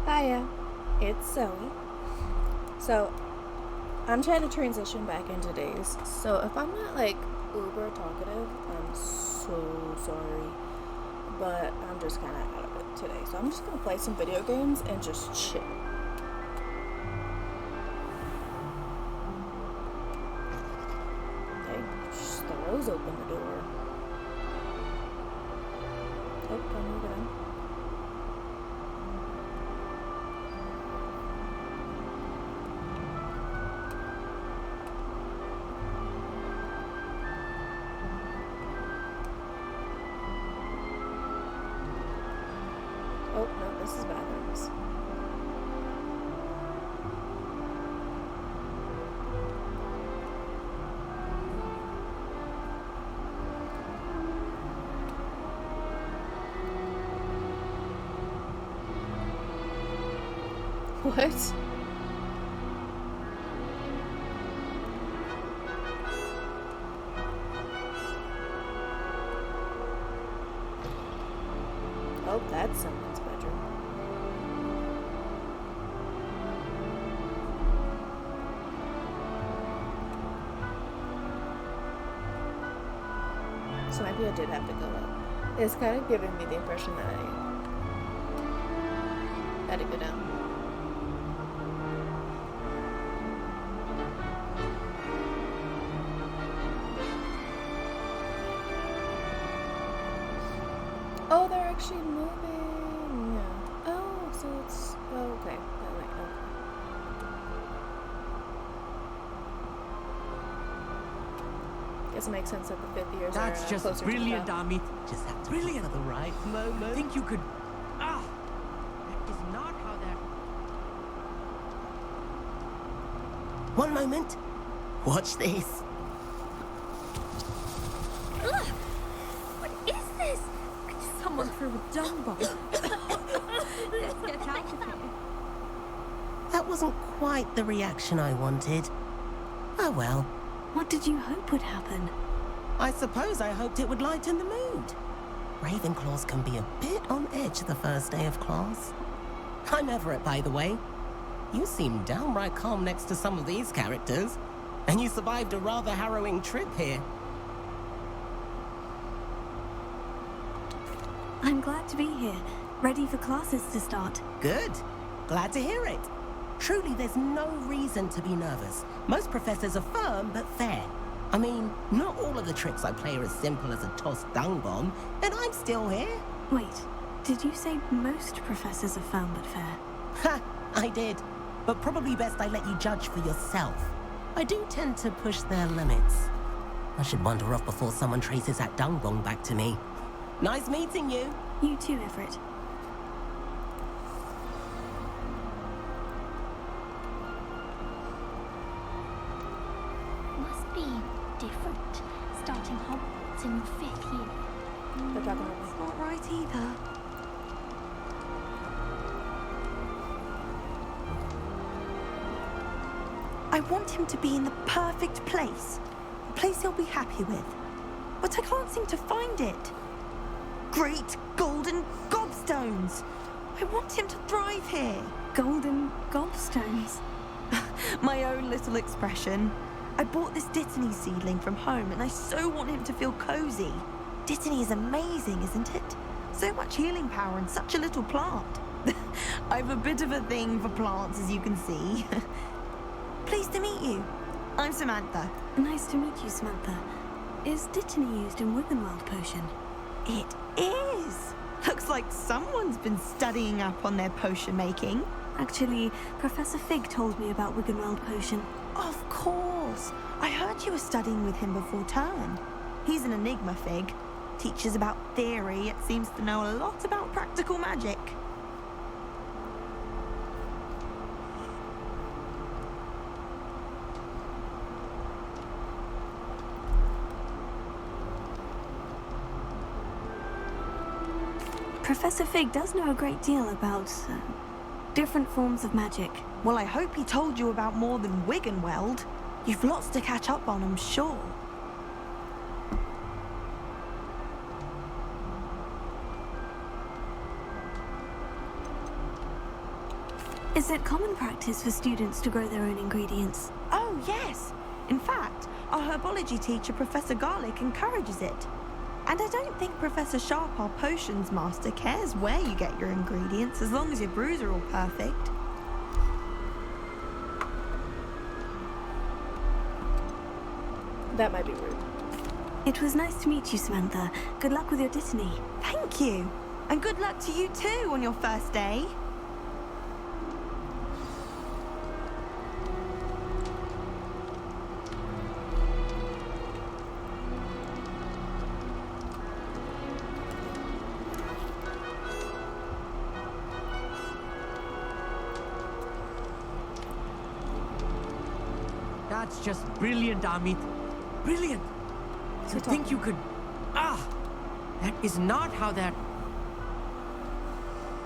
Hiya, it's Zoe. So, I'm trying to transition back into days. So, if I'm not like uber talkative, I'm so sorry. But I'm just kind of out of it today. So, I'm just going to play some video games and just chill. Okay, just throws open the door. Oh, don't move it in. Oh, no, this is bathrooms. What? Oh, that's someone's bedroom. So maybe I did have to go up. It's kind of giving me the impression that I had to go down. Oh, they're actually moving. Oh, so it's... Oh, okay. Oh, wait, okay. Guess it makes sense that the fifth years That's are just closer brilliant, to the top. Amit. Just have to brilliant at the right moment. I think you could... that is not how that... One moment. Watch this. Ugh! What is this? Someone threw a dung bomb. Let's get out of here. That wasn't quite the reaction I wanted. Oh well. What did you hope would happen? I suppose I hoped it would lighten the mood. Ravenclaws can be a bit on edge the first day of class. I'm Everett, by the way. You seem downright calm next to some of these characters. And you survived a rather harrowing trip here. I'm glad to be here, ready for classes to start. Good. Glad to hear it. Truly, there's no reason to be nervous. Most professors are firm but fair. I mean, not all of the tricks I play are as simple as a tossed dung bomb, and I'm still here. Wait, did you say most professors are firm but fair? Ha! I did. But probably best I let you judge for yourself. I do tend to push their limits. I should wander off before someone traces that dung bomb back to me. Nice meeting you. You too, Everett. Must be different, starting Hogwarts in your 5th year. They're talking about me. It's not right either. I want him to be in the perfect place. A place he'll be happy with. But I can't seem to find it. Great golden gobstones! I want him to thrive here. Golden gobstones. My own little expression. I bought this Dittany seedling from home and I so want him to feel cozy. Dittany is amazing, isn't it? So much healing power in such a little plant. I've a bit of a thing for plants, as you can see. Pleased to meet you. I'm Samantha. Nice to meet you, Samantha. Is Dittany used in Wiggenweld potion? It is. Looks like someone's been studying up on their potion making. Actually, Professor Fig told me about Wiggenweld potion. Of course. I heard you were studying with him before term. He's an enigma, Fig. Teaches about theory, yet seems to know a lot about practical magic. Professor Fig does know a great deal about different forms of magic. Well, I hope he told you about more than Wiggenweld. You've lots to catch up on, I'm sure. Is it common practice for students to grow their own ingredients? Oh, yes. In fact, our herbology teacher, Professor Garlic, encourages it. And I don't think Professor Sharp, our potions master, cares where you get your ingredients as long as your brews are all perfect. That might be rude. It was nice to meet you, Samantha. Good luck with your dittany. Thank you. And good luck to you too on your first day. That's just brilliant, Amit. Brilliant. To think you could... that is not how that...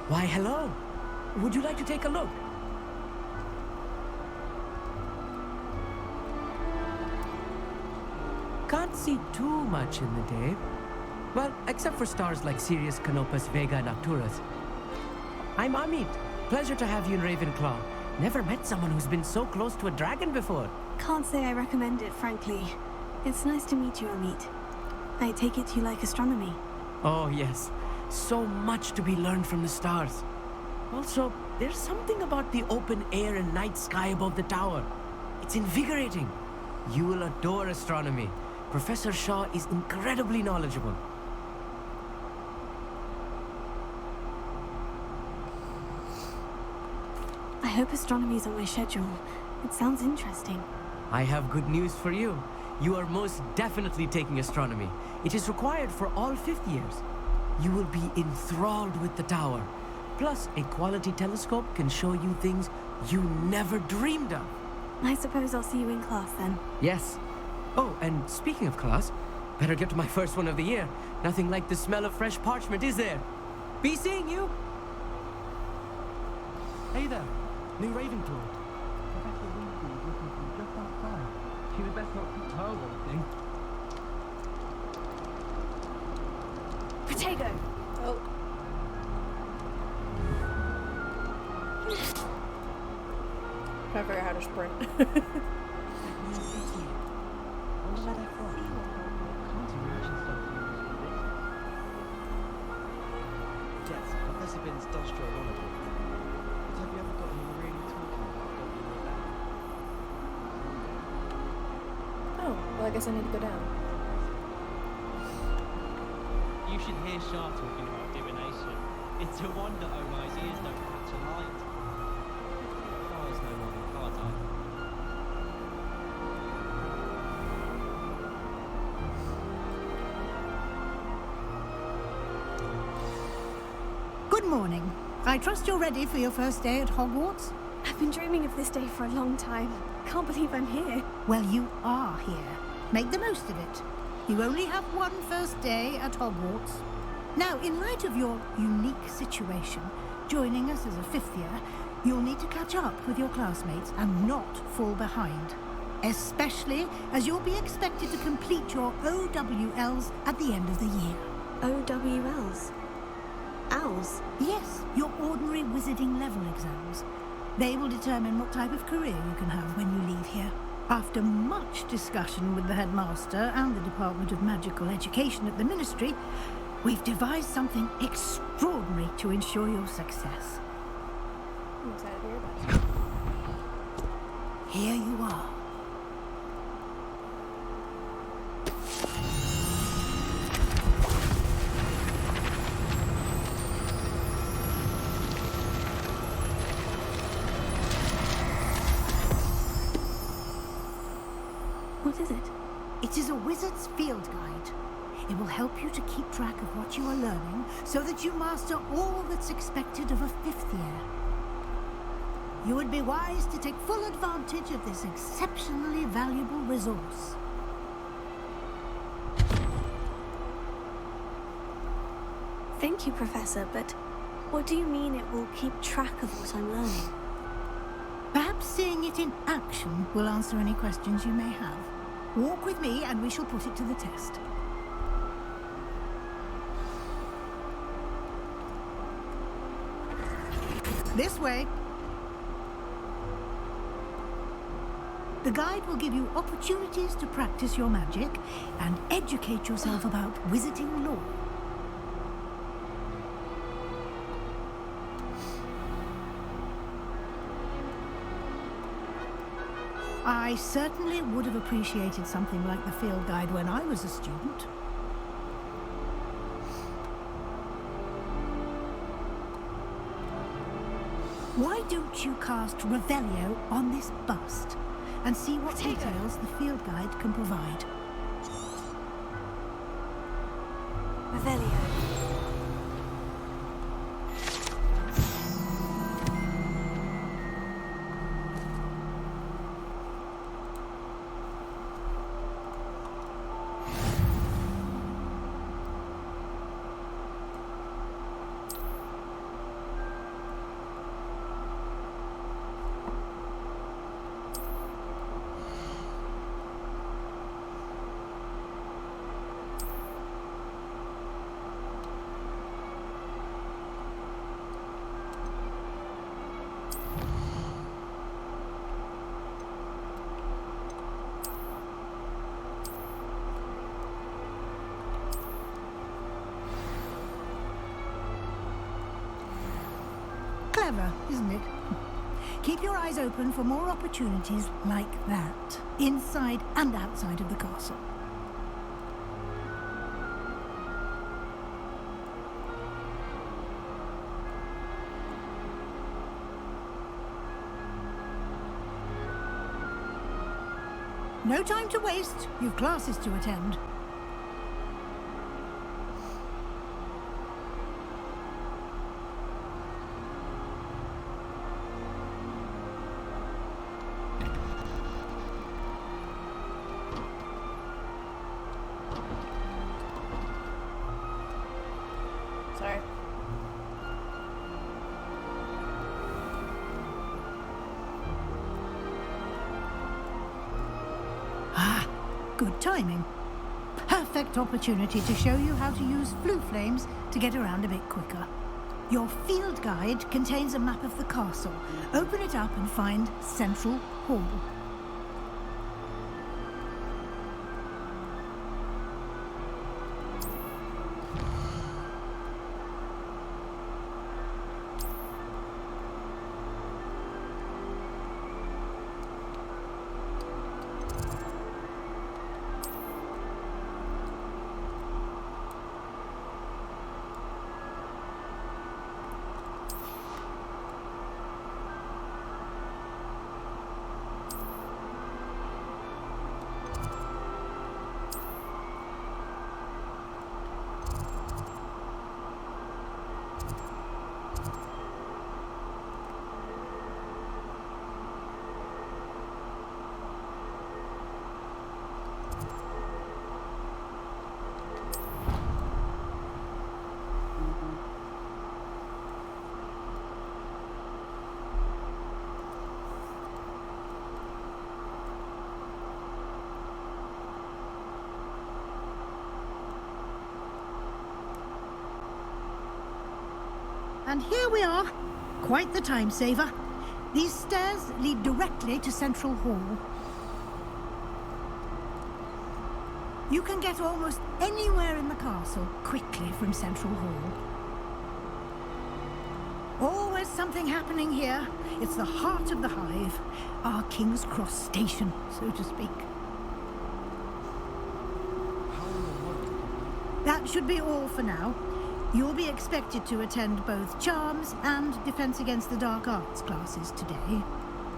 Why, hello. Would you like to take a look? Can't see too much in the day. Well, except for stars like Sirius, Canopus, Vega, and Arcturus. I'm Amit. Pleasure to have you in Ravenclaw. Never met someone who's been so close to a dragon before. Can't say I recommend it, frankly. It's nice to meet you, Amit. I take it you like astronomy. Oh, yes. So much to be learned from the stars. Also, there's something about the open air and night sky above the tower. It's invigorating. You will adore astronomy. Professor Shaw is incredibly knowledgeable. I hope astronomy's on my schedule. It sounds interesting. I have good news for you. You are most definitely taking astronomy. It is required for all 5th years. You will be enthralled with the tower. Plus, a quality telescope can show you things you never dreamed of. I suppose I'll see you in class then. Yes. Oh, and speaking of class, better get to my first one of the year. Nothing like the smell of fresh parchment, is there? Be seeing you! Hey there, new Ravenclaw. Professor Weasley is looking for you just outside. She would best not keep her waiting. Protego! Oh. Trying to figure out how to sprint. Wonder where they're from. Can't imagine something useful this. Yes, Professor Binns does stroll on a bit. But have you ever got him really talking about what you know about? Oh, well, I guess I need to go down. You should hear Shah talking about divination. It's a wonder Omai's ears don't catch a light. Car's no more than car type. Good morning. I trust you're ready for your first day at Hogwarts? I've been dreaming of this day for a long time. Can't believe I'm here. Well, you are here. Make the most of it. You only have one first day at Hogwarts. Now, in light of your unique situation, joining us as a 5th year, you'll need to catch up with your classmates and not fall behind. Especially as you'll be expected to complete your OWLs at the end of the year. OWLs? Owls? Yes, your ordinary wizarding level exams. They will determine what type of career you can have when you leave here. After much discussion with the headmaster and the Department of Magical Education at the Ministry, we've devised something extraordinary to ensure your success. I'm excited to hear about it. Here you are. What is it? It is a wizard's field guide. It will help you to keep track of what you are learning so that you master all that's expected of a 5th year. You would be wise to take full advantage of this exceptionally valuable resource. Thank you, Professor, but what do you mean it will keep track of what I'm learning? Perhaps seeing it in action will answer any questions you may have. Walk with me and we shall put it to the test. This way. The guide will give you opportunities to practice your magic and educate yourself about wizarding lore. I certainly would have appreciated something like the field guide when I was a student. Why don't you cast Revelio on this bust and see what details the field guide can provide? Revelio. Clever, isn't it? Keep your eyes open for more opportunities like that, inside and outside of the castle. No time to waste. You've classes to attend. Sorry. Ah, good timing. Perfect opportunity to show you how to use flue flames to get around a bit quicker. Your field guide contains a map of the castle. Open it up and find Central Hall. And here we are. Quite the time saver. These stairs lead directly to Central Hall. You can get almost anywhere in the castle quickly from Central Hall. Always something happening here. It's the heart of the hive. Our King's Cross station, so to speak. That should be all for now. You'll be expected to attend both Charms and Defense Against the Dark Arts classes today.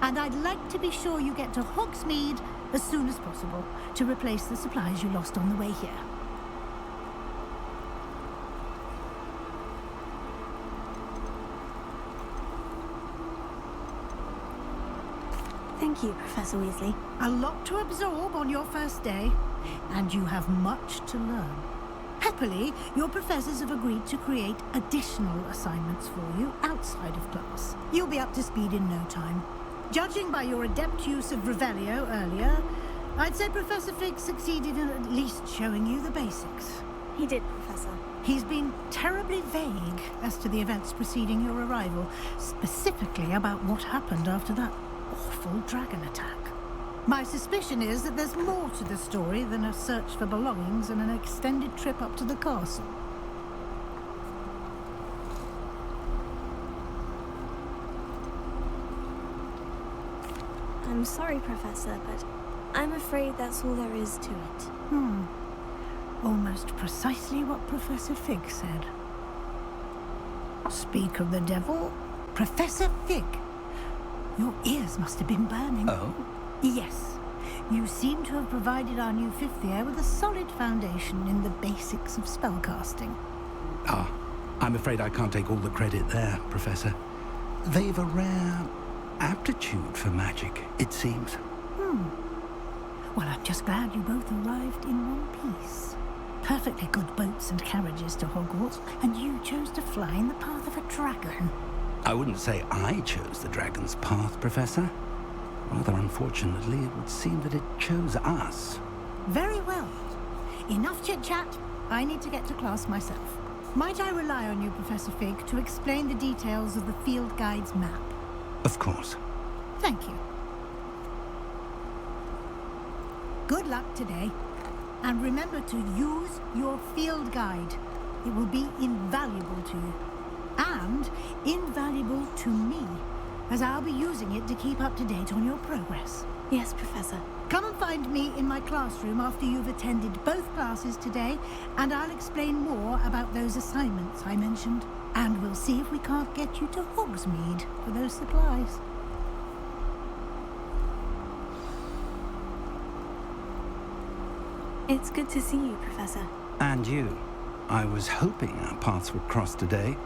And I'd like to be sure you get to Hogsmeade as soon as possible to replace the supplies you lost on the way here. Thank you, Professor Weasley. A lot to absorb on your first day, and you have much to learn. Happily, your professors have agreed to create additional assignments for you outside of class. You'll be up to speed in no time. Judging by your adept use of Revelio earlier, I'd say Professor Fig succeeded in at least showing you the basics. He did, Professor. He's been terribly vague as to the events preceding your arrival, specifically about what happened after that awful dragon attack. My suspicion is that there's more to the story than a search for belongings and an extended trip up to the castle. I'm sorry, Professor, but I'm afraid that's all there is to it. Almost precisely what Professor Fig said. Speak of the devil, Professor Fig. Your ears must have been burning. Oh? Yes. You seem to have provided our new fifth year with a solid foundation in the basics of spellcasting. Ah, I'm afraid I can't take all the credit there, Professor. They've a rare aptitude for magic, it seems. Well, I'm just glad you both arrived in one piece. Perfectly good boats and carriages to Hogwarts, and you chose to fly in the path of a dragon. I wouldn't say I chose the dragon's path, Professor. Rather unfortunately, it would seem that it chose us. Very well. Enough chit-chat. I need to get to class myself. Might I rely on you, Professor Fig, to explain the details of the field guide's map? Of course. Thank you. Good luck today. And remember to use your field guide. It will be invaluable to you. And invaluable to me, as I'll be using it to keep up to date on your progress. Yes, Professor. Come and find me in my classroom after you've attended both classes today, and I'll explain more about those assignments I mentioned. And we'll see if we can't get you to Hogsmeade for those supplies. It's good to see you, Professor. And you. I was hoping our paths would cross today,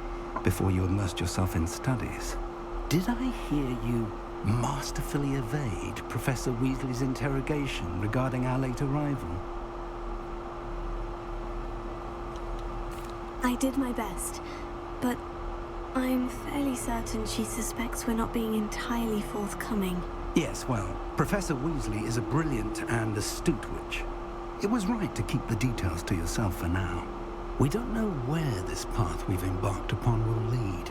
before you immersed yourself in studies. Did I hear you masterfully evade Professor Weasley's interrogation regarding our late arrival? I did my best, but I'm fairly certain she suspects we're not being entirely forthcoming. Yes, well, Professor Weasley is a brilliant and astute witch. It was right to keep the details to yourself for now. We don't know where this path we've embarked upon will lead.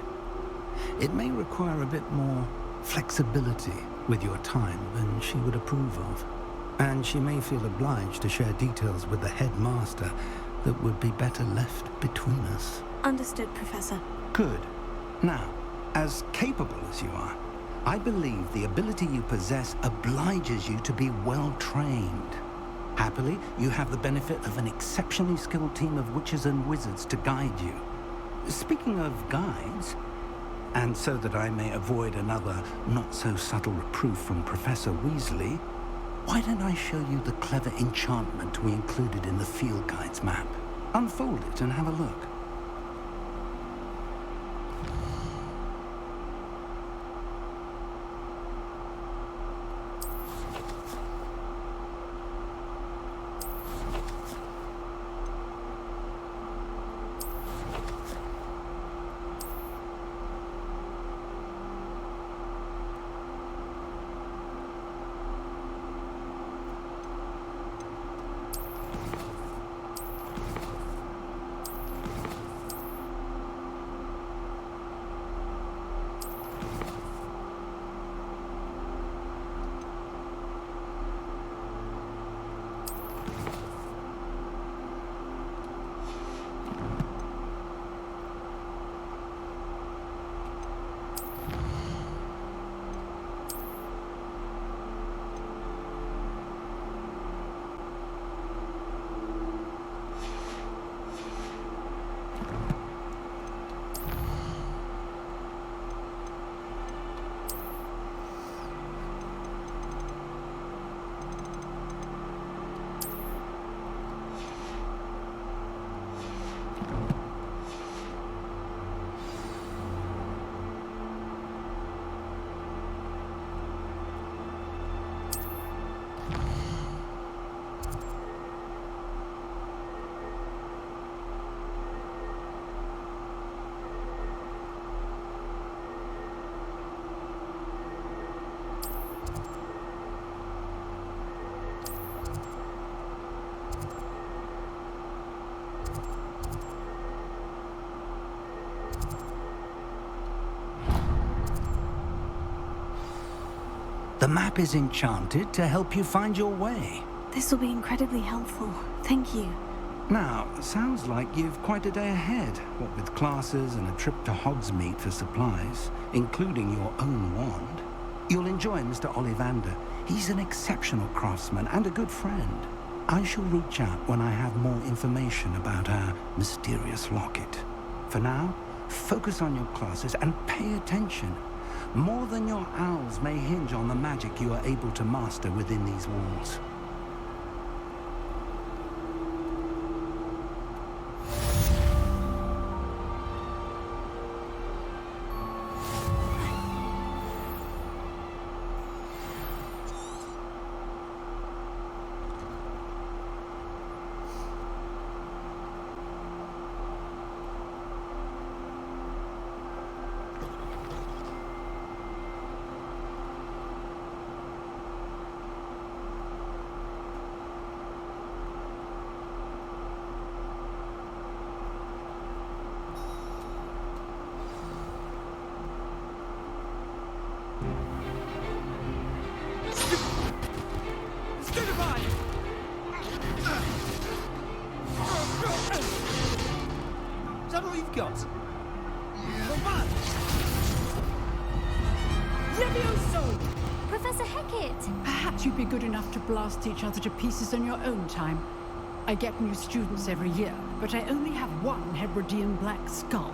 It may require a bit more flexibility with your time than she would approve of. And she may feel obliged to share details with the headmaster that would be better left between us. Understood, Professor. Good. Now, as capable as you are, I believe the ability you possess obliges you to be well trained. Happily, you have the benefit of an exceptionally skilled team of witches and wizards to guide you. Speaking of guides, and so that I may avoid another not-so-subtle reproof from Professor Weasley, why don't I show you the clever enchantment we included in the field guide's map? Unfold it and have a look. The map is enchanted to help you find your way. This will be incredibly helpful. Thank you. Now, sounds like you've quite a day ahead, what with classes and a trip to Hogsmeade for supplies, including your own wand. You'll enjoy Mr. Ollivander. He's an exceptional craftsman and a good friend. I shall reach out when I have more information about our mysterious locket. For now, focus on your classes and pay attention. More than your owls may hinge on the magic you are able to master within these walls. Is that all you've got? Levioso! Professor Hecat! Perhaps you'd be good enough to blast each other to pieces on your own time. I get new students every year, but I only have one Hebridean black skull.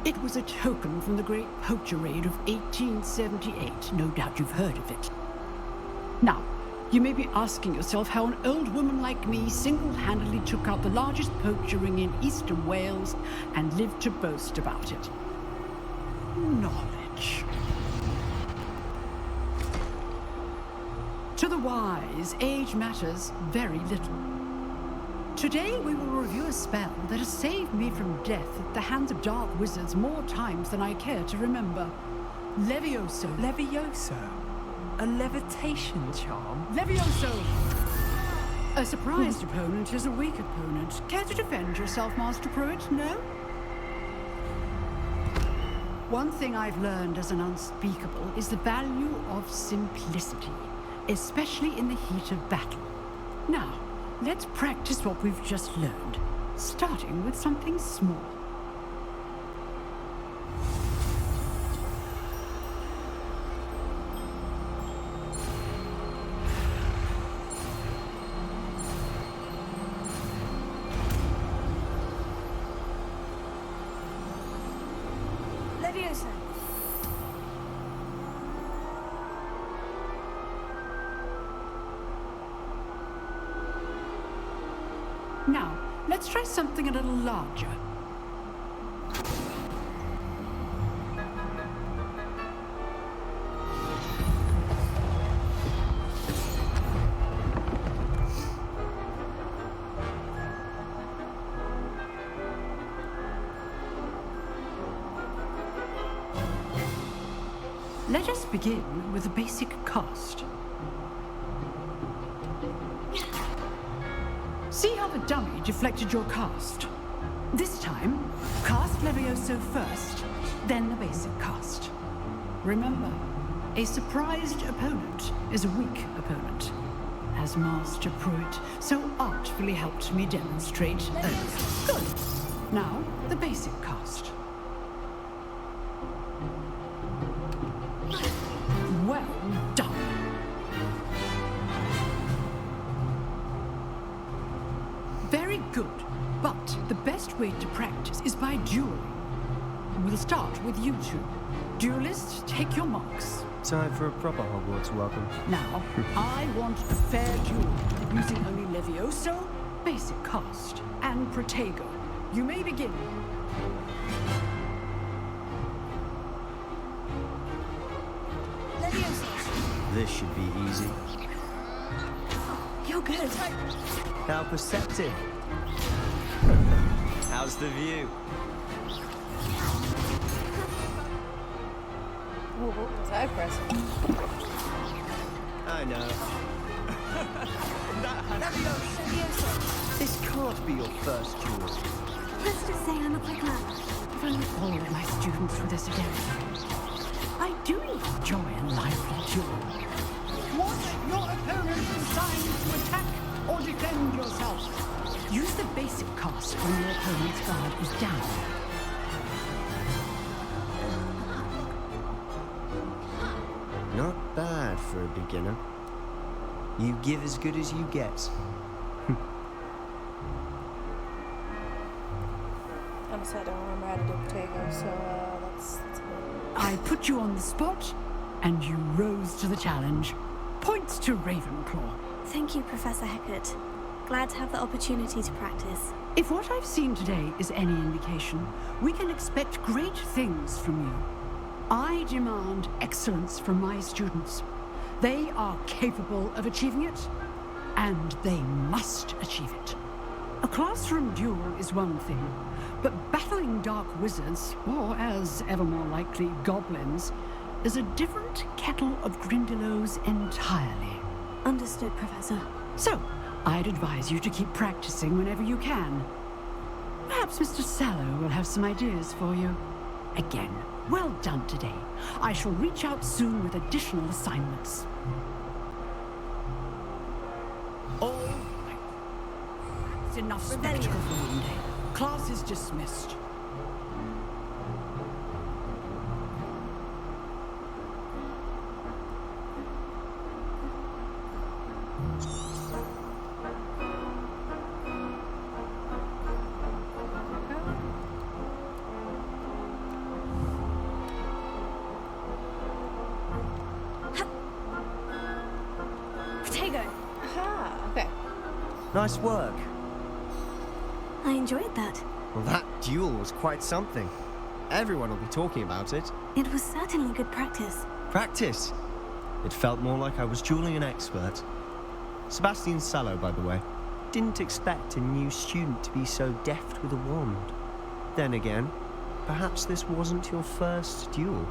It was a token from the Great Poacher Raid of 1878. No doubt you've heard of it. Now, you may be asking yourself how an old woman like me single-handedly took out the largest poacher ring in eastern Wales and lived to boast about it. Knowledge. To the wise, age matters very little. Today we will review a spell that has saved me from death at the hands of dark wizards more times than I care to remember. Levioso. Levioso? A levitation charm? Levioso! A surprised opponent is a weak opponent. Care to defend yourself, Master Pruitt? No? One thing I've learned as an unspeakable is the value of simplicity, especially in the heat of battle. Now, let's practice what we've just learned, starting with something small. Leviosa! Now, let's try something a little larger. Let us begin with a basic cast. See how the dummy deflected your cast? This time, cast Levioso first, then the basic cast. Remember, a surprised opponent is a weak opponent, as Master Pruitt so artfully helped me demonstrate earlier. Good. Now, the basic cast. Well done. Very good, but the best way to practice is by dueling. We'll start with you two. Duelists, take your marks. Time for a proper Hogwarts welcome. Now, I want a fair duel, using only Levioso, basic cast, and Protego. You may begin. This should be easy. You're good. How perceptive. How's the view? Oh, was that aggressive? I know. This can't be your first duel. Let's just say I'm a quick learner. If only all of my students were this again. I do enjoy a lively duel. basic cost when your opponent's guard is down. Not bad for a beginner. You give as good as you get. Honestly, I don't remember how to do potato, so that's good. I put you on the spot, and you rose to the challenge. Points to Ravenclaw. Thank you, Professor Hecat. Glad to have the opportunity to practice. If what I've seen today is any indication, we can expect great things from you. I demand excellence from my students. They are capable of achieving it, and they must achieve it. A classroom duel is one thing, but battling dark wizards, or as ever more likely, goblins, is a different kettle of Grindylows entirely. Understood, Professor. So, I'd advise you to keep practicing whenever you can. Perhaps Mr. Sallow will have some ideas for you. Again, well done today. I shall reach out soon with additional assignments. All right. It's enough spectacle for one day. Class is dismissed. Nice work. I enjoyed that. Well, that duel was quite something. Everyone will be talking about it. It was certainly good practice. Practice? It felt more like I was dueling an expert. Sebastian Sallow, by the way. Didn't expect a new student to be so deft with a wand. Then again, perhaps this wasn't your first duel.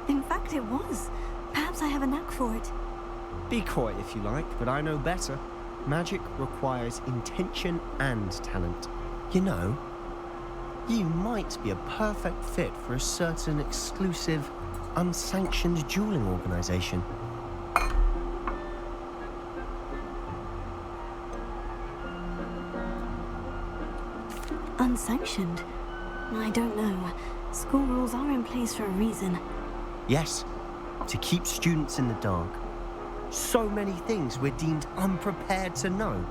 In fact, it was. Perhaps I have a knack for it. Be coy if you like, but I know better. Magic requires intention and talent. You know, you might be a perfect fit for a certain exclusive, unsanctioned dueling organization. Unsanctioned? I don't know. School rules are in place for a reason. Yes, to keep students in the dark. So many things we're deemed unprepared to know.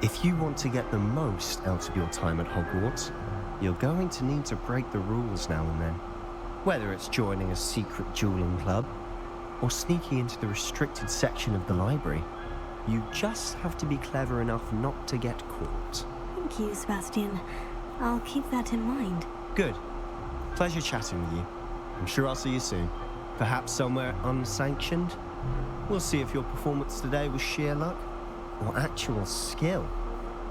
If you want to get the most out of your time at Hogwarts, you're going to need to break the rules now and then. Whether it's joining a secret dueling club, or sneaking into the restricted section of the library, you just have to be clever enough not to get caught. Thank you, Sebastian. I'll keep that in mind. Good. Pleasure chatting with you. I'm sure I'll see you soon. Perhaps somewhere unsanctioned? We'll see if your performance today was sheer luck or actual skill.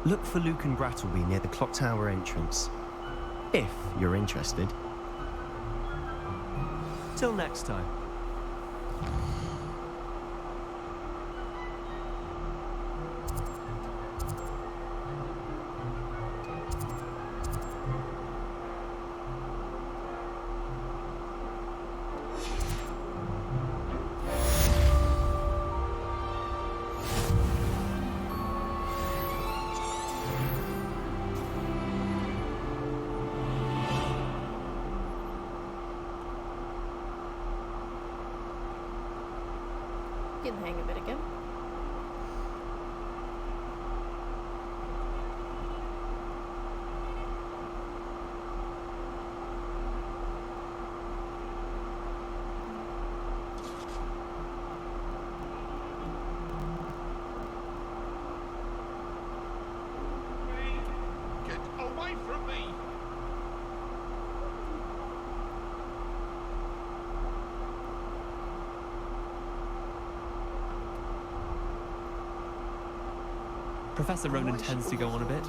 Look for Luke and Brattleby near the clock tower entrance, if you're interested. Till next time. Getting the hang of it again. Get away from me! Professor Ronan tends to go on a bit.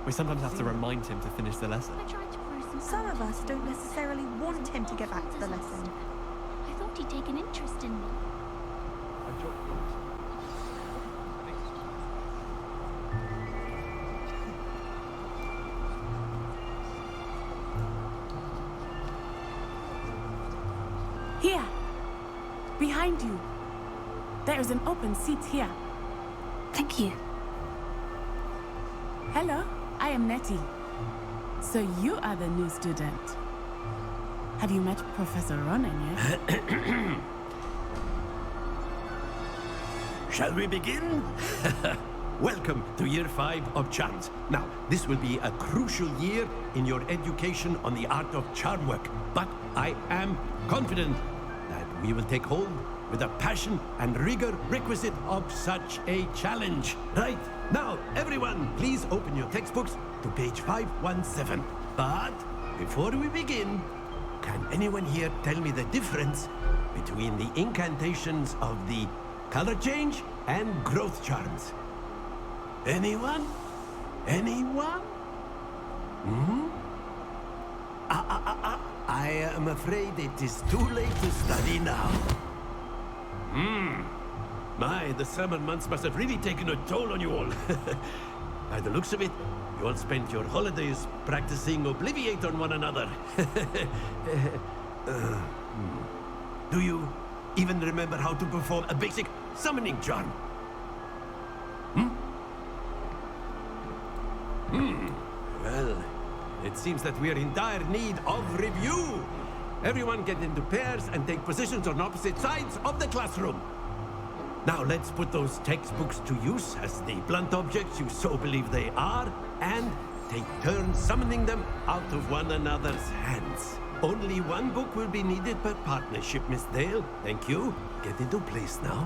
We sometimes have to remind him to finish the lesson. Some of us don't necessarily want him to get back to the lesson. I thought he'd take an interest in me. Here! Behind you! There is an open seat here. Thank you. Hello, I am Nettie. So you are the new student. Have you met Professor Ronan yet? Shall we begin? Welcome to Year 5 of Charms. Now, this will be a crucial year in your education on the art of charm work, but I am confident that we will take hold with the passion and rigor requisite of such a challenge. Right, now, everyone, please open your textbooks to page 517. But before we begin, can anyone here tell me the difference between the incantations of the color change and growth charms? Anyone? Anyone? Hmm? I am afraid it is too late to study now. The summer months must have really taken a toll on you all. By the looks of it, you all spent your holidays practicing Obliviate on one another. Do you even remember how to perform a basic summoning charm? Well, it seems that we are in dire need of review. Everyone get into pairs and take positions on opposite sides of the classroom. Now let's put those textbooks to use as the blunt objects you so believe they are, and take turns summoning them out of one another's hands. Only one book will be needed per partnership, Miss Dale. Thank you. Get into place now.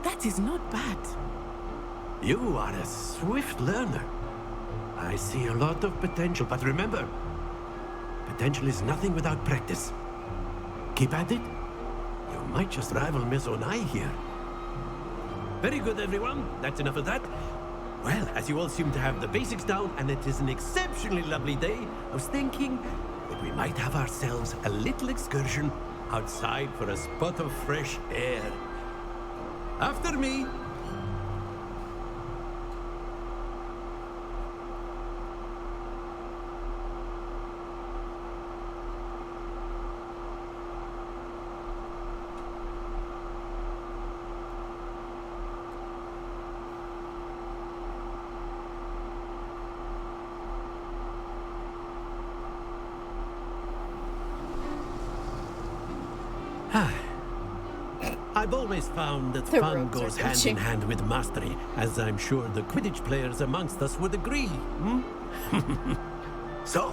That is not bad. You are a swift learner. I see a lot of potential, but remember, potential is nothing without practice. Keep at it. You might just rival Miss Onai here. Very good, everyone. That's enough of that. Well, as you all seem to have the basics down, and it is an exceptionally lovely day, I was thinking that we might have ourselves a little excursion outside for a spot of fresh air. After me. I've always found that fun goes hand in hand with mastery, as I'm sure the Quidditch players amongst us would agree. So,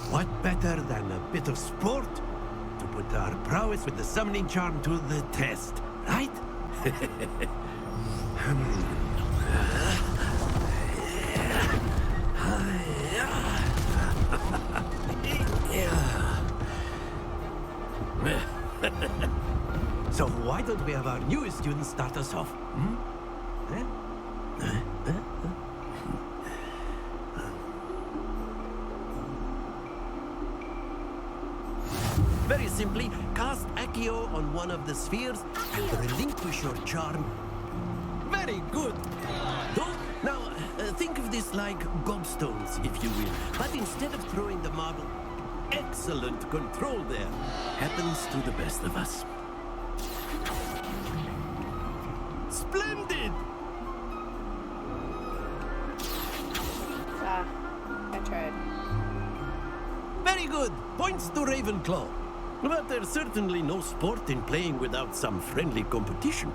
what better than a bit of sport to put our prowess with the summoning charm to the test, right? So why don't we have our newest student start us off? Very simply, cast Accio on one of the spheres and relinquish your charm. Very good. Now, think of this like gobstones, if you will. But instead of throwing the marble, excellent control there. Happens to the best of us. Splendid! I tried. Very good. Points to Ravenclaw. But there's certainly no sport in playing without some friendly competition.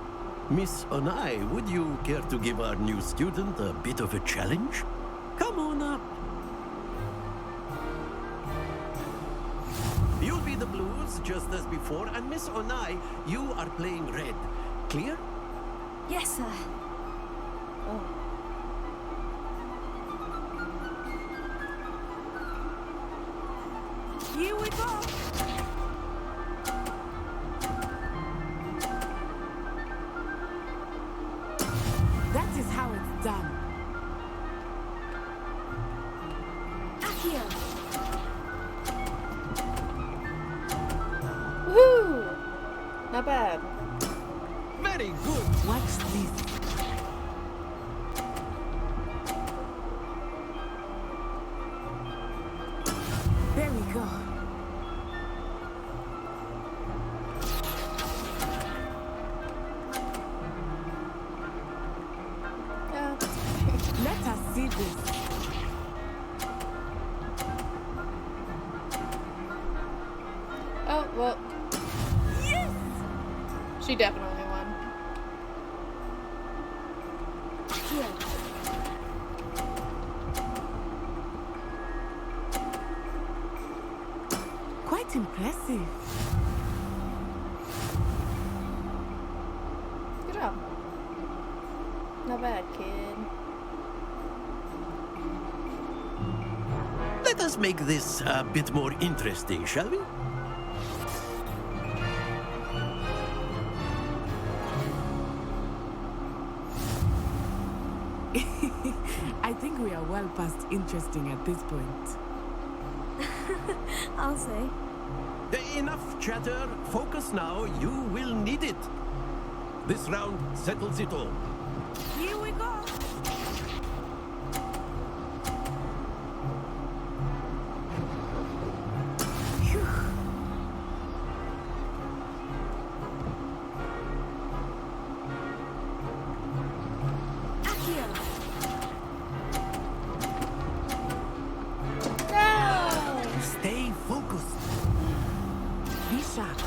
Miss Onai, would you care to give our new student a bit of a challenge? Come on up. You'll be the blues, just as before, and Miss Onai, you are playing red. Clear? Yes, sir. Oh. Here we go. That is how it's done. Accio. Very good. Watch this. There we go. Let us see this. Oh, well. Yes! She definitely won. Here. Quite impressive. Good job. Not bad, kid. Let us make this a bit more interesting, shall we? I think we are well past interesting at this point. I'll say. Enough chatter. Focus now. You will need it. This round settles it all. Here we go. Stay focused. Be sharp.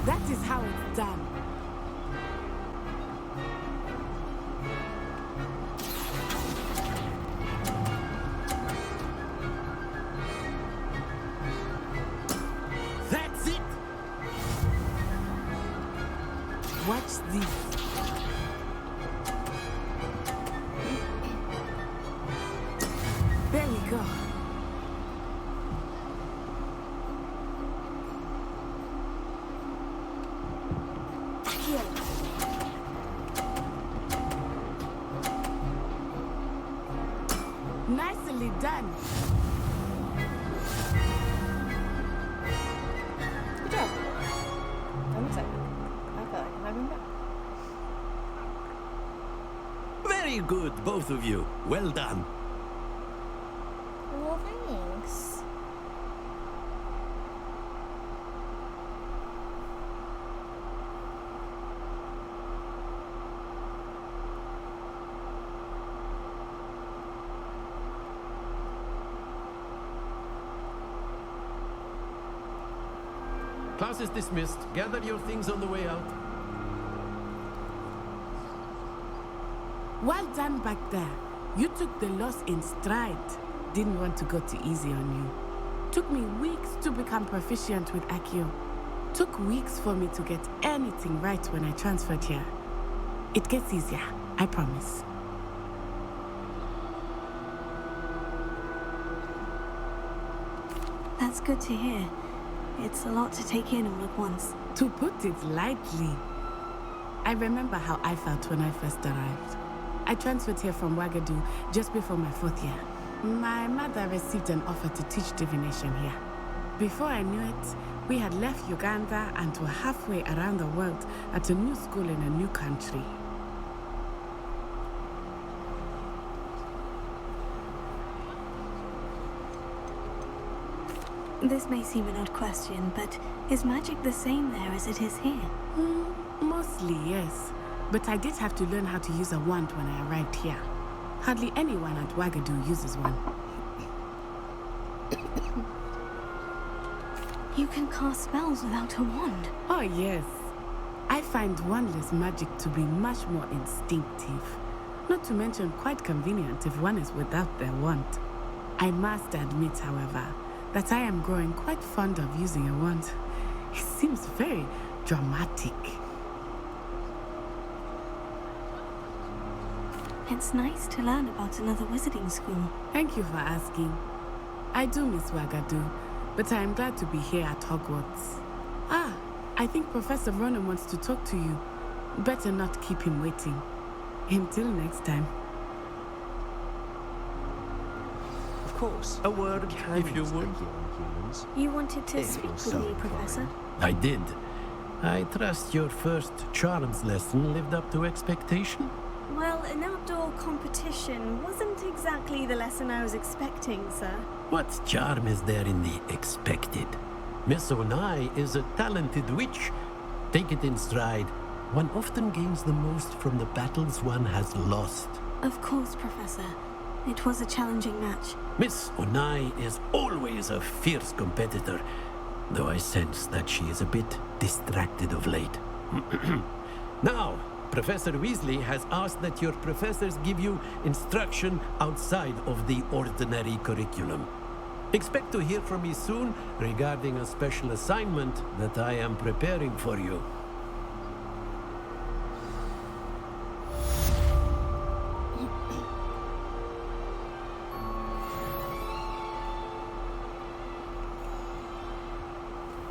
That is how it's done. That's it. Watch this. There we go. Nicely done. Good job. I'm excited. I feel like I'm having back. Very good, both of you. Well done. Well, thanks. Class is dismissed. Gather your things on the way out. Well done back there. You took the loss in stride. Didn't want to go too easy on you. Took me weeks to become proficient with Accio. Took weeks for me to get anything right when I transferred here. It gets easier, I promise. That's good to hear. It's a lot to take in all at once. To put it lightly, I remember how I felt when I first arrived. I transferred here from Ouagadougou just before my 4th year. My mother received an offer to teach divination here. Before I knew it, we had left Uganda and were halfway around the world at a new school in a new country. This may seem an odd question, but is magic the same there as it is here? Mostly, yes. But I did have to learn how to use a wand when I arrived here. Hardly anyone at Ouagadougou uses one. You can cast spells without a wand? Oh, yes. I find wandless magic to be much more instinctive. Not to mention quite convenient if one is without their wand. I must admit, however, that I am growing quite fond of using a wand. It seems very dramatic. It's nice to learn about another wizarding school. Thank you for asking. I do miss Ouagadougou, but I am glad to be here at Hogwarts. Ah, I think Professor Ronan wants to talk to you. Better not keep him waiting. Until next time. Of course. A word, if you would. You wanted to If speak you're with so me, inclined. Professor? I did. I trust your first charms lesson lived up to expectation? Well, an outdoor competition wasn't exactly the lesson I was expecting, sir. What charm is there in the expected? Miss Onai is a talented witch. Take it in stride. One often gains the most from the battles one has lost. Of course, Professor. It was a challenging match. Miss Onai is always a fierce competitor, though I sense that she is a bit distracted of late. Now, Professor Weasley has asked that your professors give you instruction outside of the ordinary curriculum. Expect to hear from me soon regarding a special assignment that I am preparing for you.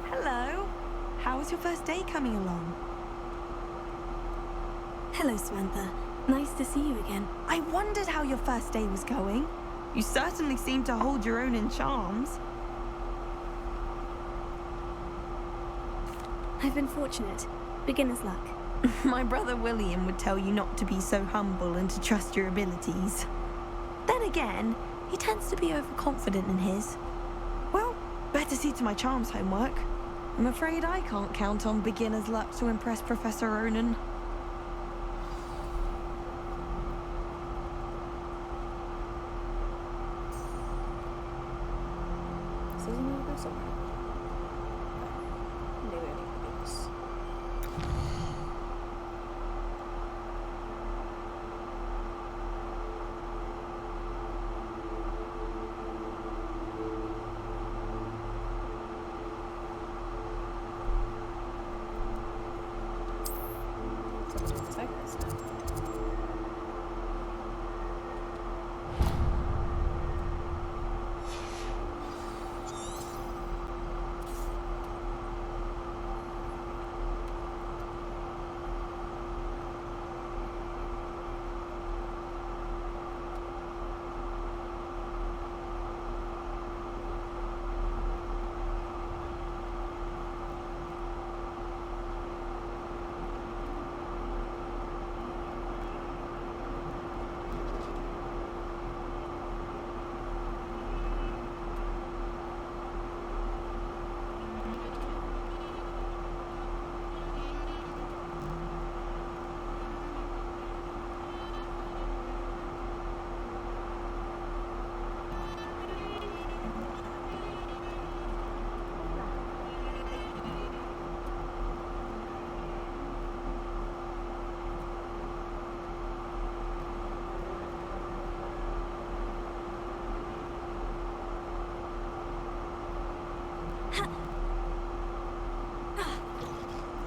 Hello. How's your first day coming along? Hello, Samantha. Nice to see you again. I wondered how your first day was going. You certainly seem to hold your own in charms. I've been fortunate. Beginner's luck. My brother William would tell you not to be so humble and to trust your abilities. Then again, he tends to be overconfident in his. Well, better see to my charms homework. I'm afraid I can't count on beginner's luck to impress Professor Ronan. This doesn't need to go somewhere. Maybe I need to do this.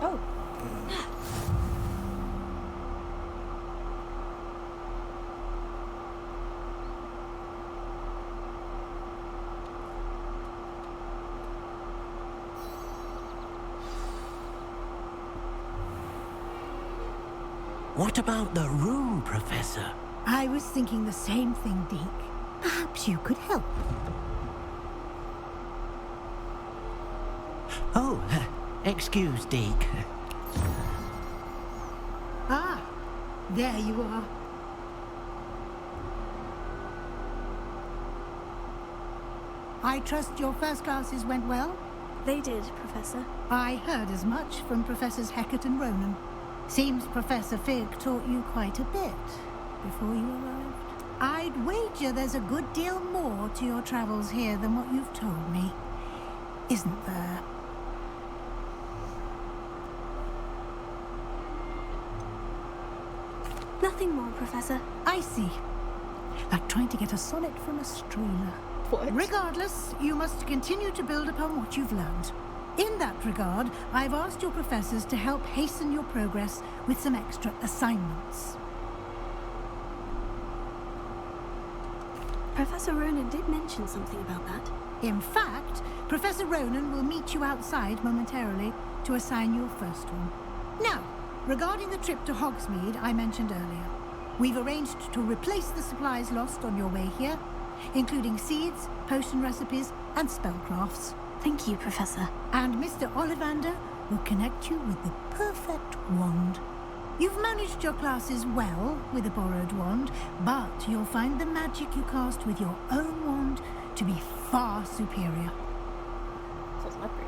Oh. What about the room, Professor? I was thinking the same thing, Deke. Perhaps you could help. Oh, excuse, Deke. Ah, there you are. I trust your first classes went well? They did, Professor. I heard as much from Professors Hecat and Ronan. Seems Professor Fig taught you quite a bit before you arrived. I'd wager there's a good deal more to your travels here than what you've told me. Isn't there? Nothing more, Professor. I see. Like trying to get a sonnet from a streamer. What? Regardless, you must continue to build upon what you've learned. In that regard, I've asked your professors to help hasten your progress with some extra assignments. Professor Ronan did mention something about that. In fact, Professor Ronan will meet you outside momentarily to assign your first one. Now, regarding the trip to Hogsmeade I mentioned earlier, we've arranged to replace the supplies lost on your way here including seeds, potion recipes, and spellcrafts. Thank you, Professor. And Mr. Ollivander will connect you with the perfect wand. You've managed your classes well with a borrowed wand, but you'll find the magic you cast with your own wand to be far superior. So it's an upgrade.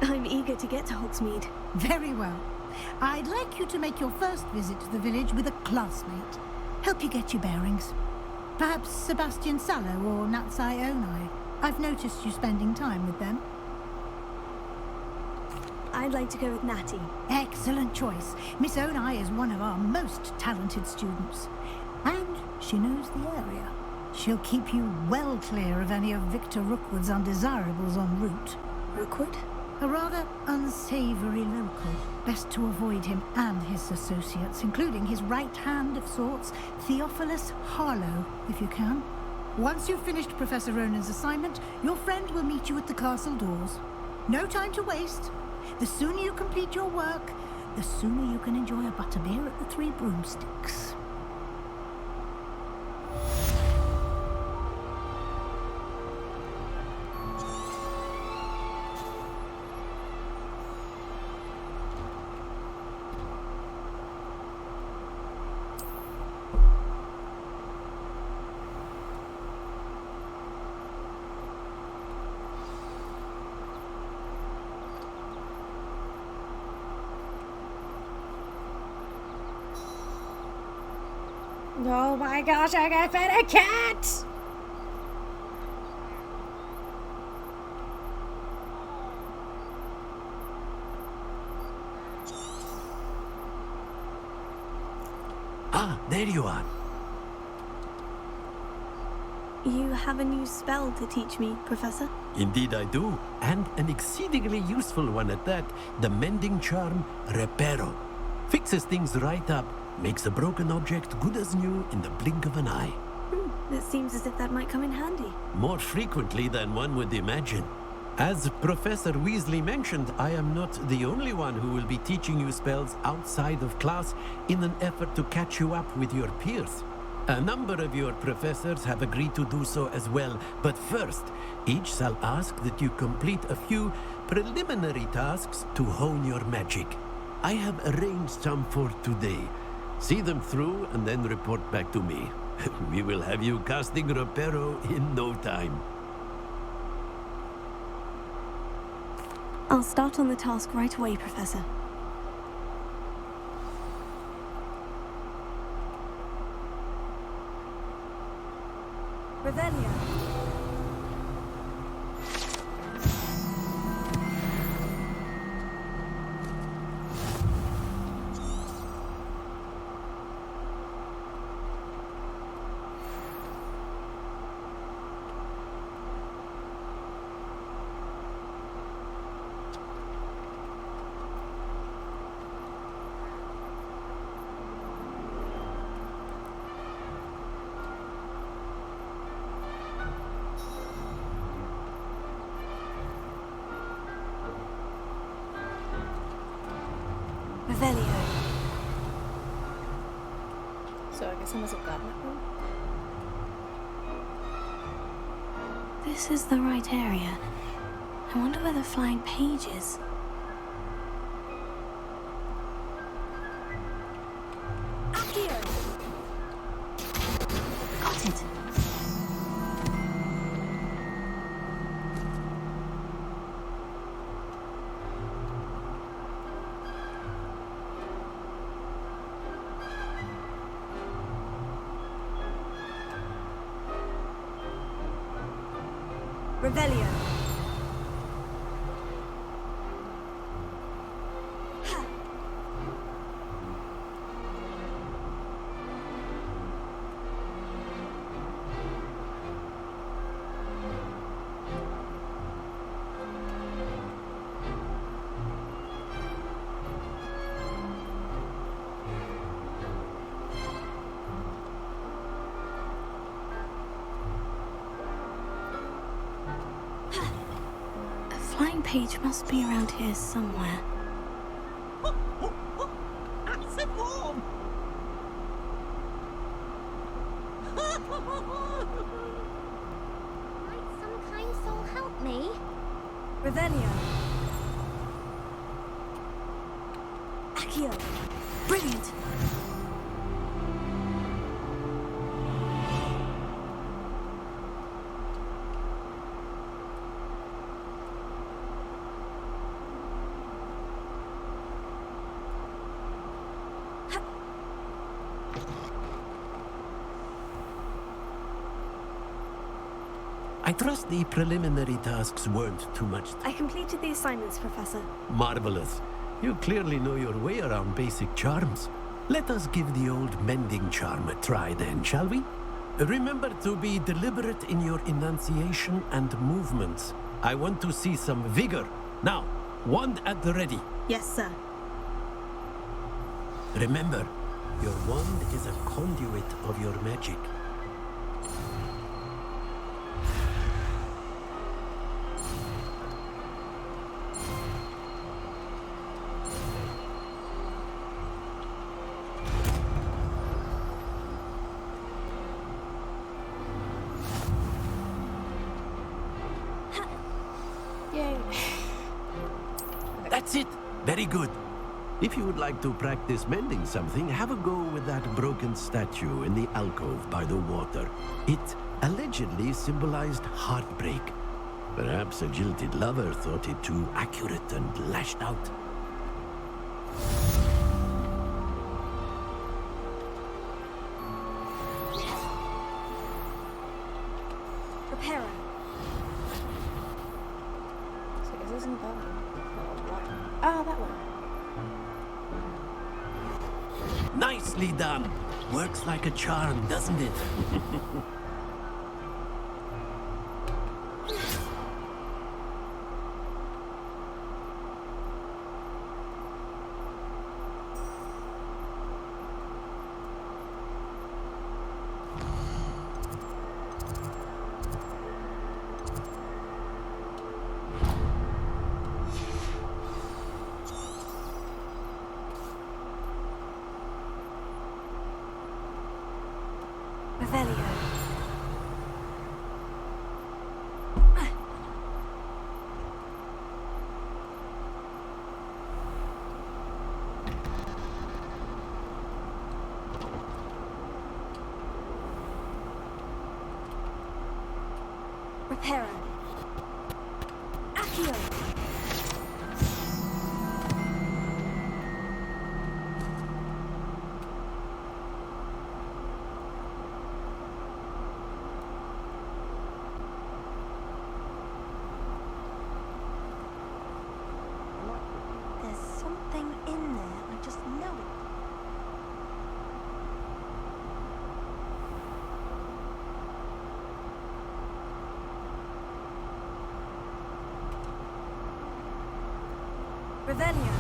I'm eager to get to Hogsmeade. Very well. I'd like you to make your first visit to the village with a classmate. Help you get your bearings. Perhaps Sebastian Sallow or Natsai Onai. I've noticed you spending time with them. I'd like to go with Natty. Excellent choice. Miss Onai is one of our most talented students. And she knows the area. She'll keep you well clear of any of Victor Rookwood's undesirables en route. Rookwood? A rather unsavory local. Best to avoid him and his associates, including his right hand of sorts, Theophilus Harlow, if you can. Once you've finished Professor Ronan's assignment, your friend will meet you at the castle doors. No time to waste. The sooner you complete your work, the sooner you can enjoy a butterbeer at the Three Broomsticks. Oh my gosh, I got fed a cat! Ah, there you are. You have a new spell to teach me, Professor? Indeed I do, and an exceedingly useful one at that. The mending charm, Reparo. Fixes things right up, makes a broken object good as new in the blink of an eye. It seems as if that might come in handy. More frequently than one would imagine. As Professor Weasley mentioned, I am not the only one who will be teaching you spells outside of class in an effort to catch you up with your peers. A number of your professors have agreed to do so as well, but first, each shall ask that you complete a few preliminary tasks to hone your magic. I have arranged some for today. See them through and then report back to me. We will have you casting Reparo in no time. I'll start on the task right away, Professor. Revelio. Revelio. So I guess I must have gotten it wrong. This is the right area. I wonder where the flying page is. Accio! Got it. Revelio. Flying page must be around here somewhere. Might some kind soul help me? Revelio. Accio. Brilliant. I trust the preliminary tasks weren't too much. I completed the assignments, Professor. Marvelous. You clearly know your way around basic charms. Let us give the old mending charm a try then, shall we? Remember to be deliberate in your enunciation and movements. I want to see some vigor. Now, wand at the ready. Yes, sir. Remember, your wand is a conduit of your magic. Yay. That's it. Very good. If you would like to practice mending something, have a go with that broken statue in the alcove by the water. It allegedly symbolized heartbreak. Perhaps a jilted lover thought it too accurate and lashed out. Reparo. So this isn't that one. Ah, that one. Nicely done. Works like a charm, doesn't it? Revelio. Reparo. Accio. There's something in there. I just know it. Revelio.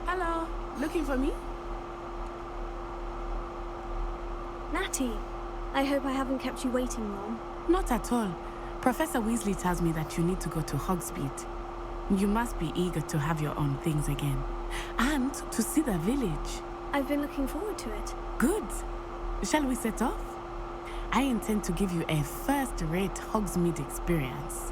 Hello. Looking for me? Natty, I hope I haven't kept you waiting long. Not at all. Professor Weasley tells me that you need to go to Hogsmeade. You must be eager to have your own things again. And to see the village. I've been looking forward to it. Good. Shall we set off? I intend to give you a first-rate Hogsmeade experience.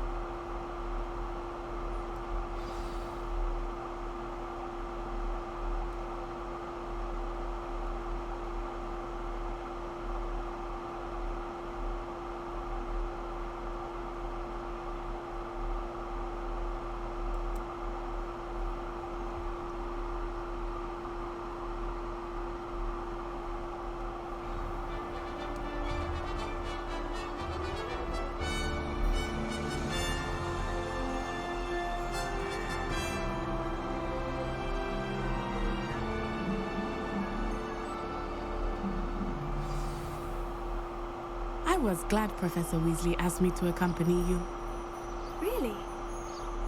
was glad Professor Weasley asked me to accompany you. Really?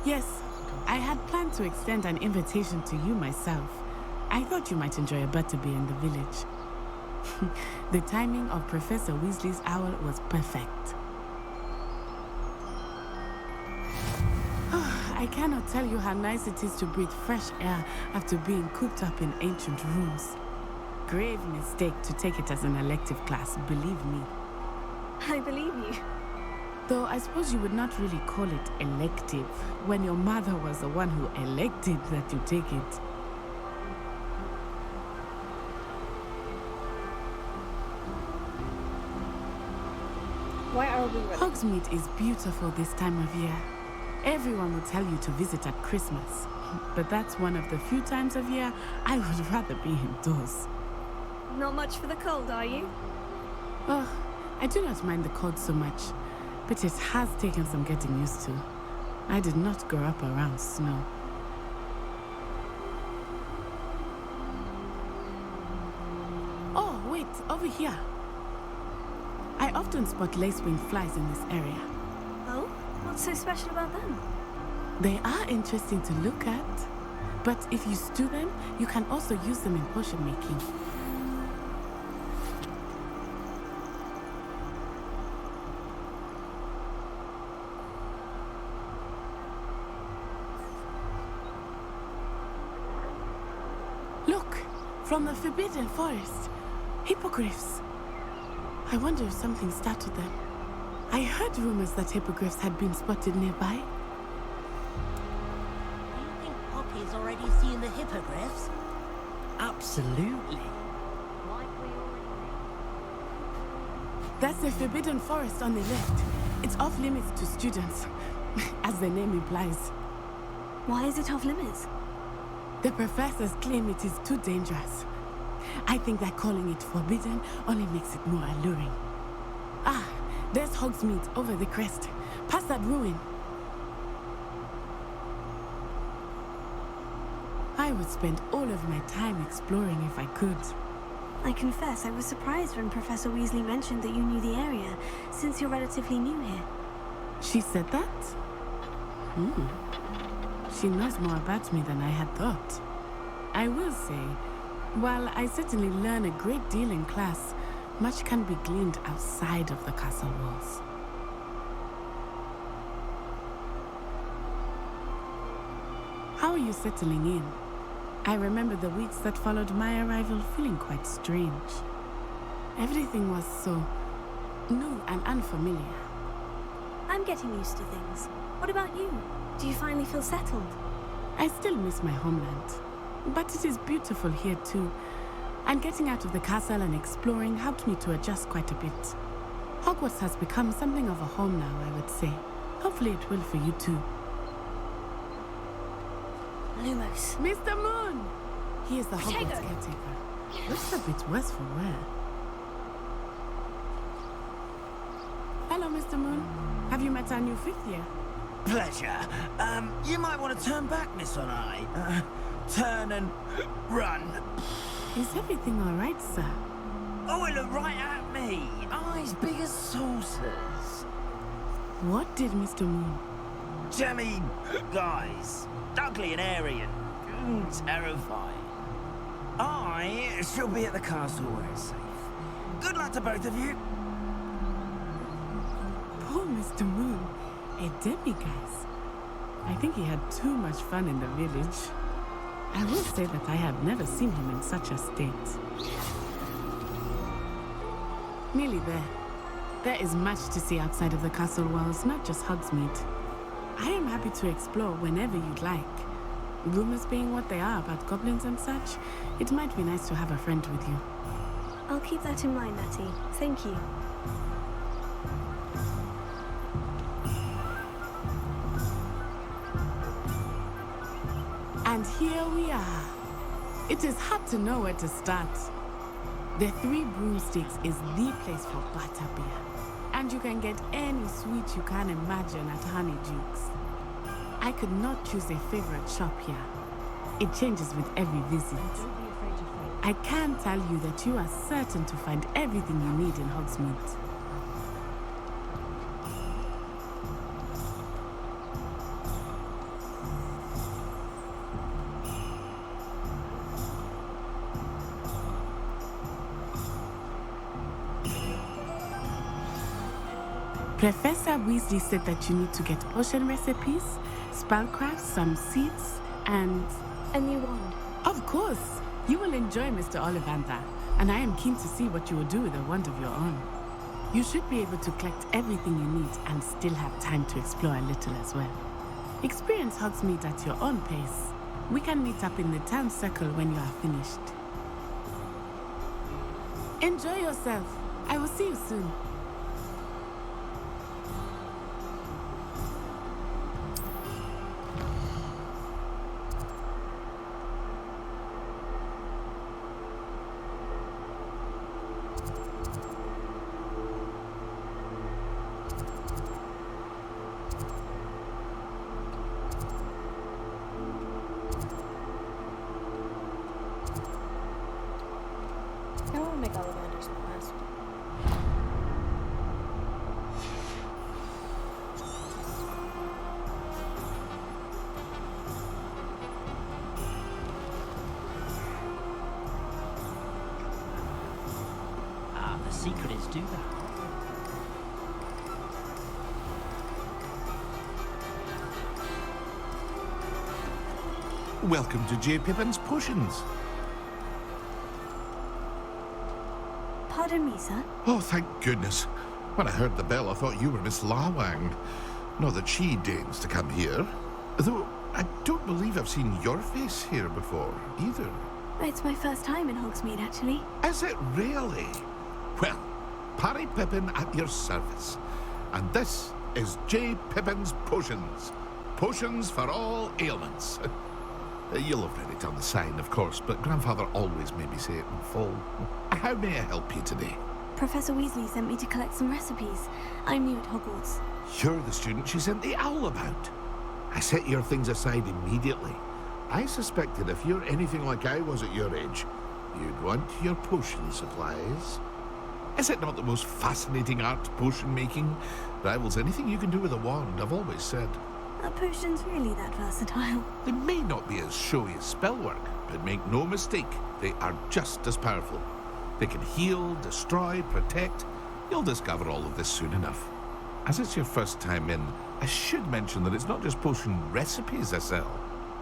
Yes, I had planned to extend an invitation to you myself. I thought you might enjoy a butterbeer in the village. The timing of Professor Weasley's owl was perfect. I cannot tell you how nice it is to breathe fresh air after being cooped up in ancient rooms. Grave mistake to take it as an elective class, believe me. I believe you. Though I suppose you would not really call it elective when your mother was the one who elected that you take it. Why are we ready? Hogsmeade is beautiful this time of year. Everyone will tell you to visit at Christmas, but that's one of the few times of year I would rather be indoors. Not much for the cold, are you? Oh, I do not mind the cold so much, but it has taken some getting used to. I did not grow up around snow. Oh, wait, over here. I often spot lacewing flies in this area. Oh? What's so special about them? They are interesting to look at, but if you stew them, you can also use them in potion making. Look, from the Forbidden Forest, hippogriffs. I wonder if something startled them. I heard rumors that hippogriffs had been spotted nearby. Do you think Poppy's already seen the hippogriffs? Absolutely. That's the Forbidden Forest on the left. It's off limits to students, as the name implies. Why is it off limits? The professors claim it is too dangerous. I think that calling it forbidden only makes it more alluring. Ah, there's Hogsmeade over the crest, past that ruin. I would spend all of my time exploring if I could. I confess I was surprised when Professor Weasley mentioned that you knew the area, since you're relatively new here. She said that? She knows more about me than I had thought. I will say, while I certainly learn a great deal in class, much can be gleaned outside of the castle walls. How are you settling in? I remember the weeks that followed my arrival feeling quite strange. Everything was so new and unfamiliar. I'm getting used to things. What about you? Do you finally feel settled? I still miss my homeland, but it is beautiful here too. And getting out of the castle and exploring helped me to adjust quite a bit. Hogwarts has become something of a home now, I would say. Hopefully it will for you too. Lumos. Mr. Moon! He is the Hogwarts caretaker. Looks a bit worse for wear. Hello, Mr. Moon. Have you met our new 5th year? Pleasure. You might want to turn back, Miss Onai. Turn and run. Is everything all right, sir? Oh, it looked right at me. Eyes big as saucers. What did Mr. Moon? Jammy guys. Ugly and airy and terrifying. I shall be at the castle where it's safe. Good luck to both of you. Poor Mr. Moon. A demiguise. I think he had too much fun in the village. I will say that I have never seen him in such a state. Nearly there. There is much to see outside of the castle walls, not just Hogsmeade. I am happy to explore whenever you'd like. Rumors being what they are about goblins and such, it might be nice to have a friend with you. I'll keep that in mind, Natty. Thank you. And here we are. It is hard to know where to start. The Three Broomsticks is the place for butterbeer. And you can get any sweet you can imagine at Honeydukes. I could not choose a favorite shop here. It changes with every visit. I can tell you that you are certain to find everything you need in Hogsmeade. Professor Weasley said that you need to get potion recipes, spellcraft, some seeds, and... A new wand. Of course! You will enjoy Mr. Ollivander, and I am keen to see what you will do with a wand of your own. You should be able to collect everything you need and still have time to explore a little as well. Experience Hogsmeade at your own pace. We can meet up in the town circle when you are finished. Enjoy yourself. I will see you soon. I want to make Ollivanders my last one. Ah, the secret is do that. Welcome to J. Pippin's Potions. Pardon me, sir. Oh, thank goodness. When I heard the bell, I thought you were Miss Lawang. Not that she deigns to come here. Though, I don't believe I've seen your face here before, either. It's my first time in Hogsmeade, actually. Is it really? Well, Parry Pippin at your service. And this is J. Pippin's Potions. Potions for all ailments. You'll have read it on the sign, of course, but Grandfather always made me say it in full. How may I help you today? Professor Weasley sent me to collect some recipes. I'm new at Hogwarts. You're the student she sent the owl about. I set your things aside immediately. I suspected if you're anything like I was at your age, you'd want your potion supplies. Is it not the most fascinating art, potion making? Rivals anything you can do with a wand, I've always said. Are potions really that versatile? They may not be as showy as spellwork, but make no mistake, they are just as powerful. They can heal, destroy, protect. You'll discover all of this soon enough. As it's your first time in, I should mention that it's not just potion recipes I sell.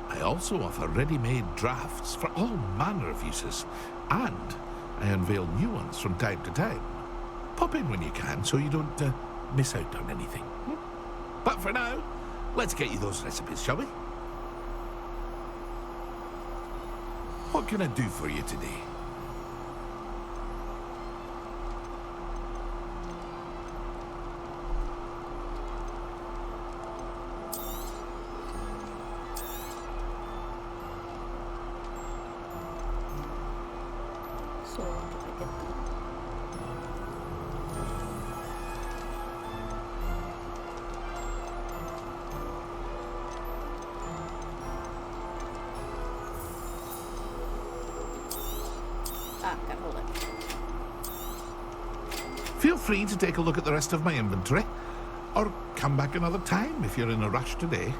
I also offer ready-made drafts for all manner of uses, and I unveil new ones from time to time. Pop in when you can so you don't miss out on anything. But for now, let's get you those recipes, shall we? What can I do for you today? So, do I get them? Gotta hold it. Feel free to take a look at the rest of my inventory, or come back another time if you're in a rush today.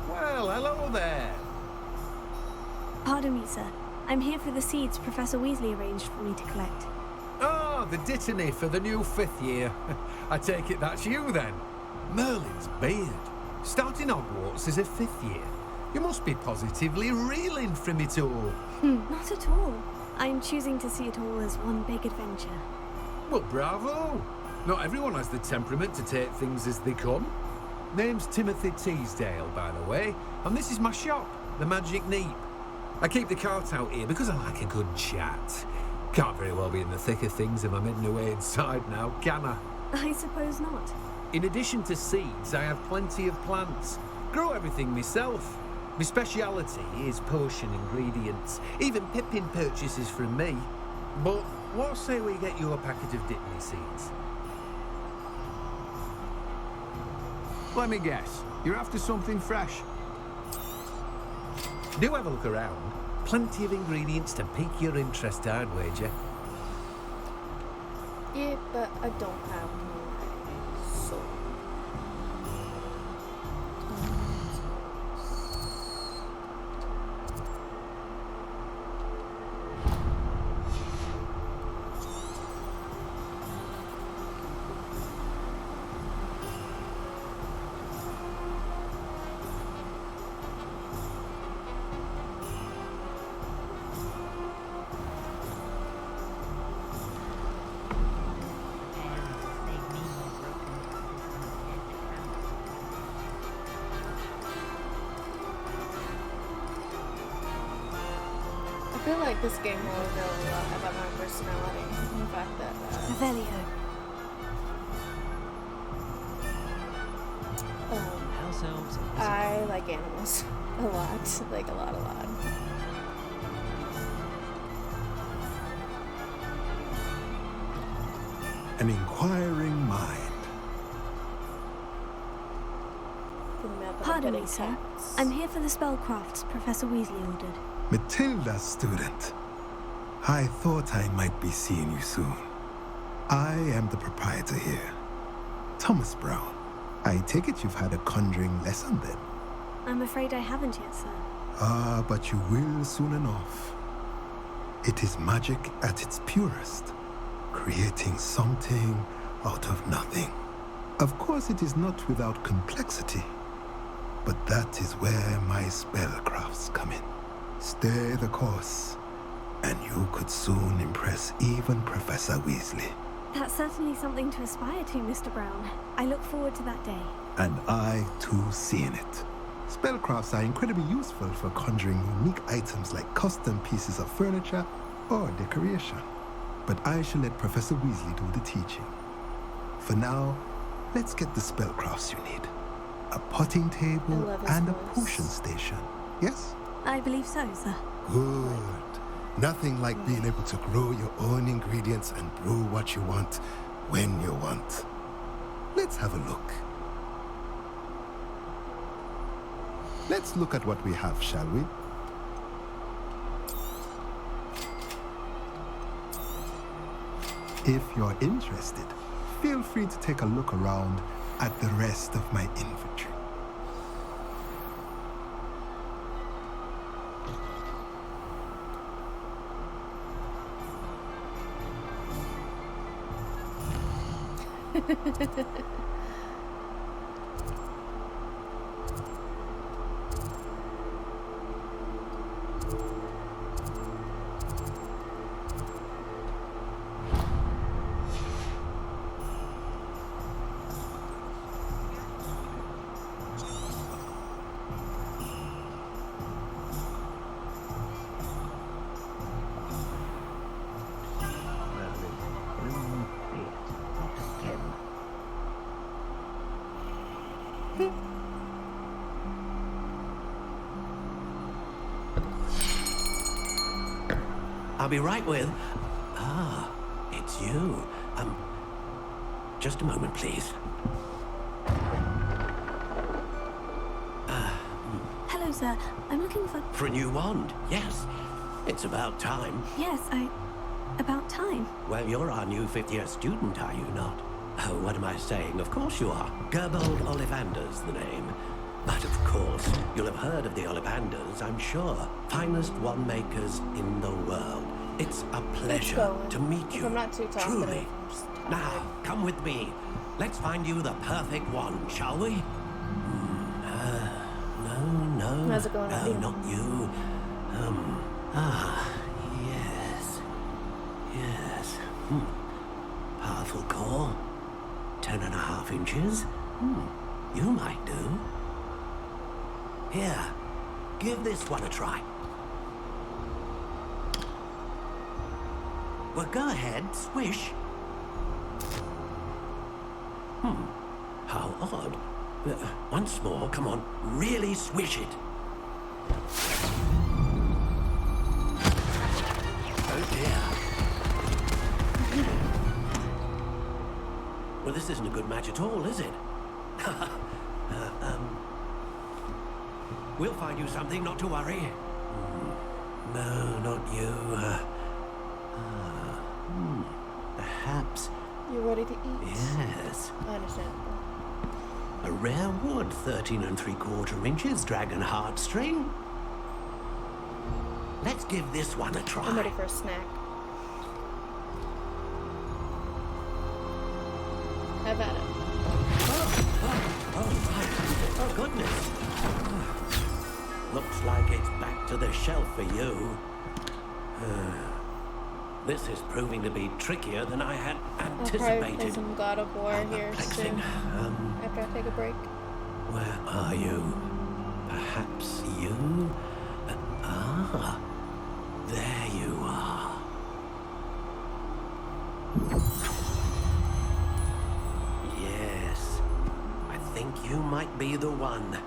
Well, hello there. Pardon me, sir. I'm here for the seeds Professor Weasley arranged for me to collect. Oh, the dittany for the new 5th year. I take it that's you then. Merlin's beard. Starting Hogwarts as a 5th year. You must be positively reeling from it all. Not at all. I'm choosing to see it all as one big adventure. Well, bravo. Not everyone has the temperament to take things as they come. Name's Timothy Teasdale, by the way, and this is my shop, the Magic Neep. I keep the cart out here because I like a good chat. Can't very well be in the thick of things if I'm heading away inside now, can I? I suppose not. In addition to seeds, I have plenty of plants. Grow everything myself. My speciality is potion ingredients. Even Pippin purchases from me. But what say we get you a packet of dittany seeds? Let me guess. You're after something fresh. Do have a look around. Plenty of ingredients to pique your interest, I'd wager. Yeah, but I don't have more. So. I feel like this game will reveal a lot about my personality and the fact that Revelio. House elves. I like animals a lot, like a lot. An inquiring mind. Pardon me, sir. I'm here for the spellcrafts Professor Weasley ordered. Matilda's student. I thought I might be seeing you soon. I am the proprietor here, Thomas Brown. I take it you've had a conjuring lesson then? I'm afraid I haven't yet, sir. Ah, but you will soon enough. It is magic at its purest, creating something out of nothing. Of course, it is not without complexity, but that is where my spellcrafts come in. Stay the course, and you could soon impress even Professor Weasley. That's certainly something to aspire to, Mr. Brown. I look forward to that day. And I, too, seeing it. Spellcrafts are incredibly useful for conjuring unique items like custom pieces of furniture or decoration. But I shall let Professor Weasley do the teaching. For now, let's get the spellcrafts you need. A potting table and a potion station, yes? I believe so, sir. Good. Nothing like being able to grow your own ingredients and brew what you want when you want. Let's have a look. Let's look at what we have, shall we? If you're interested, feel free to take a look around at the rest of my inventory. I'll be right with... Ah, it's you. Just a moment, please. Hello, sir. I'm looking for... For a new wand, yes. It's about time. Yes, about time. Well, you're our new fifth-year student, are you not? Oh, what am I saying? Of course you are. Gerbold Ollivander's the name. But of course, you'll have heard of the Ollivanders, I'm sure. Finest wand makers in the world. It's a pleasure to meet you. I'm not too talkative. Truly. Now, come with me. Let's find you the perfect wand, shall we? No. How's it going with you? Not you. Yes. Powerful core. 10.5 inches. You might do. Here, give this one a try. Well, go ahead, swish. odd. Once more, come on, really swish it. Oh dear. Well, this isn't a good match at all, is it? We'll find you something, not to worry. No, not you. Perhaps. You ready to eat? Yes. Understandable. A rare wood, 13 3/4 inches, dragon heartstring. Let's give this one a try. I'm ready for a snack. Have at it. Oh my. Oh goodness. Looks like it's back to the shelf for you. This is proving to be trickier than I had I'll probably anticipated. play some God of War here soon. After I take a break. Where are you? Perhaps you? There you are. Yes, I think you might be the one.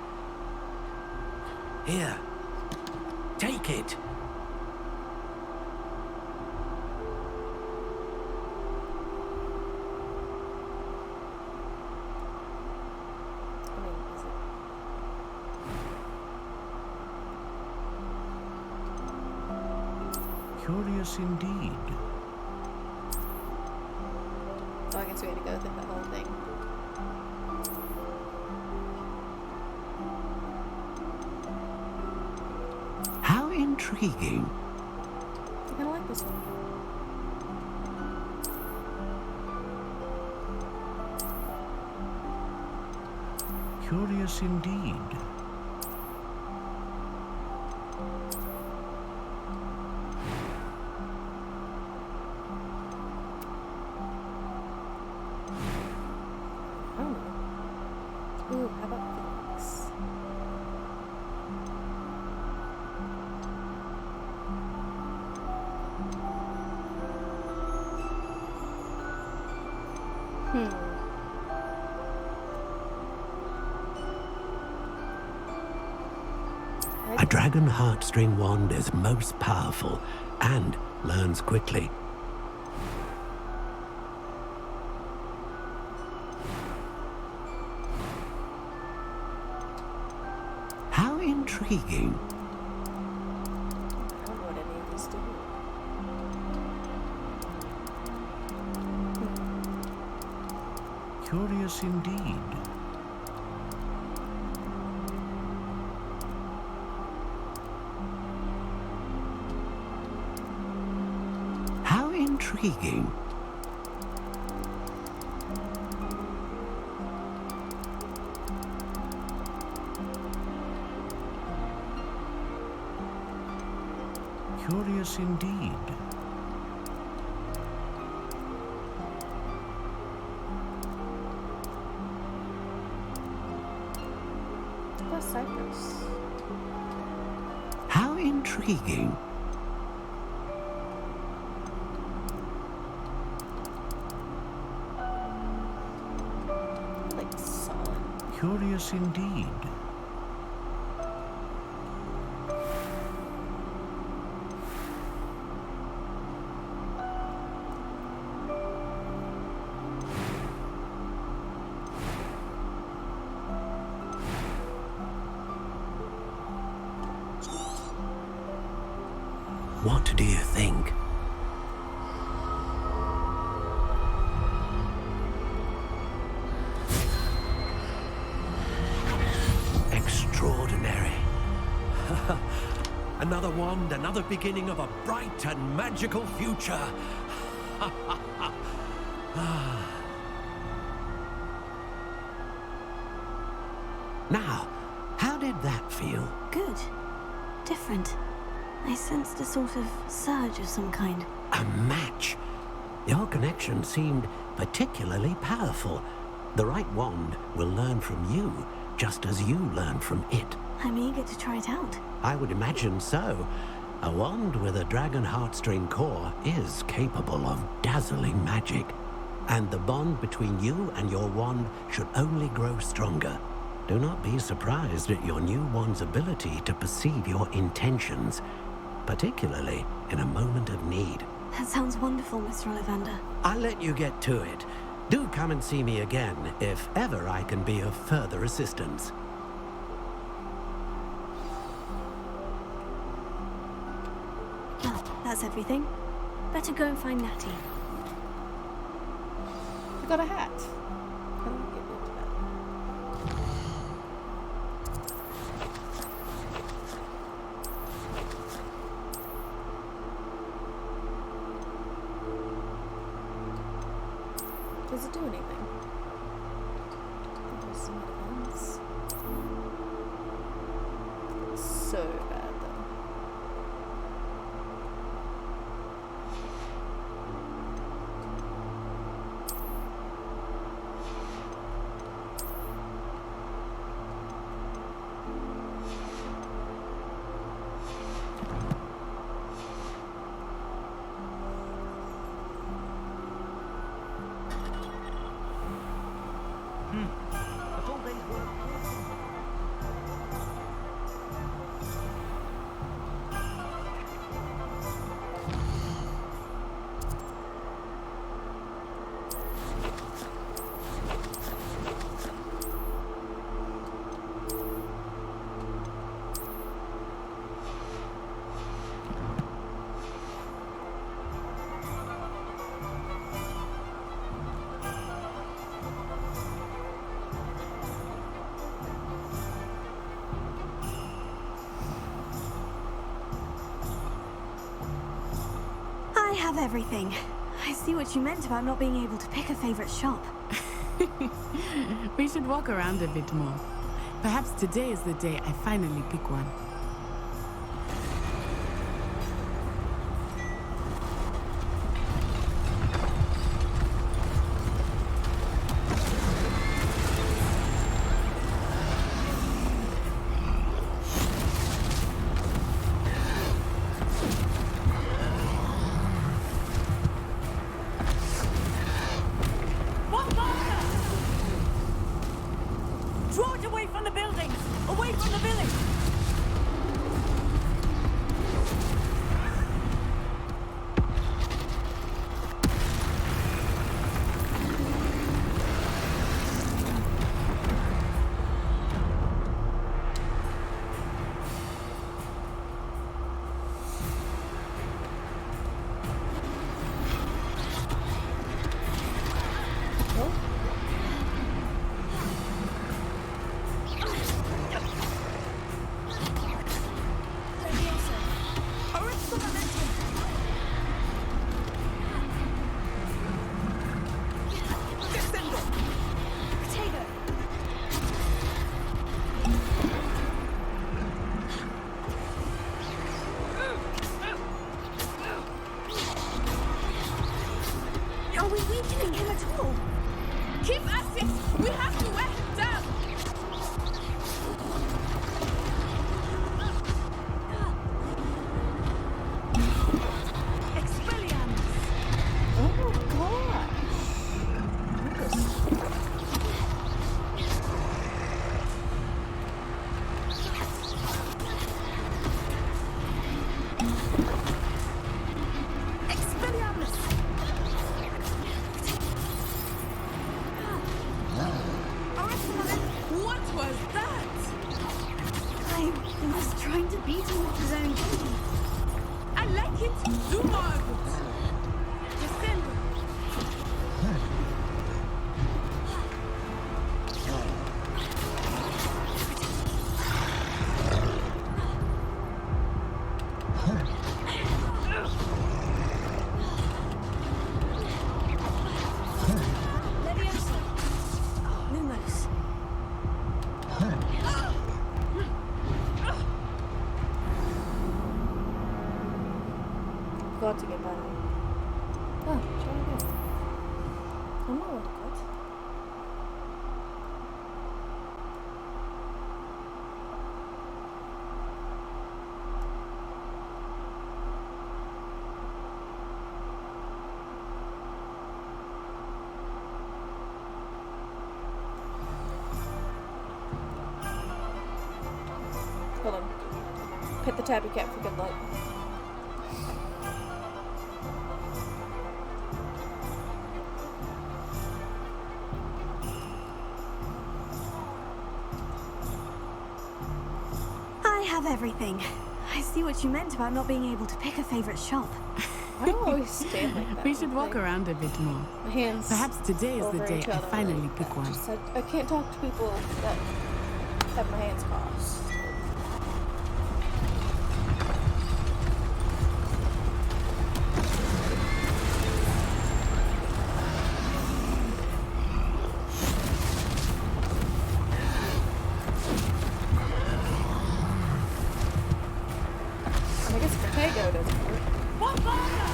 Here, take it. Curious indeed. So I guess we had to go through the whole thing. How intriguing. I kind of like this one. Curious indeed. Ooh, how about Phoenix? A dragon heartstring wand is most powerful and learns quickly. How intriguing. I don't know what any of these do. Curious indeed. How intriguing. Curious indeed. Plus Cyprus. How intriguing. Like solid. Curious indeed. What do you think? Extraordinary. Another wand, another beginning of a bright and magical future. Now, how did that feel? Good. Different. I sensed a sort of surge of some kind. A match. Your connection seemed particularly powerful. The right wand will learn from you, just as you learn from it. I'm eager to try it out. I would imagine so. A wand with a dragon heartstring core is capable of dazzling magic. and the bond between you and your wand should only grow stronger. Do not be surprised at your new wand's ability to perceive your intentions, particularly in a moment of need. That sounds wonderful, Mr. Ollivander. I'll let you get to it. Do come and see me again if ever I can be of further assistance. Well, that's everything. Better go and find Natty. I got a hat. How do I get into that? Does it do anything? There's some events. So bad though. I have everything. I see what you meant about not being able to pick a favorite shop. We should walk around a bit more. Perhaps today is the day I finally pick one. Draw it away from the buildings! Away from the village! Are we weakening him at all? Keep at it! We have to wear him down! Oh gosh. What was that? I was trying to beat him with his own body. I like it. Do more of it. Descend. Lumos. Got to get better. Oh, try again. I'm not really good. Hold on. Pet the tabby cat for good luck. I have everything. I see what you meant about not being able to pick a favorite shop. I don't always stand like that. We should walk around a bit more. My hands. Perhaps today is the over day each I other finally like pick that. one. Just, I can't talk to people that have my hands crossed. I guess potato doesn't work. What further?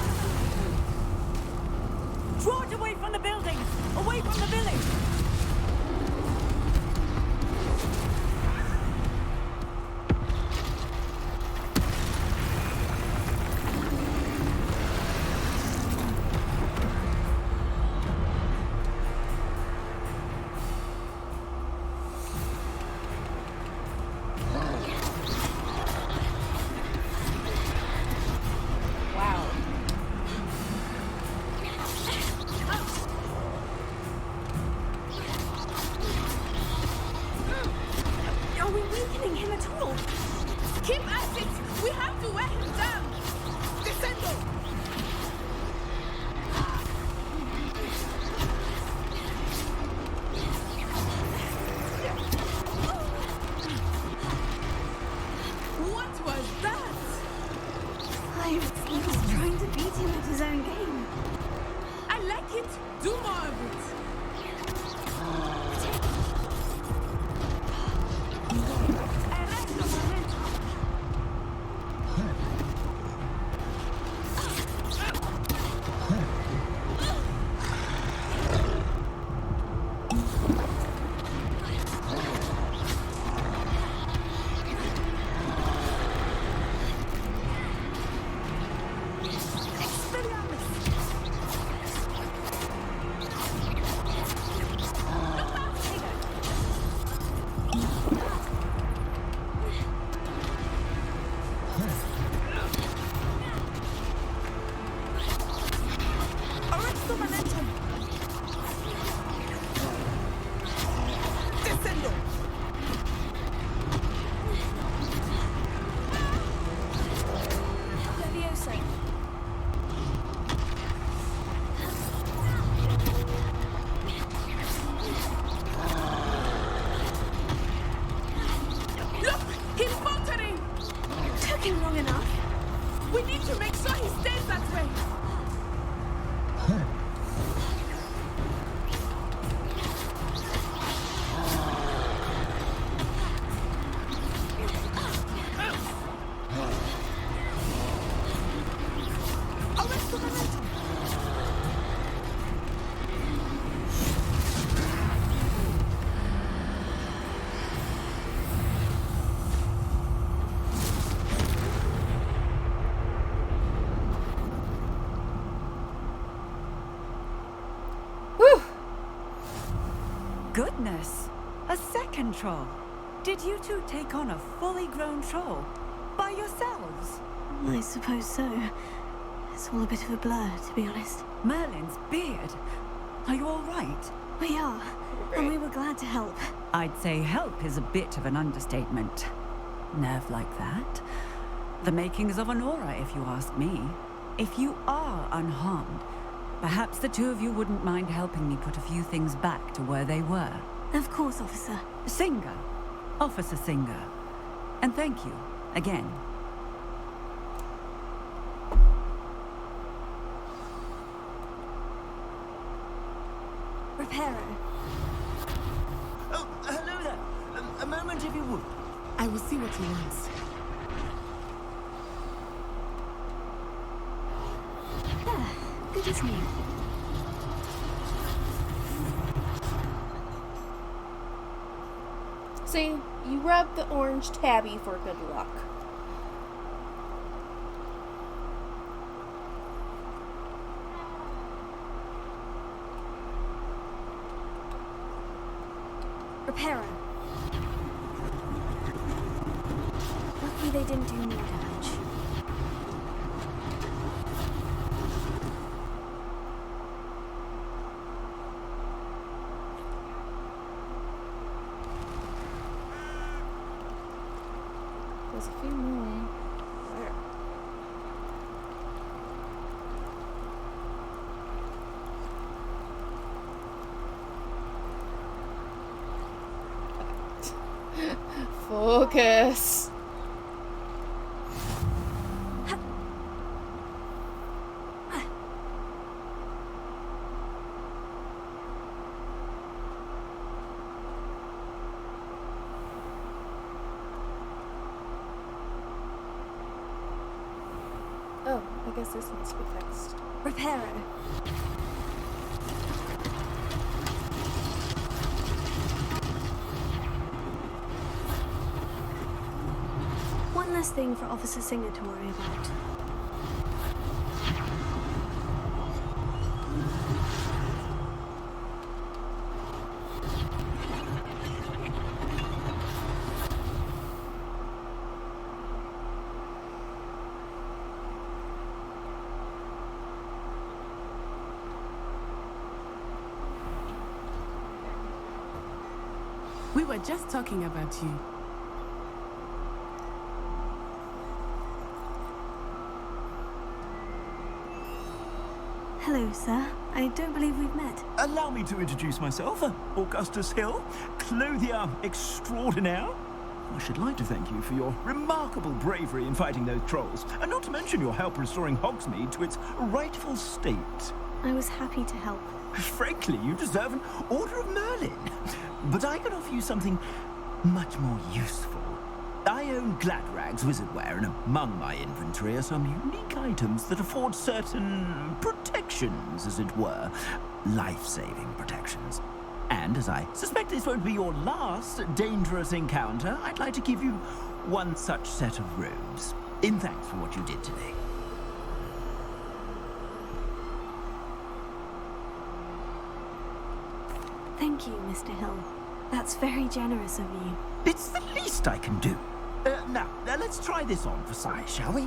Draw it away from the buildings! Away from the village! Wow. Are we weakening him at all? Keep at it! We have to wear him down! Descendo! What was that? I was trying to beat him at his own game. I like it! Do more of it! Arresto momentum. Descendo. Levioso. Look! He's faltering! Took him long enough. We need to make sure he stays that way! Arresto momentum. Whew! Goodness! A second troll! Did you two take on a fully grown troll? By yourselves? I suppose so. It's all a bit of a blur, to be honest. Merlin's beard! Are you all right? We are, and we were glad to help. I'd say help is a bit of an understatement. Nerve like that? The makings of an aura, if you ask me. If you are unharmed, perhaps the two of you wouldn't mind helping me put a few things back to where they were. Of course, officer. Singer. Officer Singer. And thank you, again. Reparo. Oh, hello there. A moment, if you would. I will see what he wants. There. Good as new. See, you rub the orange tabby for good luck. Reparo. they didn't do more damage. There's a few more. Where? Focus. Oh, I guess this needs to be fixed. Reparo. One less thing for Officer Singer to worry about. We were just talking about you. Hello, sir. I don't believe we've met. Allow me to introduce myself, Augustus Hill, clothier extraordinaire. I should like to thank you for your remarkable bravery in fighting those trolls, and not to mention your help restoring Hogsmeade to its rightful state. I was happy to help. Frankly, you deserve an Order of Merlin. But I can offer you something much more useful. I own Gladrag's wizardware, and among my inventory are some unique items that afford certain protections, as it were. Life-saving protections. And as I suspect this won't be your last dangerous encounter, I'd like to give you one such set of robes, in thanks for what you did today. Thank you, Mr. Hill. That's very generous of you. It's the least I can do. Now, let's try this on for size, shall we?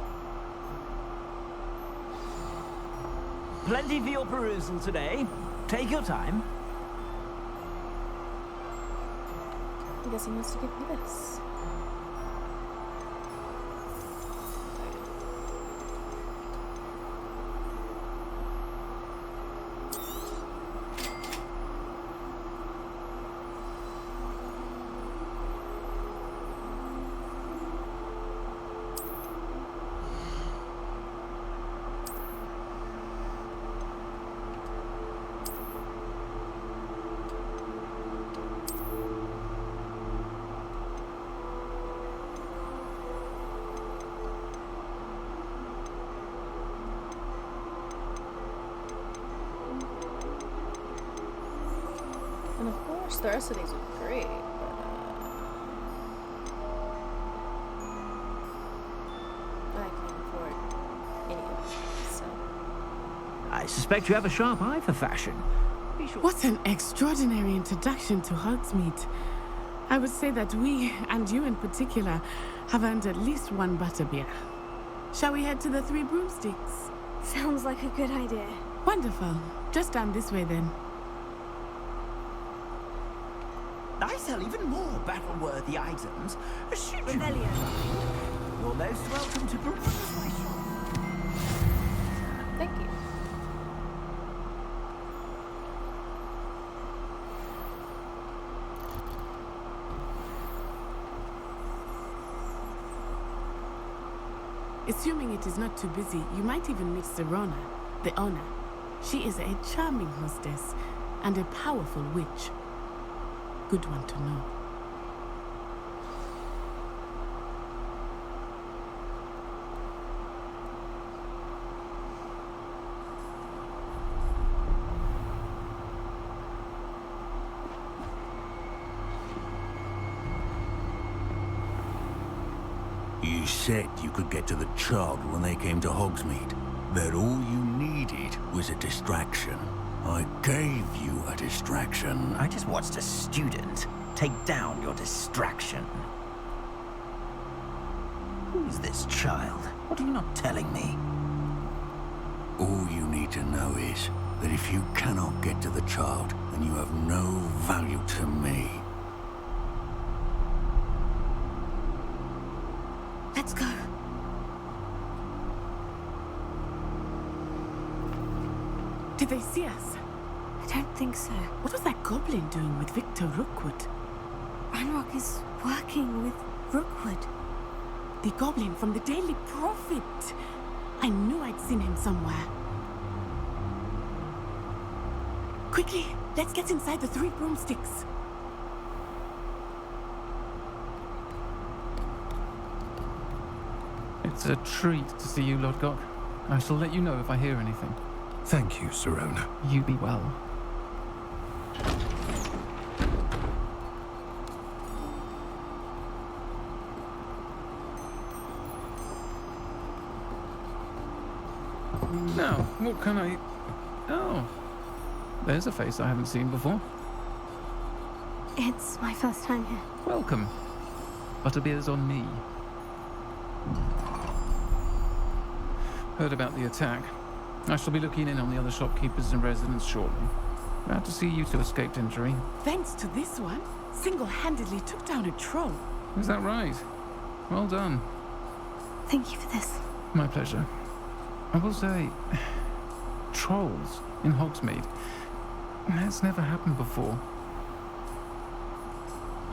Plenty for your perusal today. Take your time. I guess he wants to give me this. And of course, the rest of these are great, but I can't afford any of them, so. I suspect you have a sharp eye for fashion. What an extraordinary introduction to Hogsmeade. I would say that we, and you in particular, have earned at least one butterbeer. Shall we head to the Three Broomsticks? Sounds like a good idea. Wonderful. Just down this way then. I sell even more battle-worthy items. Should you? Revelio. You're most welcome to peruse my shop. Thank you. Assuming it is not too busy, you might even meet Serona, the owner. She is a charming hostess and a powerful witch. Good one to know. You said you could get to the child when they came to Hogsmeade. That all you needed was a distraction. I gave you a distraction. I just watched a student take down your distraction. Who is this child? What are you not telling me? All you need to know is that if you cannot get to the child, then you have no value to me. Let's go. Did they see us? I don't think so. What was that goblin doing with Victor Rookwood? Ranrock is working with Rookwood. The goblin from the Daily Prophet. I knew I'd seen him somewhere. Quickly, let's get inside the 3 broomsticks. It's a treat to see you, Lodgok. I shall let you know if I hear anything. Thank you, Sirona. You be well. Now, what can I... Oh, there's a face I haven't seen before. It's my first time here. Welcome. Butterbeer's on me. Heard about the attack. I shall be looking in on the other shopkeepers and residents shortly. Glad to see you two escaped injury. Thanks to this one, single-handedly took down a troll. Is that right? Well done. Thank you for this. My pleasure. I will say, trolls in Hogsmeade. That's never happened before.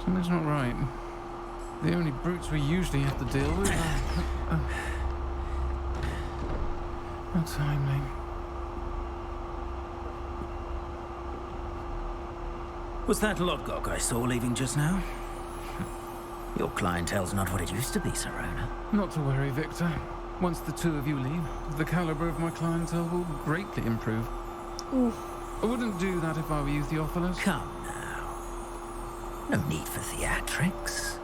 Something's not right. The only brutes we usually have to deal with are... How timely. Was that Lodgok I saw leaving just now? Your clientele's not what it used to be, Sirona. Not to worry, Victor. Once the two of you leave, the caliber of my clientele will greatly improve. Oof. I wouldn't do that if I were you, Theophilus. Come now. No need for theatrics.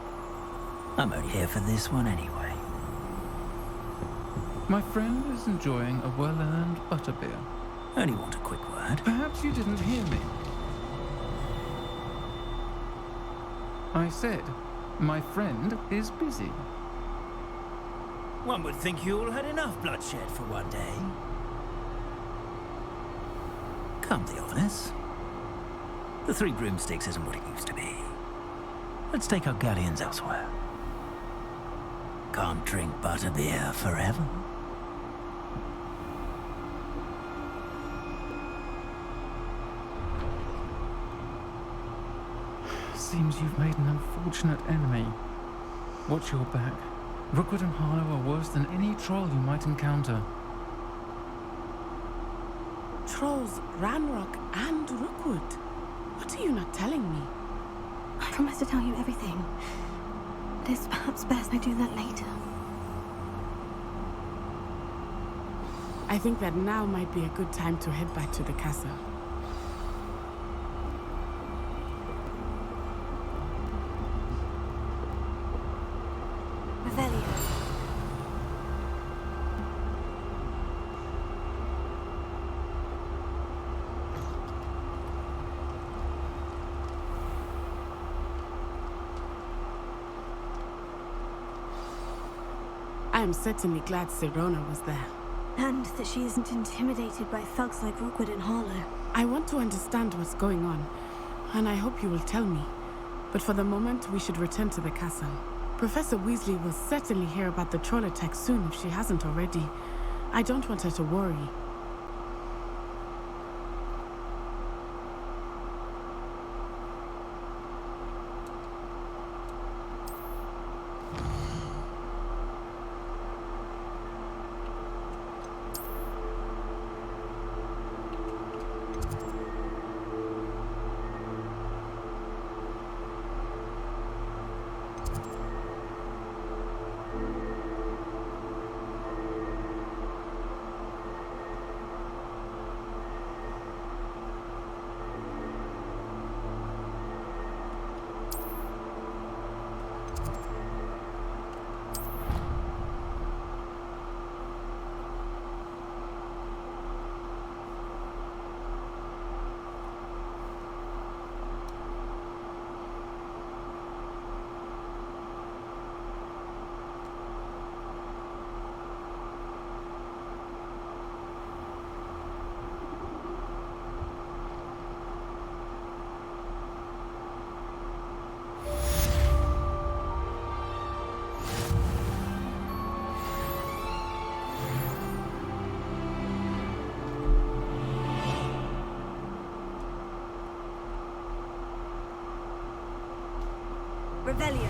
I'm only here for this one anyway. My friend is enjoying a well-earned butterbeer. Only want a quick word. Perhaps you didn't hear me. I said, my friend is busy. One would think you all had enough bloodshed for one day. Come, Theophilus. The 3 broomsticks isn't what it used to be. Let's take our galleons elsewhere. Can't drink butterbeer forever. Seems you've made an unfortunate enemy. Watch your back. Rookwood and Harlow are worse than any troll you might encounter. Trolls, Ranrock, and Rookwood. What are you not telling me? I promise to tell you everything. It is perhaps best I do that later. I think that now might be a good time to head back to the castle. I am certainly glad Sirona was there. And that she isn't intimidated by thugs like Rookwood and Harlow. I want to understand what's going on, and I hope you will tell me. But for the moment, we should return to the castle. Professor Weasley will certainly hear about the troll attack soon if she hasn't already. I don't want her to worry. Revelio.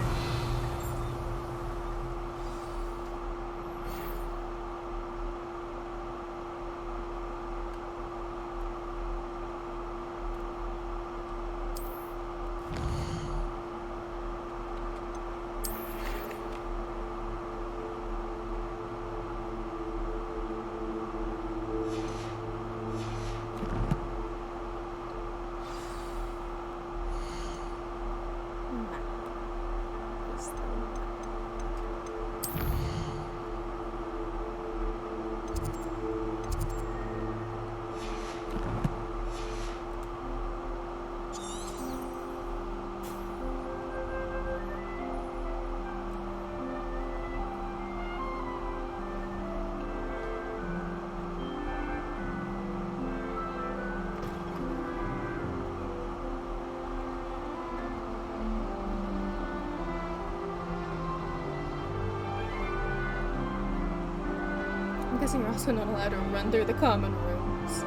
I'm guessing you're also not allowed to run through the common rooms.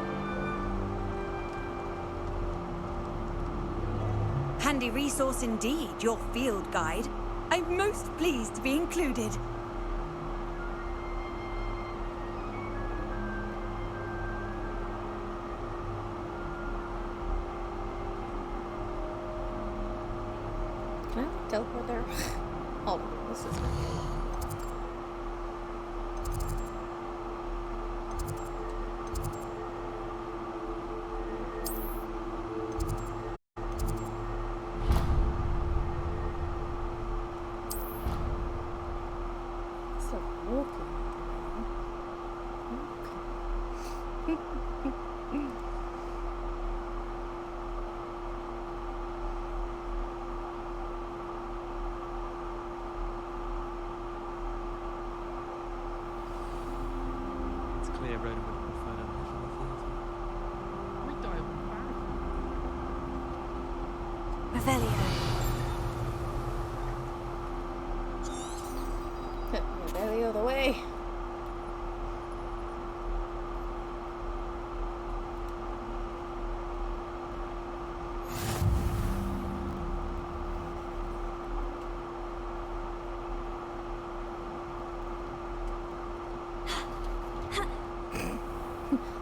Handy resource indeed, your field guide. I'm most pleased to be included. Can I teleport there? Oh, this is It's clear Rhoda would have preferred a visual theatre. We dial Revelio. Revelio the way.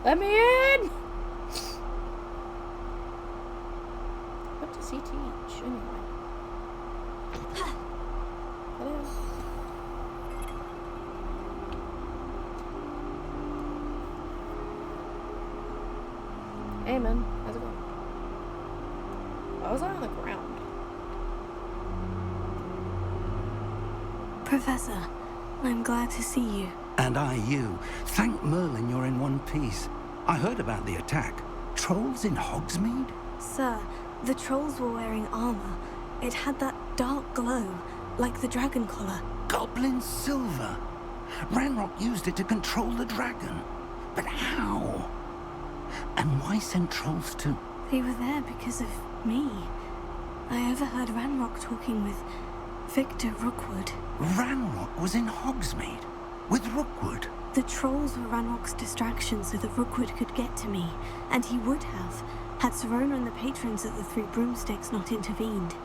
Let me in! What does he teach, anyway? Hello? Hey, man. How's it going? Why was I on the ground? Professor, I'm glad to see you. And I you. Thank Merlin you're in one piece. I heard about the attack. Trolls in Hogsmeade? Sir, the trolls were wearing armor. It had that dark glow, like the dragon collar. Goblin silver. Ranrock used it to control the dragon. But how? And why send trolls to... They were there because of me. I overheard Ranrock talking with Victor Rookwood. Ranrock was in Hogsmeade? With Rookwood? The trolls were Ranrock's distraction so that Rookwood could get to me. And he would have, had Serona and the patrons at the Three Broomsticks not intervened.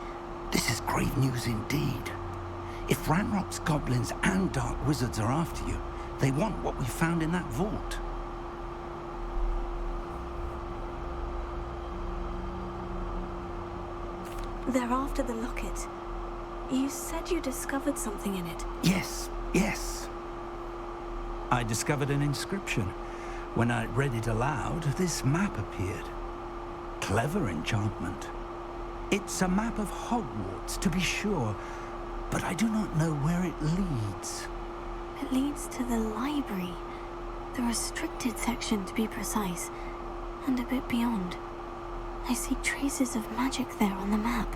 This is grave news indeed. If Ranrock's goblins and dark wizards are after you, they want what we found in that vault. They're after the locket. You said you discovered something in it. Yes, yes. I discovered an inscription. When I read it aloud, this map appeared. Clever enchantment. It's a map of Hogwarts, to be sure, but I do not know where it leads. It leads to the library. The restricted section, to be precise, and a bit beyond. I see traces of magic there on the map.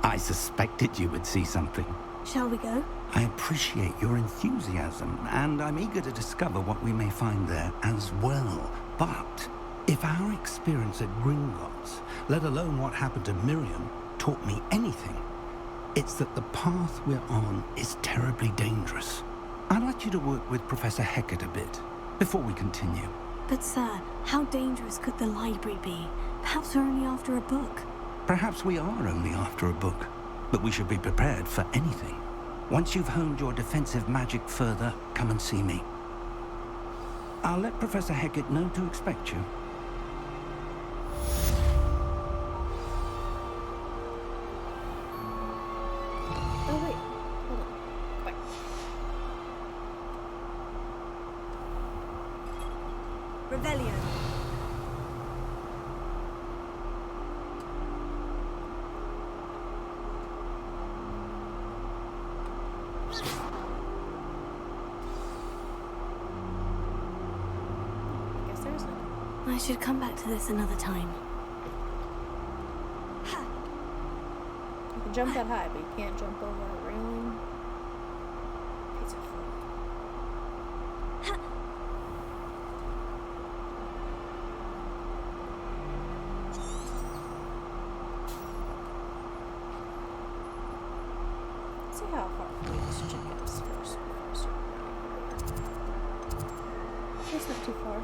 I suspected you would see something. Shall we go? I appreciate your enthusiasm, and I'm eager to discover what we may find there as well. But if our experience at Gringotts, let alone what happened to Miriam, taught me anything, it's that the path we're on is terribly dangerous. I'd like you to work with Professor Hecat a bit before we continue. But sir, how dangerous could the library be? Perhaps we're only after a book. Perhaps we are only after a book. but we should be prepared for anything. Once you've honed your defensive magic further, come and see me. I'll let Professor Hecat know to expect you. Oh wait, hold on. Go back. Revelio. I guess there's nothing. I should come back to this another time. You can jump that high, but you can't jump over a railing. Piece of food. See how far away this chick is first. It's not too far.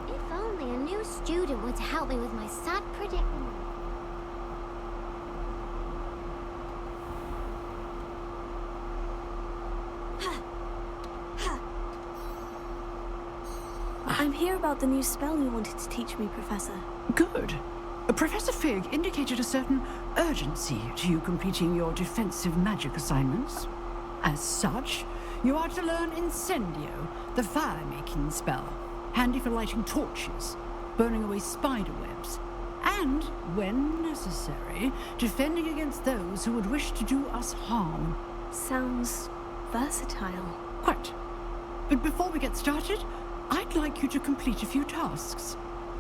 If only a new student would help me with my sad predicament. I'm here about the new spell you wanted to teach me, Professor. Good. Professor Fig indicated a certain urgency to you completing your defensive magic assignments. As such, you are to learn Incendio, the fire-making spell, handy for lighting torches, burning away spider webs, and, when necessary, defending against those who would wish to do us harm. Sounds versatile. Quite. But before we get started, I'd like you to complete a few tasks.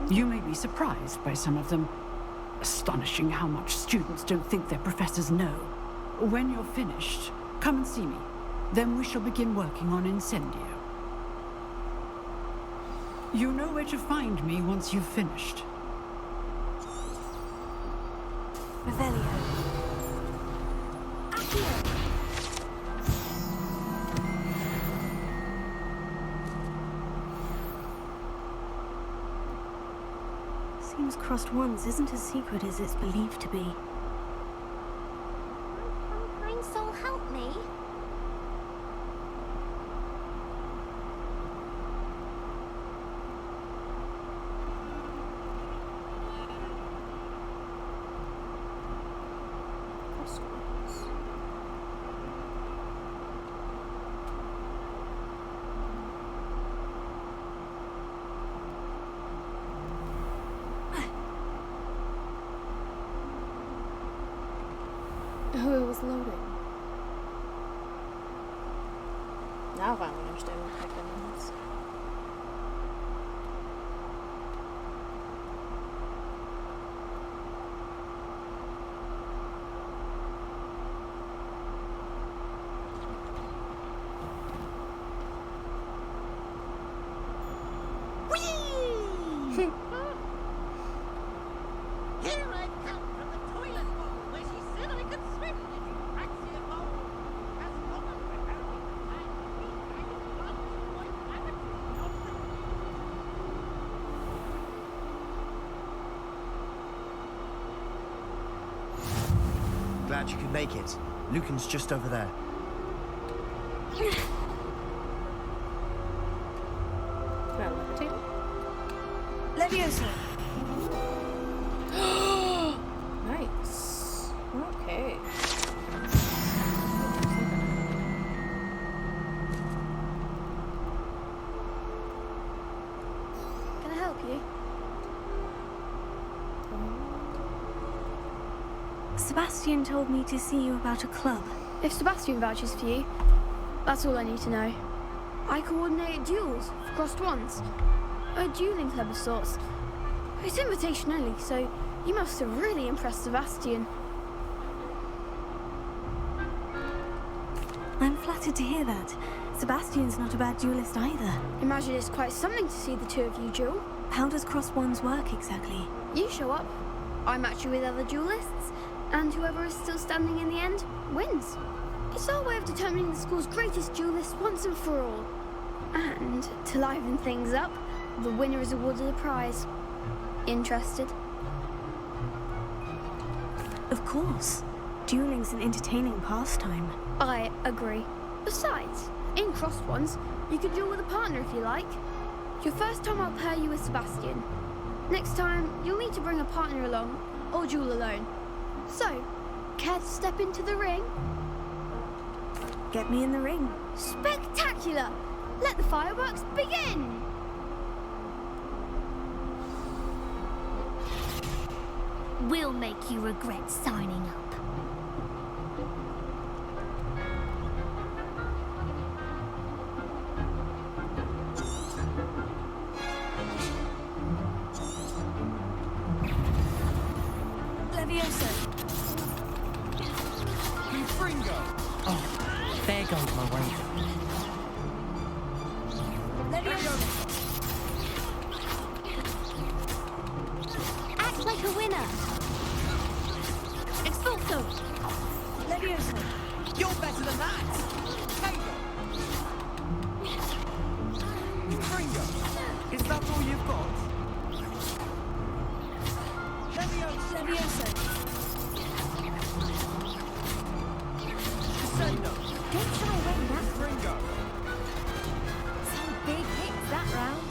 You may be surprised by some of them. Astonishing how much students don't think their professors know. When you're finished, come and see me. Then we shall begin working on Incendio. You know where to find me once you've finished. Revelio. Seems crossed ones isn't as secret as it's believed to be. Kind soul, help me. Oh, it was loading. Now I finally understand what the heck that means. Here I come from the toilet bowl where she said I could swim in Praxia bowl. As long as we're only prepared to be dragon blood, what happened to Glad you could make it. Lucan's just over there. Can I levitate it? Leviosa. Nice. Okay. Can I help you? Sebastian told me to see you about a club. If Sebastian vouches for you, that's all I need to know. I coordinate duels for crossed ones. A dueling club of sorts. It's invitation only, so you must have really impressed Sebastian. I'm flattered to hear that. Sebastian's not a bad duelist either. Imagine it's quite something to see the two of you duel. How does cross wands work exactly? You show up, I match you with other duelists, and whoever is still standing in the end wins. It's our way of determining the school's greatest duelist once and for all. And to liven things up, the winner is awarded a prize. Interested? Of course. Dueling's an entertaining pastime. I agree. Besides, in crossed ones, you can duel with a partner if you like. Your first time I'll pair you with Sebastian. Next time, you'll need to bring a partner along, or duel alone. So, care to step into the ring? Get me in the ring. Spectacular! Let the fireworks begin! We'll make you regret signing up. Levioso. Fringo! Oh, there goes my way. Levioso. Act like a winner. Expulso. Levioso. You're better than that! Fringo! Is that all you've got? Levioso. Sendo! Don't try away that. Fringo! Some big hits that round.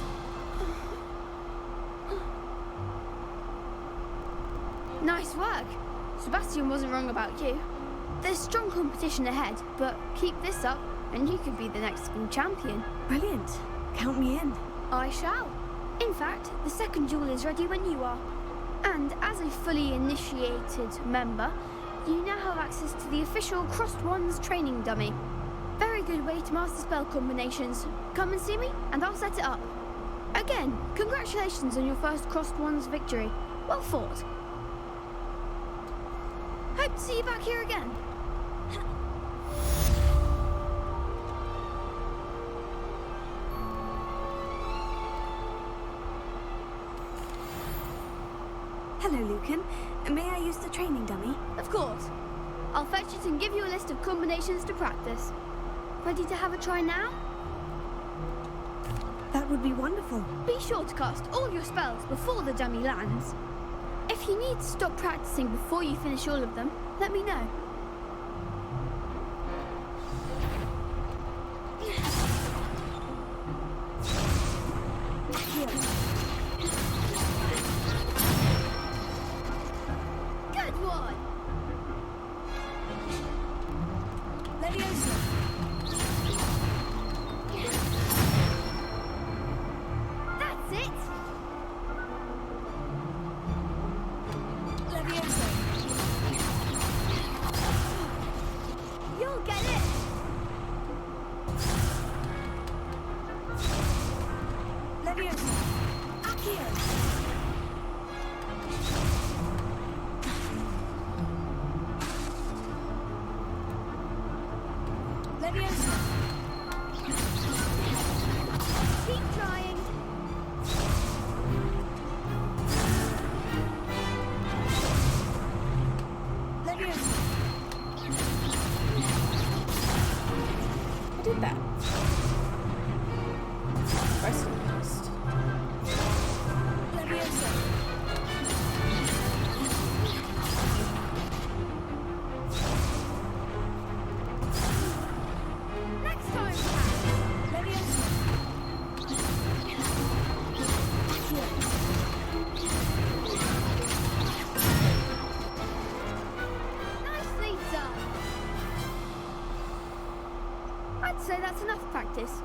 Nice work. Sebastian wasn't wrong about you. There's strong competition ahead, but keep this up and you could be the next school champion. Brilliant. Count me in. I shall. In fact, the second duel is ready when you are. And as a fully initiated member, you now have access to the official Crossed Wands training dummy. Very good way to master spell combinations. Come and see me, and I'll set it up. Again, congratulations on your first Crossed Wands victory. Well fought. Hope to see you back here again. Hello, Lucan. May I use the training dummy? Of course. I'll fetch it and give you a list of combinations to practice. Ready to have a try now? That would be wonderful. Be sure to cast all your spells before the dummy lands. If you need to stop practicing before you finish all of them, let me know. Good one! Levioso. That's it! Levioso. You'll get it! Levioso. Accio. Levioso. Keep trying. Levioso. I did that. Rest in peace. Levioso. Next time, Pat. Levioso. Nicely done. I'd say that's enough practice.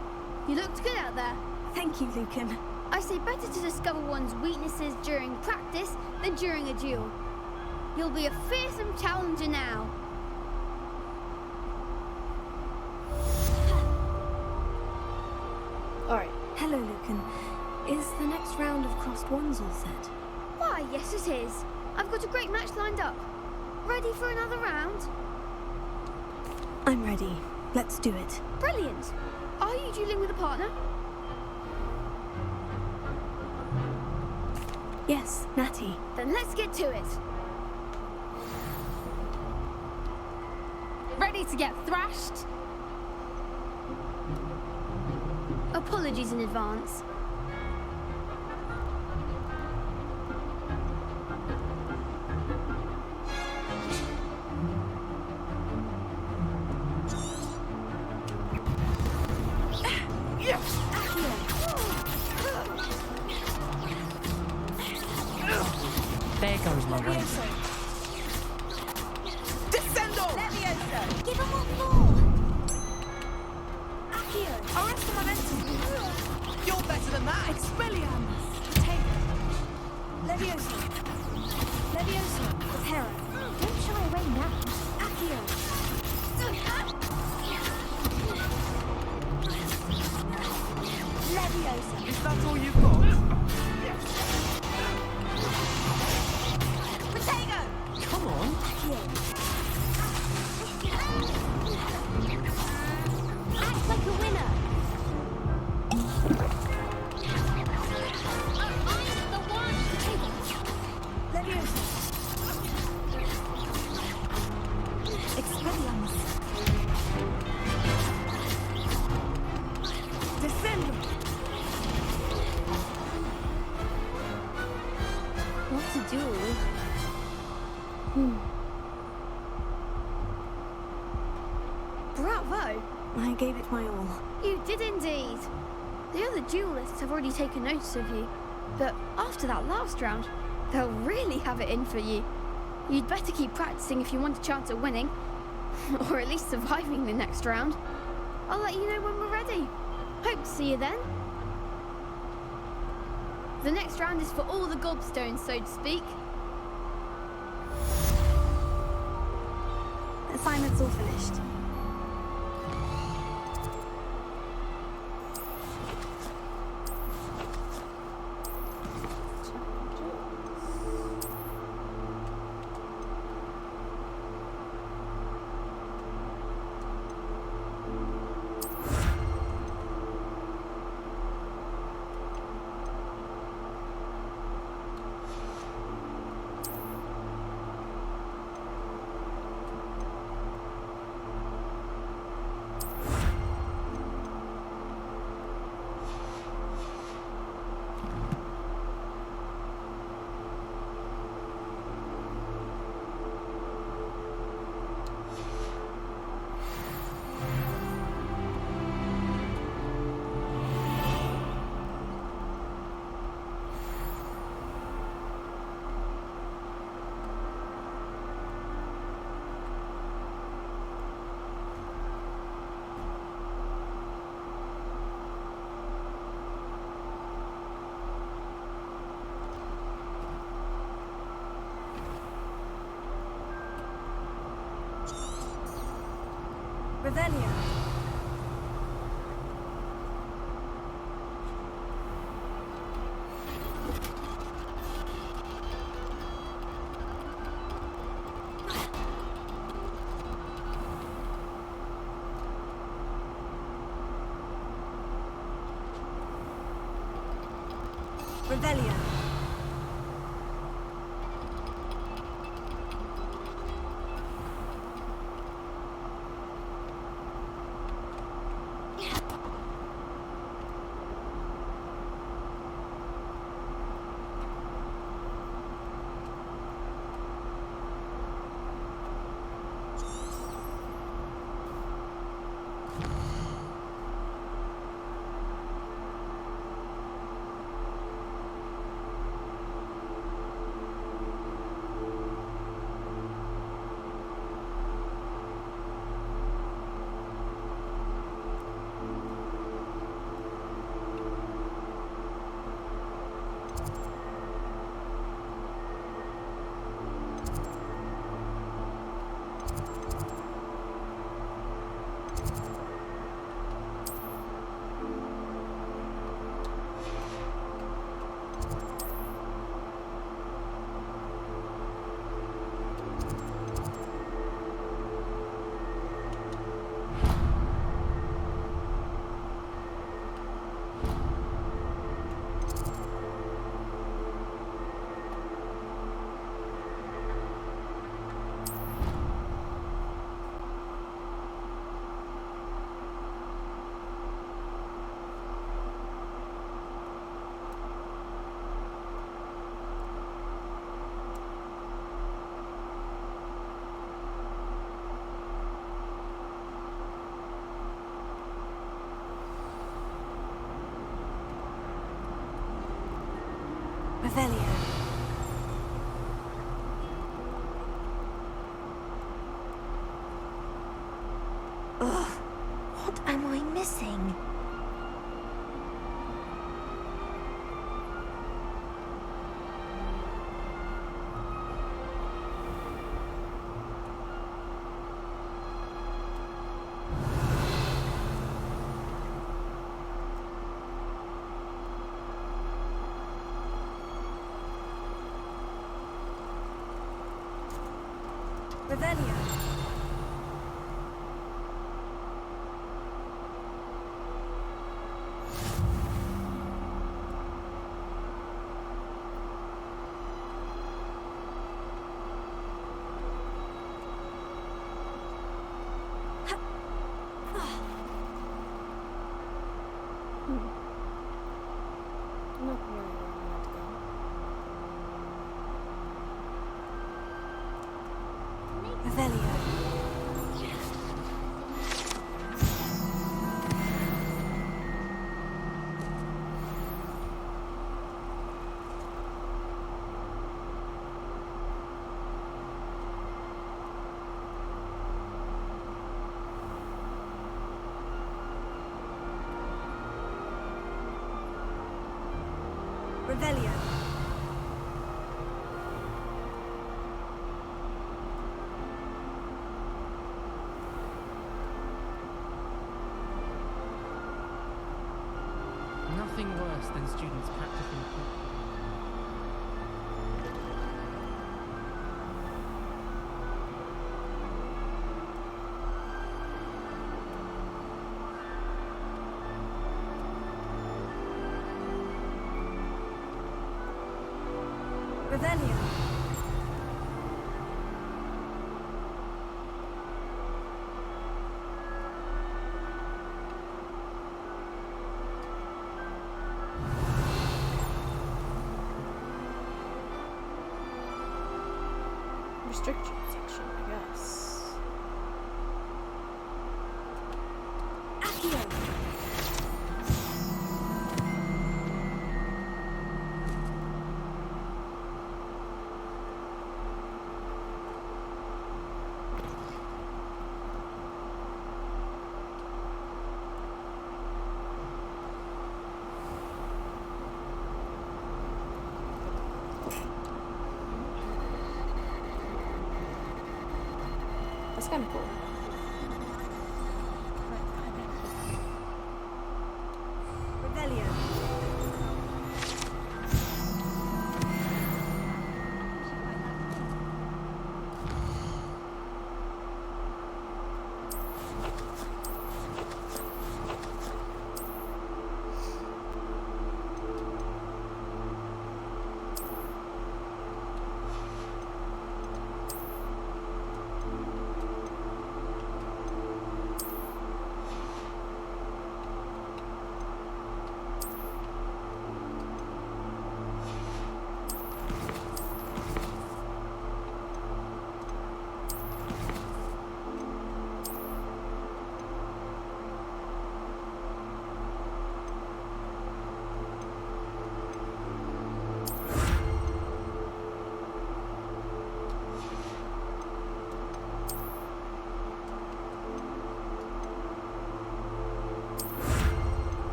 You looked good out there. Thank you, Lucan. I say better to discover one's weaknesses during practice than during a duel. You'll be a fearsome challenger now. Alright. Hello, Lucan. Is the next round of crossed wands all set? Why, yes it is. I've got a great match lined up. Ready for another round? I'm ready. Let's do it. Brilliant! Are you dueling with a partner? Yes, Natty. Then let's get to it. Ready to get thrashed? Apologies in advance. There goes my weight. Descendo! Levioso! Give him one more! Accio! Arresto momentum! You're better than that! Expelliarmus! Potato! Levioso! Levioso! Preparo! Don't shy away now! Accio! Levioso! Is that all you've got? Potato! Come on. Act like a winner! I'm the one! Levioso! Expelliarmus! Descendo! What to do? Bravo! I gave it my all. You did indeed. The other duelists have already taken notice of you, but after that last round, they'll really have it in for you. You'd better keep practicing if you want a chance at winning, or at least surviving the next round. I'll let you know when we're ready. Hope to see you then. The next round is for all the gobstones, so to speak. Assignment's all finished. Revelio. Revelio. Revelio. Ugh, what am I missing? Revelio. Not really where I wanted to go. Revelio. Revelio. Nothing worse than students practicing. Revelio. Restriction section, I guess. Accio. That's kind of cool. Revelio.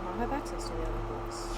I have access to the other books.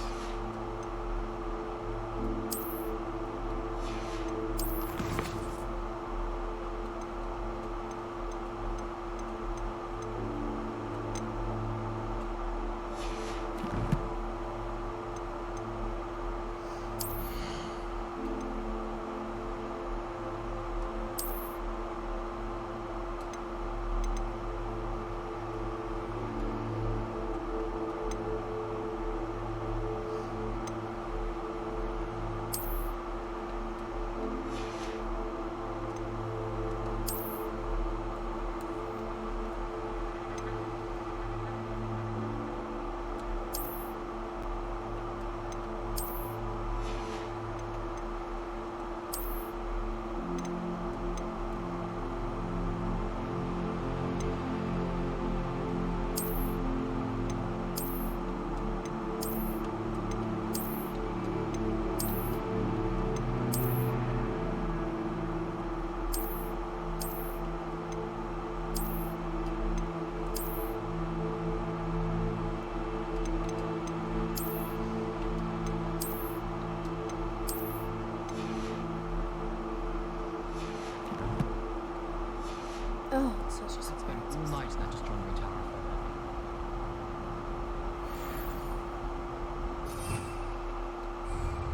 Oh, such a It's been surprise. all night in that astronomy tower.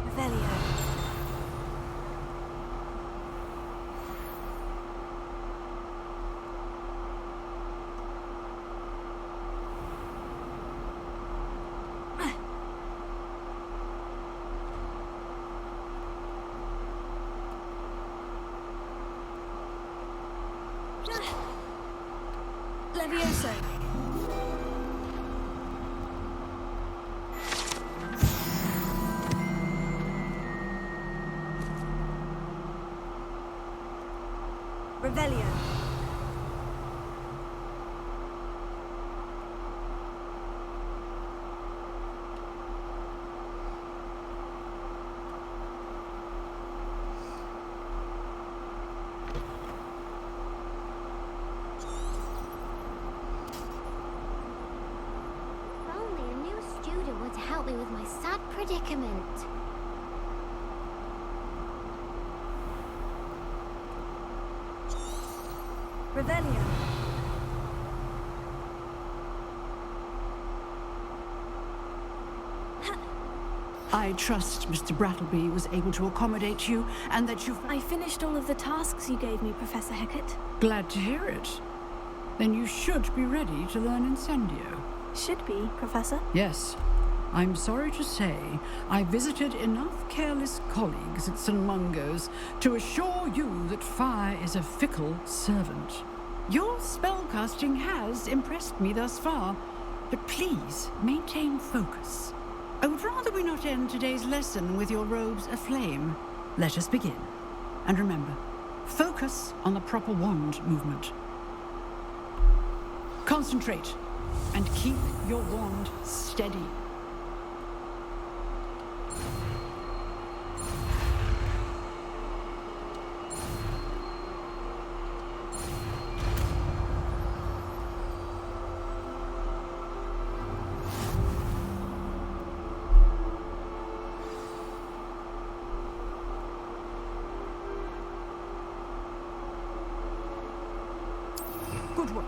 Revelio. Levioso. Revelio. If only a new student would help me with my sad predicament. Revelio. I trust Mr. Brattleby was able to accommodate you and that you... I finished all of the tasks you gave me, Professor Hecat. Glad to hear it. Then you should be ready to learn Incendio. Should be, Professor. Yes. I'm sorry to say, I visited enough careless colleagues at St. Mungo's to assure you that fire is a fickle servant. Your spellcasting has impressed me thus far, but please maintain focus. I would rather we not end today's lesson with your robes aflame. Let us begin. And remember, focus on the proper wand movement. Concentrate and keep your wand steady. Good work.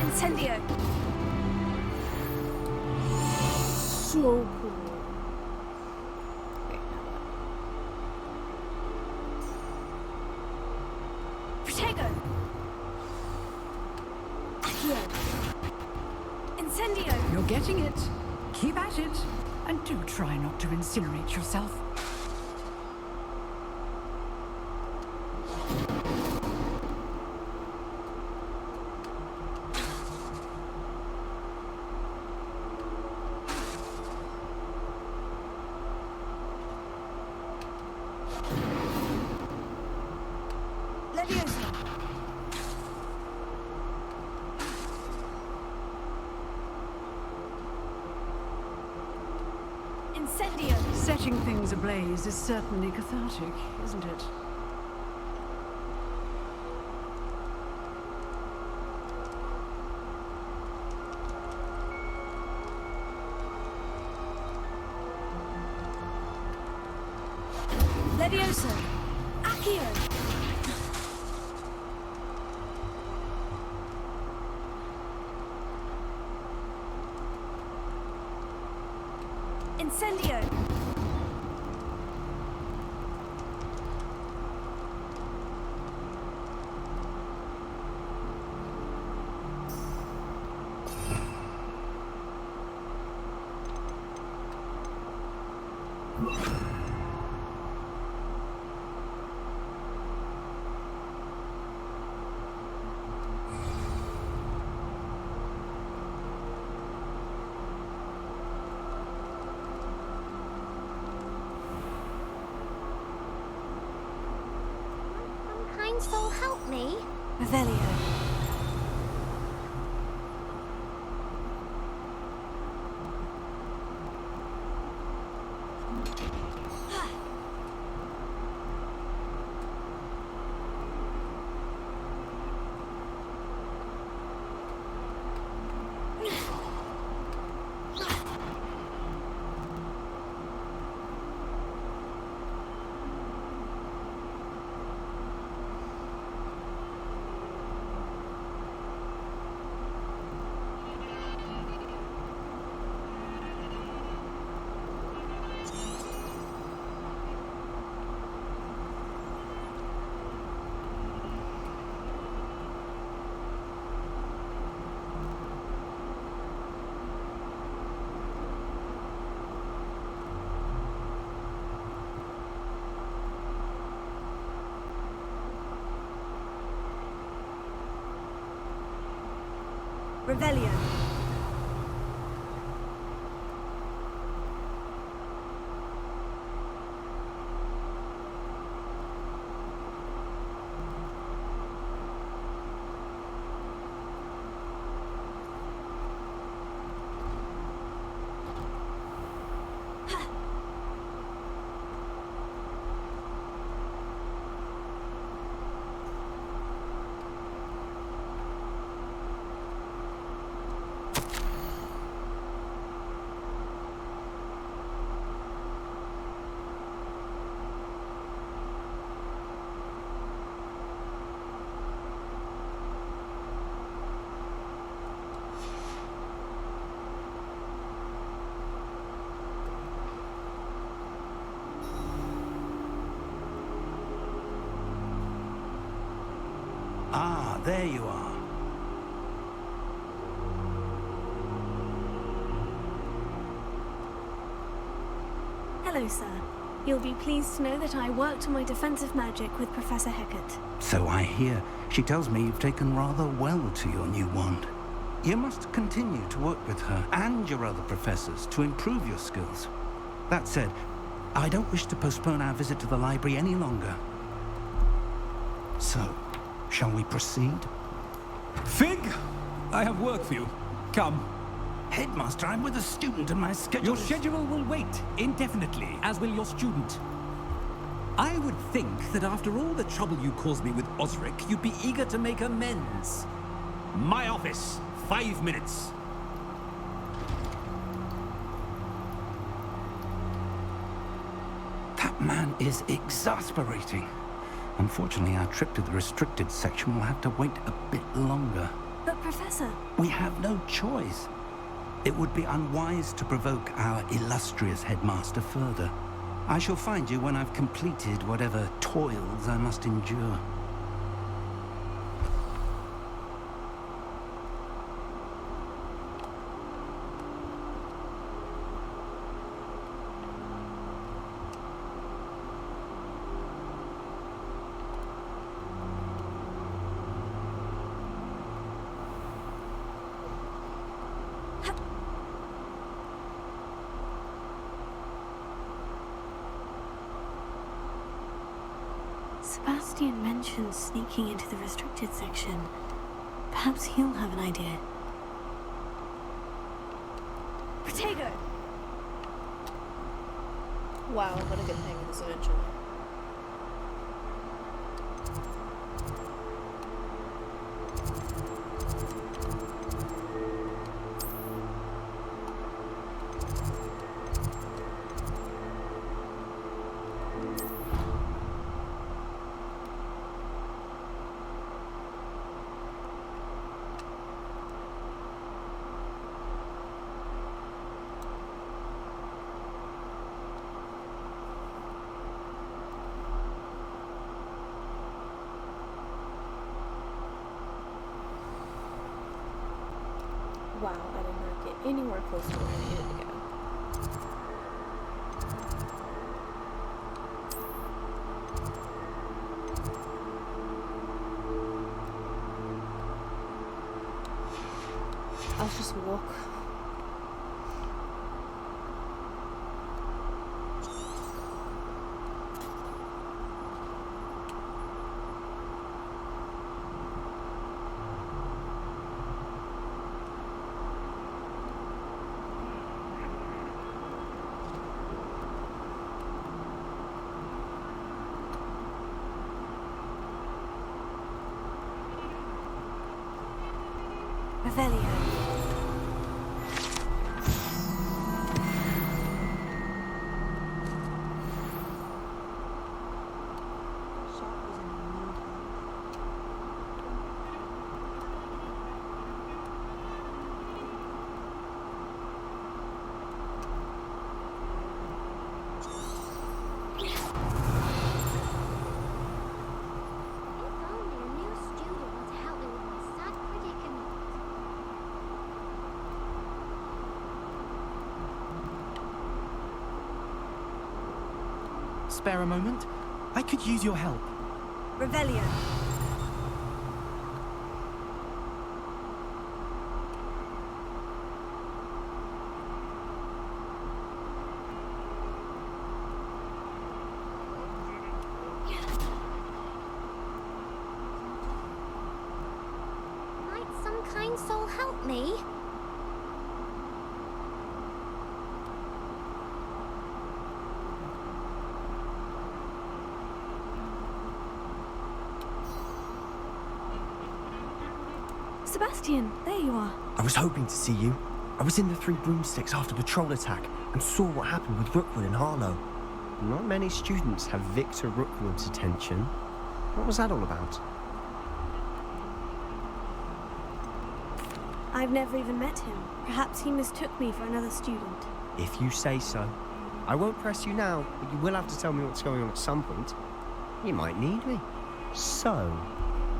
Incendio. So cool. Protego. Accio. Incendio. You're getting it. Keep at it. And do try not to incinerate yourself. Levioso. Incendio. Setting things ablaze is certainly cathartic, isn't it? Levioso. Accio. Incendio. kind soul help me? Revelio. Revelio. Ah, there you are. Hello, sir. You'll be pleased to know that I worked on my defensive magic with Professor Hecat. So I hear. She tells me you've taken rather well to your new wand. You must continue to work with her and your other professors to improve your skills. That said, I don't wish to postpone our visit to the library any longer. So, shall we proceed? Fig, I have work for you. Come. Headmaster, I'm with a student and my schedule Your schedule will wait indefinitely, as will your student. I would think that after all the trouble you caused me with Osric, you'd be eager to make amends. My office, 5 minutes. That man is exasperating. Unfortunately, our trip to the restricted section will have to wait a bit longer. But, Professor... We have no choice. It would be unwise to provoke our illustrious headmaster further. I shall find you when I've completed whatever toils I must endure. Sebastian mentioned sneaking into the restricted section. Perhaps he'll have an idea. Protego! Wow, I'm gonna get the hang of this eventually. Wow, I did not get anywhere close to where I needed to go. I'll just walk. Revelio. Spare a moment? I could use your help. Revelio. Might some kind soul help me? Sebastian, there you are. I was hoping to see you. I was in the Three Broomsticks after the troll attack and saw what happened with Rookwood and Harlow. Not many students have Victor Rookwood's attention. What was that all about? I've never even met him. Perhaps he mistook me for another student. If you say so. I won't press you now, but you will have to tell me what's going on at some point. You might need me. So,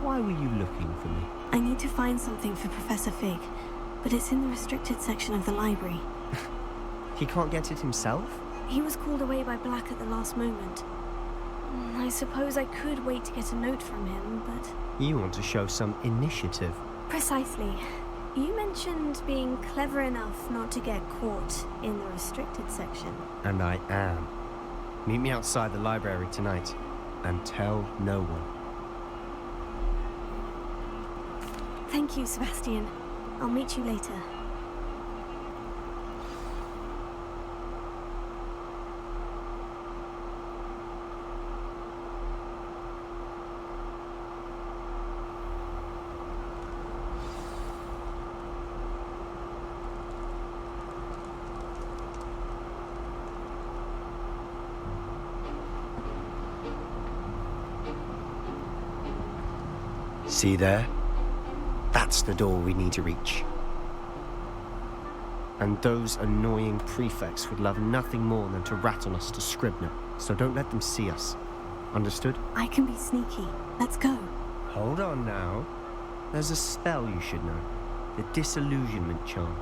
why were you looking for me? I need to find something for Professor Fig, but it's in the restricted section of the library. He can't get it himself? He was called away by Black at the last moment. I suppose I could wait to get a note from him, but... You want to show some initiative. Precisely. You mentioned being clever enough not to get caught in the restricted section. And I am. Meet me outside the library tonight, and tell no one. Thank you, Sebastian. I'll meet you later. See there? That's the door we need to reach. And those annoying prefects would love nothing more than to rat on us to Scribner, so don't let them see us. Understood? I can be sneaky. Let's go. Hold on now. There's a spell you should know. The Disillusionment Charm.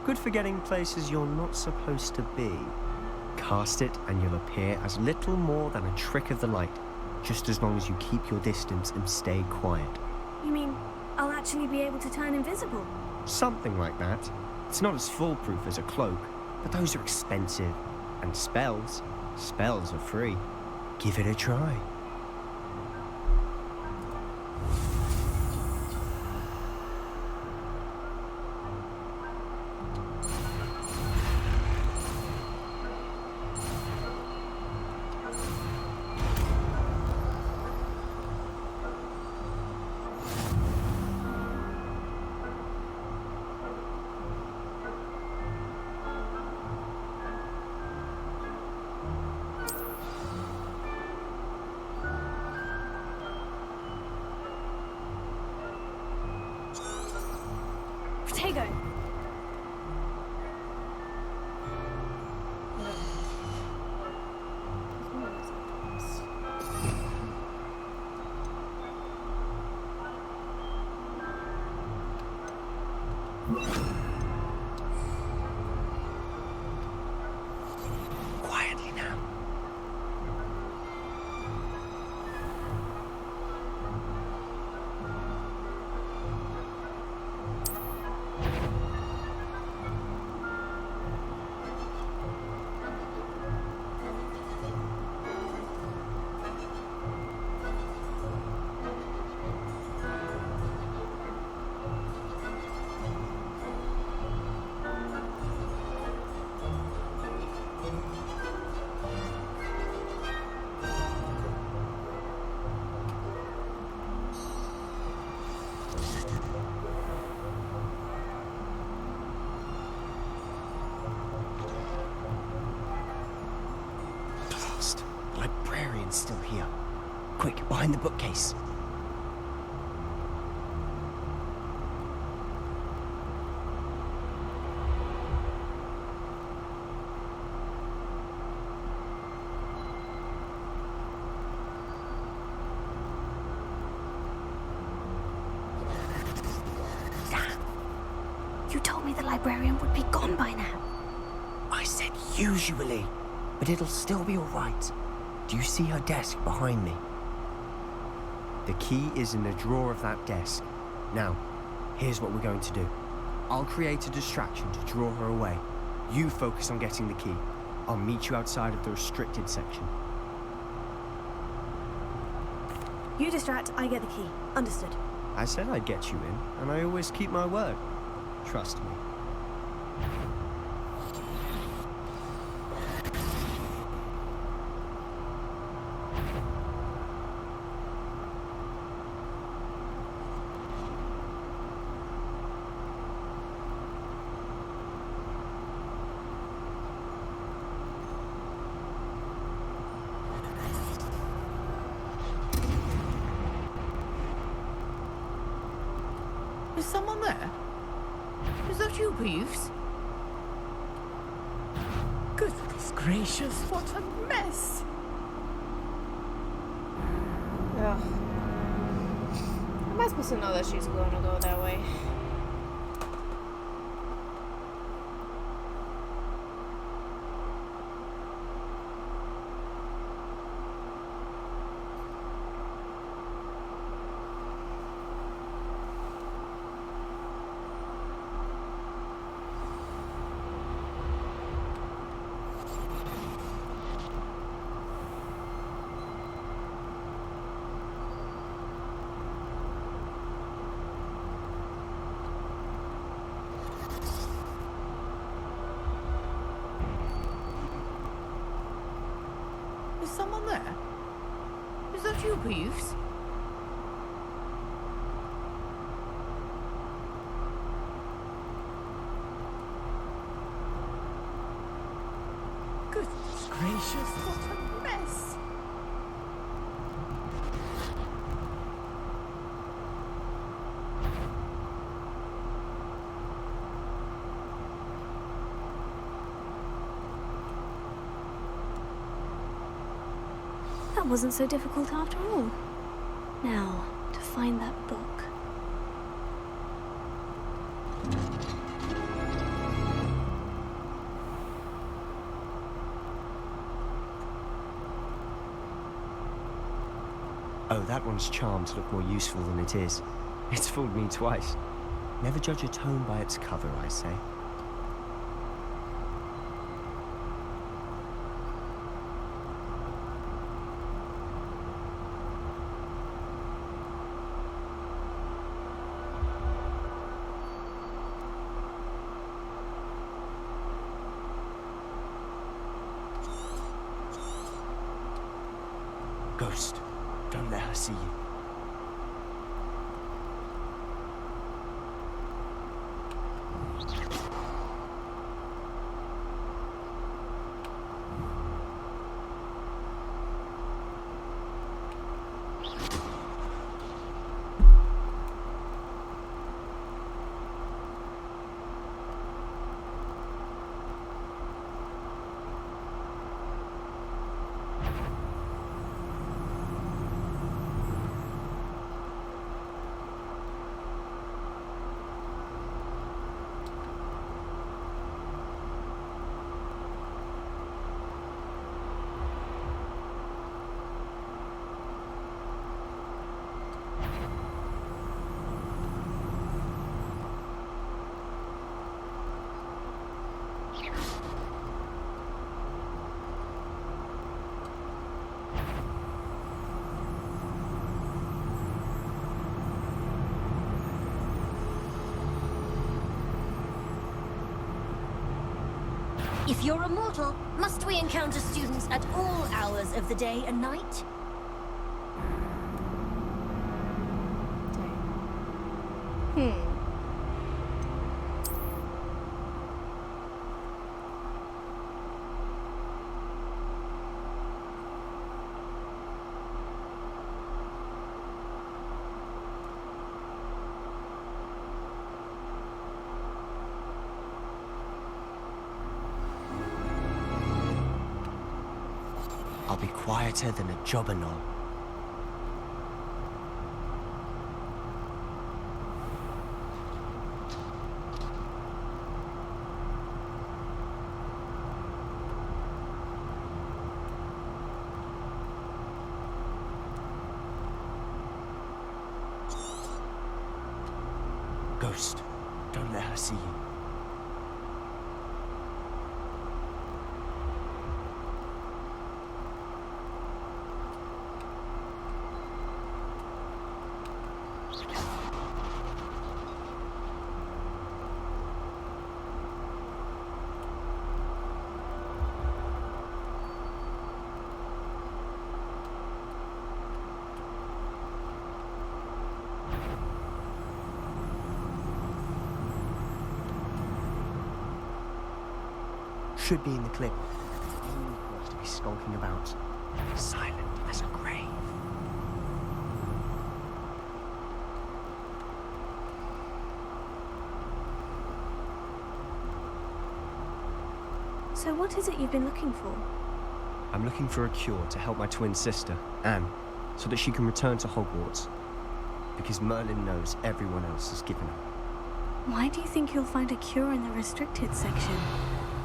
Good for getting places you're not supposed to be. Cast it and you'll appear as little more than a trick of the light, just as long as you keep your distance and stay quiet. You mean I'll actually be able to turn invisible? Something like that. It's not as foolproof as a cloak, but those are expensive. And spells are free. Give it a try. Protego! Quietly now. Quick, behind the bookcase. You told me the librarian would be gone by now. I said usually, but it'll still be all right. Do you see her desk behind me? The key is in the drawer of that desk. Now, here's what we're going to do. I'll create a distraction to draw her away. You focus on getting the key. I'll meet you outside of the restricted section. You distract, I get the key. Understood. I said I'd get you in, and I always keep my word. Trust me. Is someone there? Is that you, Peeves? Goodness gracious, what a mess! Ugh. Am I supposed to know that she's going to go that way? Is someone there? Is that you, Peeves? Goodness gracious, what a mess! That wasn't so difficult after all. Now, to find that book. Oh, that one's charmed to look more useful than it is. It's fooled me twice. Never judge a tome by its cover, I say. Ghost, don't let her see you. If you're a mortal, must we encounter students at all hours of the day and night? be quieter than a jobberknoll. Ghost, don't let her see you. Should be in the clip. Wants to be skulking about. Silent as a grave. So what is it you've been looking for? I'm looking for a cure to help my twin sister, Anne, so that she can return to Hogwarts. Because Merlin knows everyone else has given up. Why do you think you'll find a cure in the restricted section?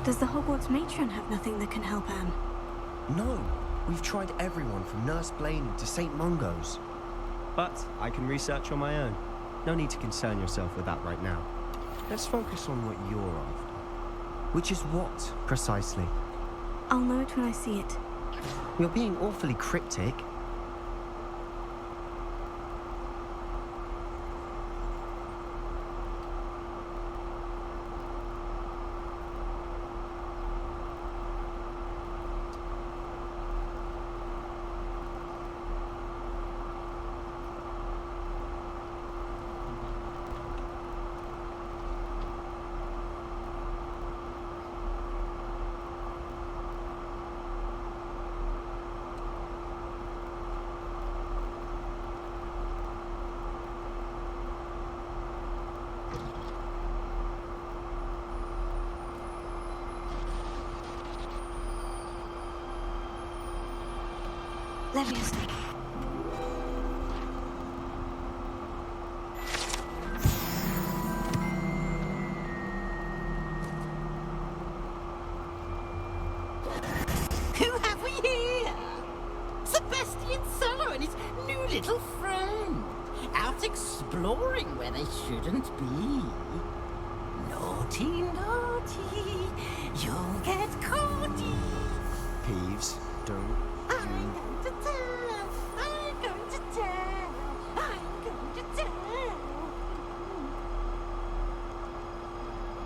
Does the Hogwarts matron have nothing that can help Anne? No, we've tried everyone from Nurse Blaney to St. Mungo's. But I can research on my own. No need to concern yourself with that right now. Let's focus on what you're after. Which is what, precisely? I'll know it when I see it. You're being awfully cryptic. Levius. Who have we here? Sebastian Sallow and his new little friend. Out exploring where they shouldn't be. Naughty, naughty. You'll get caughty. Peeves, don't I'm going to tell. I'm going to tell. I'm going to tell.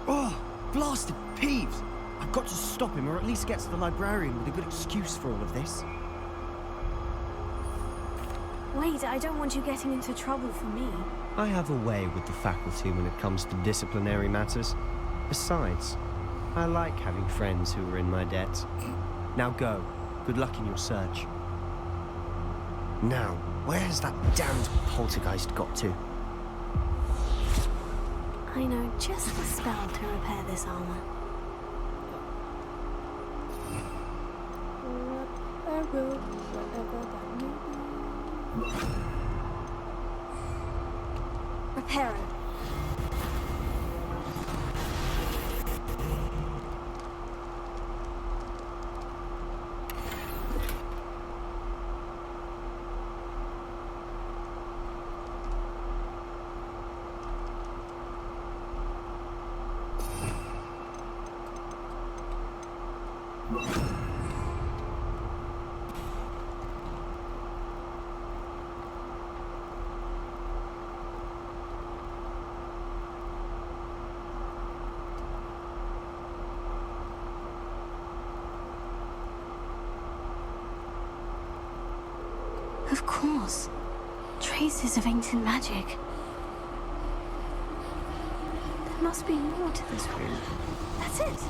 Oh, blasted Peeves! I've got to stop him, or at least get to the librarian with a good excuse for all of this. Wait, I don't want you getting into trouble for me. I have a way with the faculty when it comes to disciplinary matters. Besides, I like having friends who are in my debt. Now go. Good luck in your search. Now, where's that damned poltergeist got to? I know just the spell to repair this armor. Repair it. Of course. Traces of ancient magic. There must be more to this room. That's it.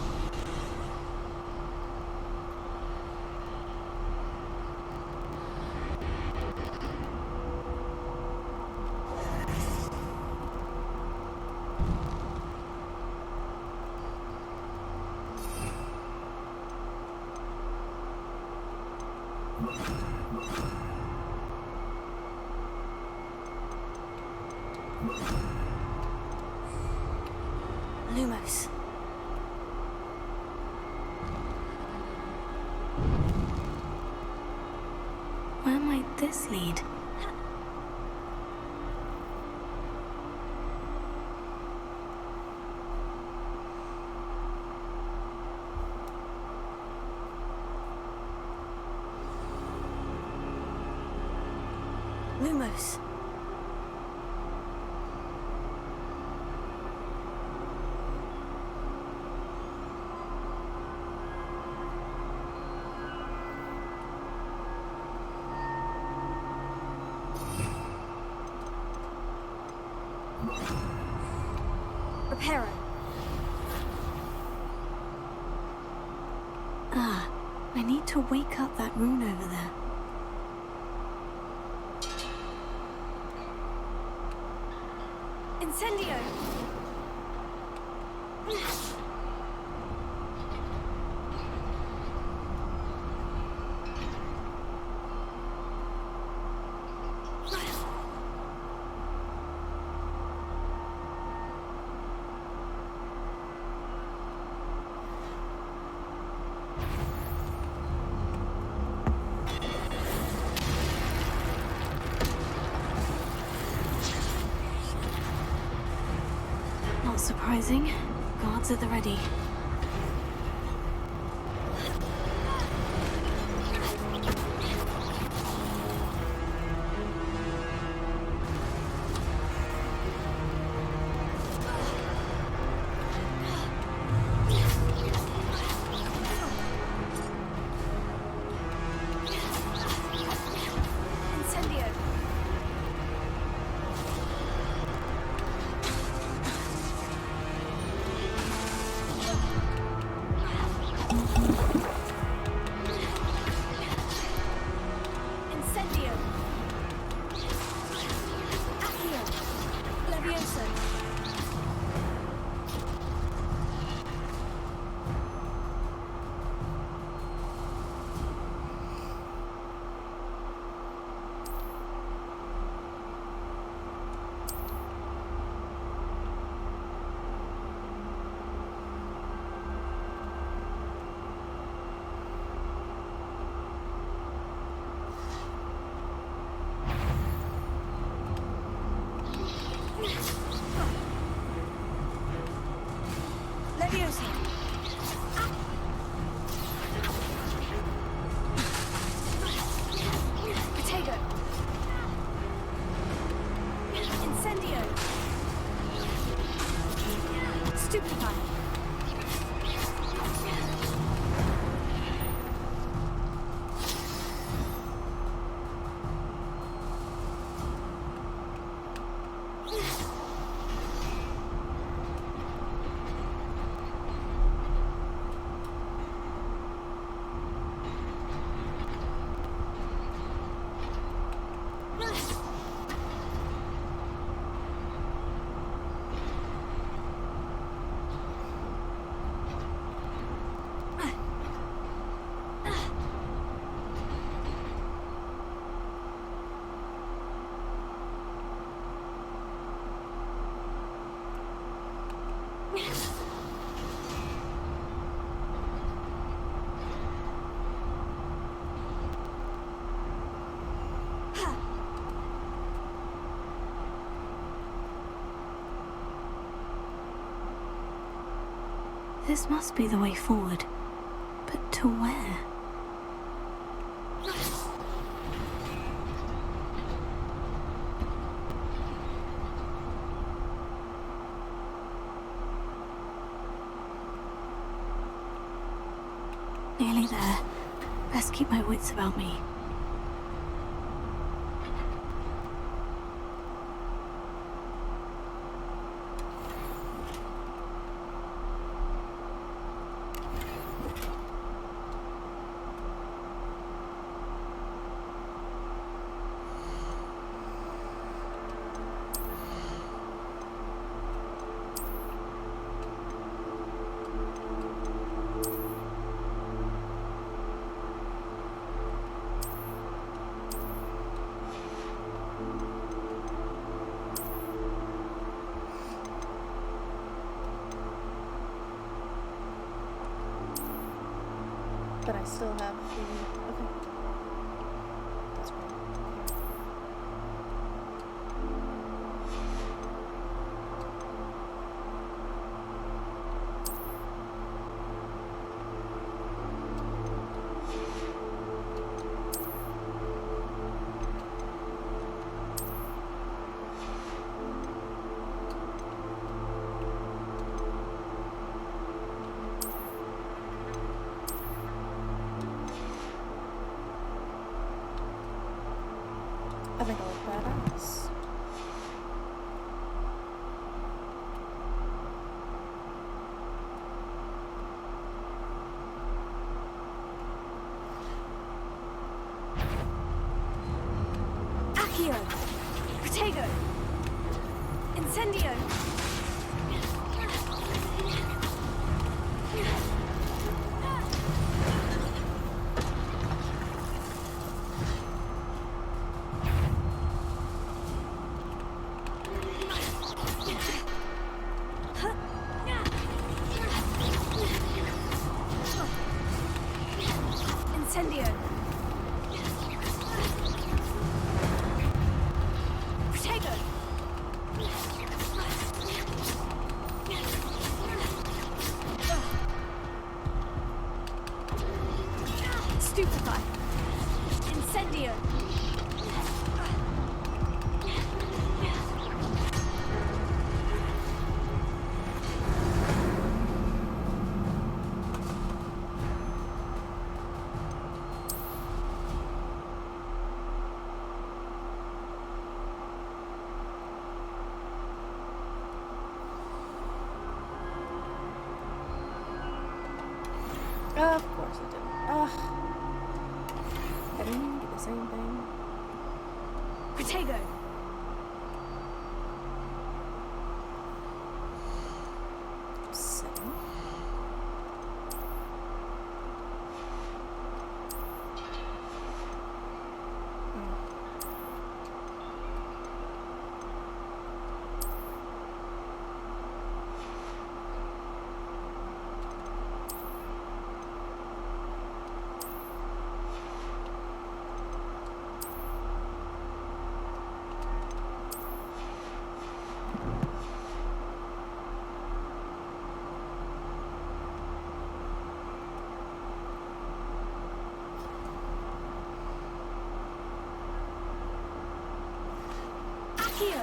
Lumos. Where might this lead? Lumos. Reparo. Ah, I need to wake up that rune over there. Incendio! Not surprising. Guards at the ready. Incendio! Incendio! Accio! Levioso! Levioso! Potato! Incendio! Stupefy! This must be the way forward. But to where? Nearly there. Best keep my wits about me. I still have the... Okay. That's great. I think I look badass. Accio! Protego! Incendio! Incendio! Protego! Stupefy! Incendio! Of course it didn't. Ugh. I didn't even get the same thing. Protego! Seven. Accio!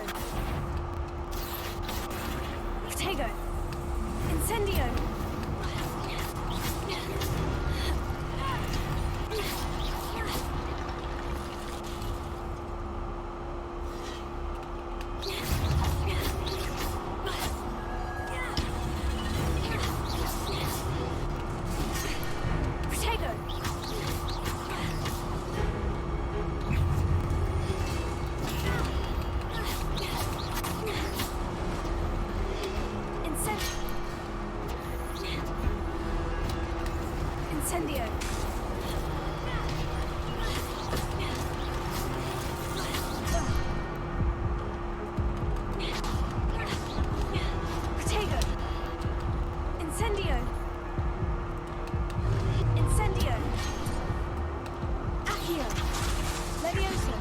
Protego! Incendio! Protego! Incendio! Protego! Incendio! Incendio! Accio! Levioso!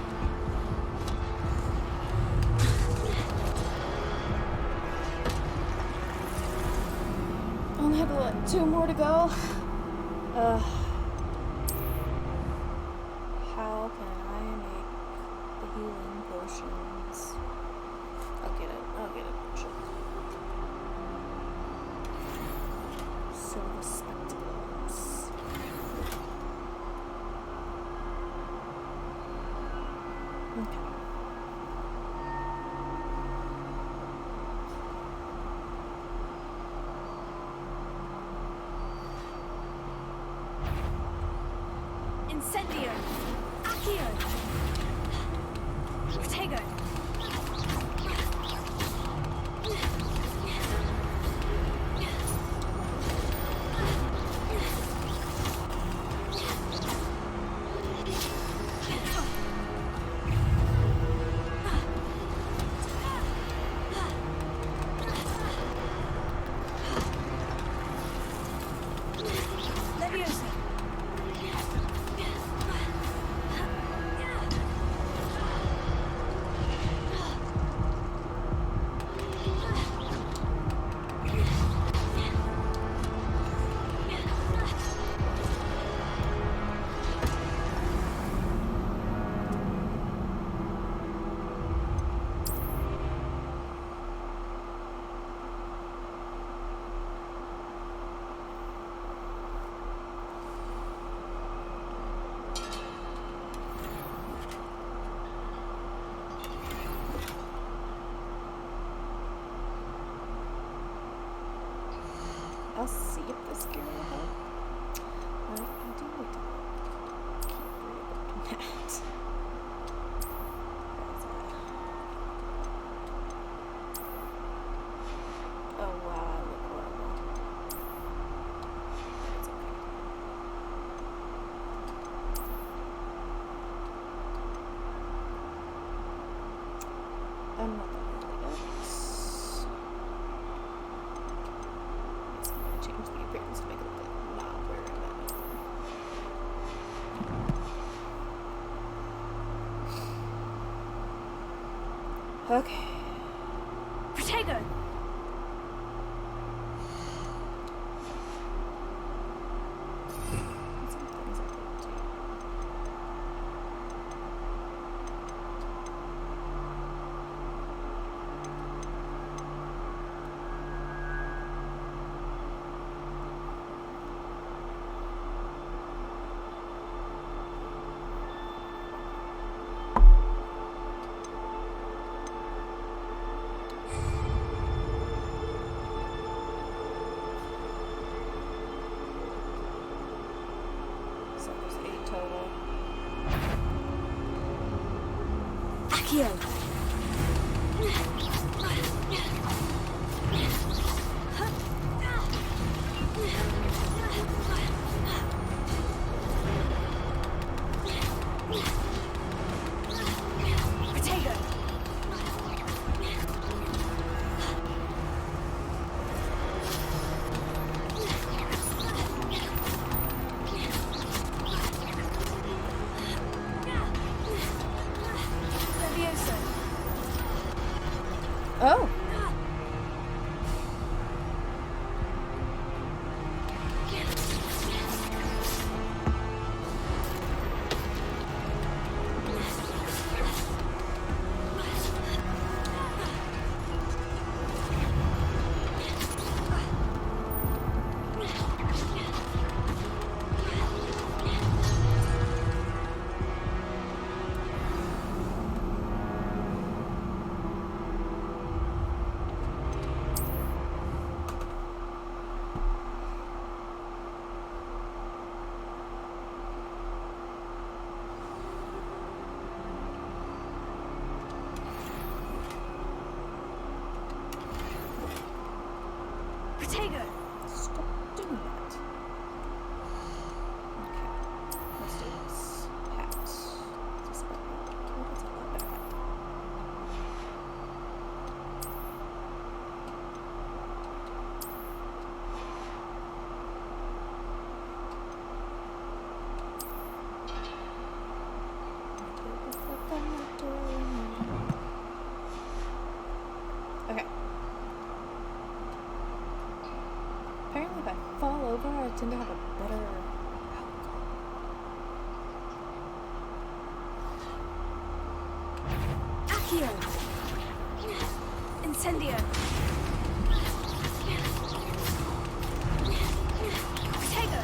Only have two more to go. How can I make the healing potions? I'll get it, potion. Silver spectacles. Okay. Incendio! Accio! Protego! Levioso! I'll see if this gear will help. I do need to keep re-equipping that. Oh wow, I look horrible. It's okay. I'm not that really good. I'm gonna change the appearance to make it look like I'm not wearing that anymore. Okay. Protego! So there's 8 total. Accio! Protego! Oh! Protego! Stop doing that. Okay. Let's do this. Hat. Just about right. Oh, that's a lot better hat. Okay. Apparently if I fall over, I tend to have a better Accio! Incendio! Protego!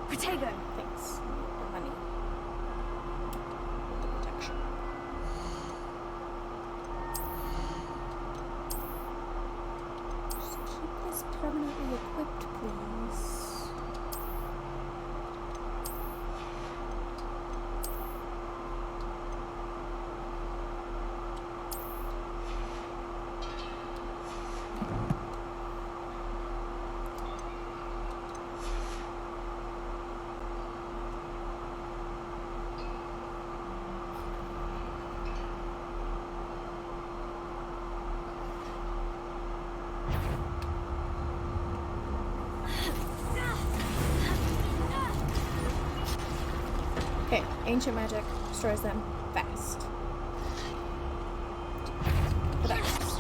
Protego! Thanks. More money. With the protection. Just keep this permanently equipped, please. ancient magic destroys them fast. Fast.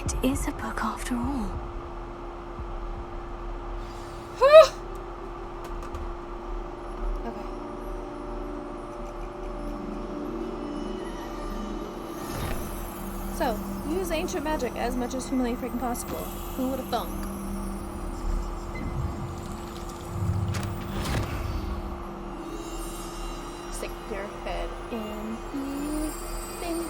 It is a book after all. Okay. So, use ancient magic as much as humanly freaking possible. Who would have thunk? Stick your head in the thing.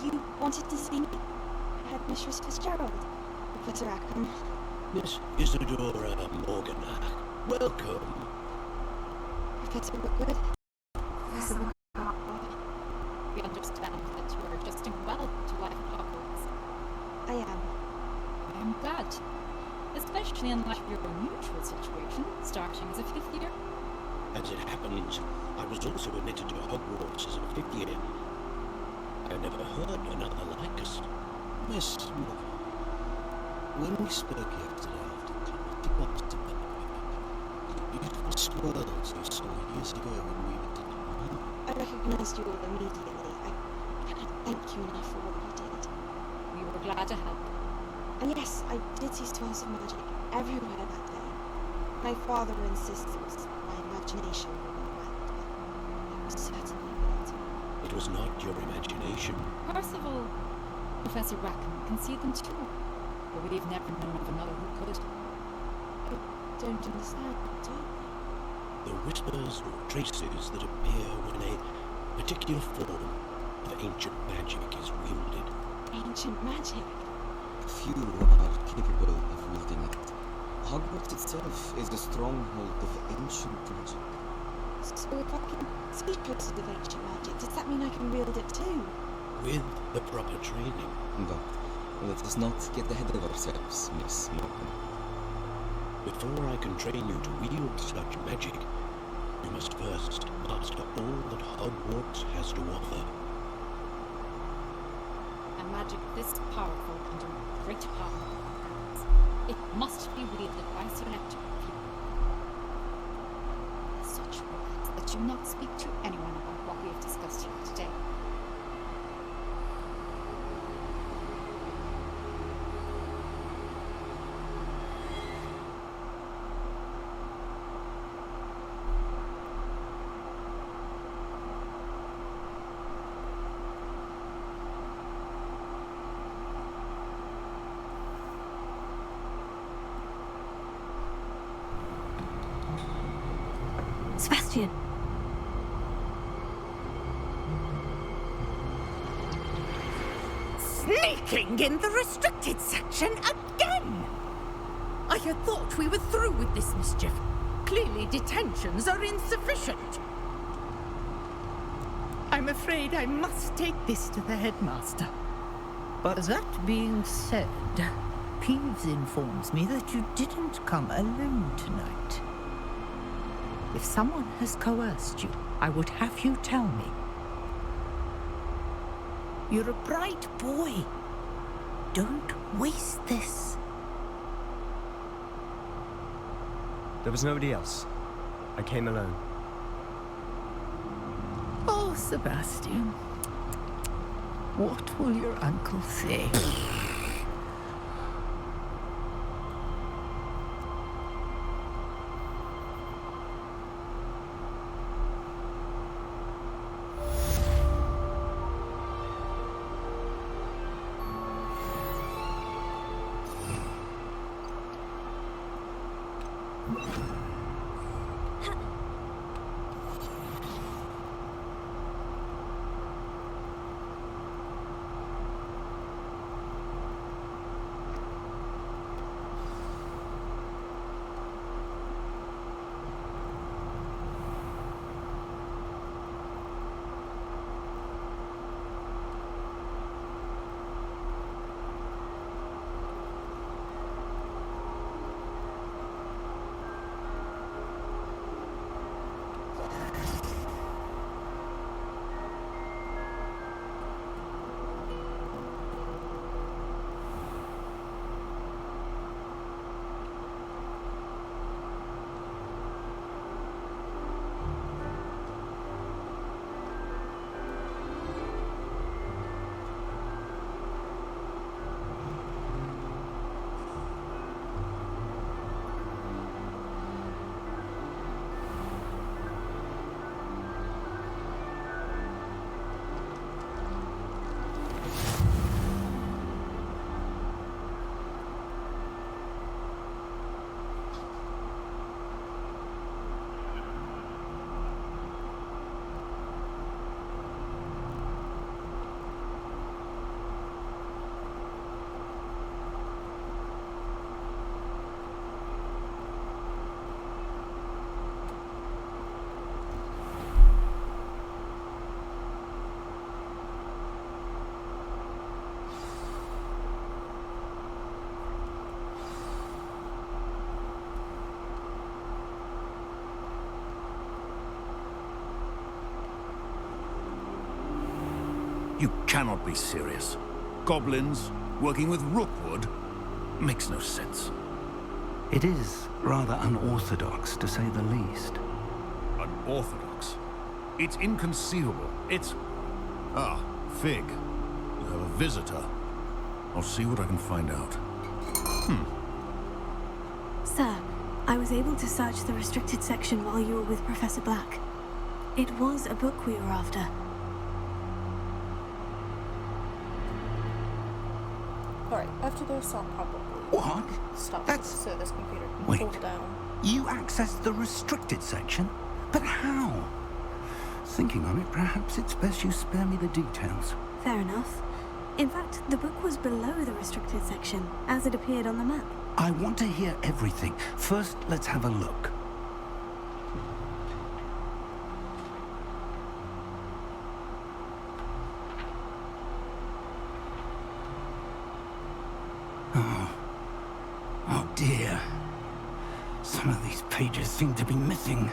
You wanted to see me? Headmistress Fitzgerald. Professor Rackham. Miss Isadora Morganach. Welcome. Professor Rookwood. Professor Rookwood. We understand that you are adjusting well to life at Hogwarts. I am. I am glad. Especially in light of your unusual situation, starting as a 5th year. As it happens, I was also admitted to Hogwarts as a 5th year. I never heard another like us. Miss Morgan, when we spoke yesterday after class, it was about the beautiful swirls you saw years ago when we were together. I recognized you all immediately. I cannot thank you enough for what you did. We were glad to help. And yes, I did see swirls of magic everywhere that day. My father insists it was my imagination running wild, but it was certainly not. It was not your imagination. Percival, Professor Rackham can see them too, but we've never known of another who could. I don't understand, do you? The whispers or traces that appear when a particular form of ancient magic is wielded. Ancient magic? Few are capable of wielding it. Hogwarts itself is the stronghold of ancient magic. So if I can see traces of ancient magic, does that mean I can wield it too? With the proper training. But let us not get ahead of ourselves, Miss Morgan. Before I can train you to wield such magic, you must first master all that Hogwarts has to offer. A magic this powerful and in great power in our hands. It must be wielded by select few. Such words that you not speak to anyone about what we have discussed here today. Sebastian! Sneaking in the restricted section again! I had thought we were through with this mischief. Clearly detentions are insufficient. I'm afraid I must take this to the headmaster. But that being said, Peeves informs me that you didn't come alone tonight. If someone has coerced you, I would have you tell me. You're a bright boy. Don't waste this. There was nobody else. I came alone. Oh, Sebastian. What will your uncle say? You cannot be serious. Goblins working with Rookwood makes no sense. It is rather unorthodox, to say the least. Unorthodox? It's inconceivable. It's... Ah, Fig. You have a visitor. I'll see what I can find out. Sir, I was able to search the restricted section while you were with Professor Black. It was a book we were after. Alright, after this I'll probably stop so this computer can Wait. cool down. You accessed the restricted section? But how? Thinking on it, perhaps it's best you spare me the details. Fair enough. In fact, the book was below the restricted section, as it appeared on the map. I want to hear everything. First, let's have a look. Oh dear. Some of these pages seem to be missing.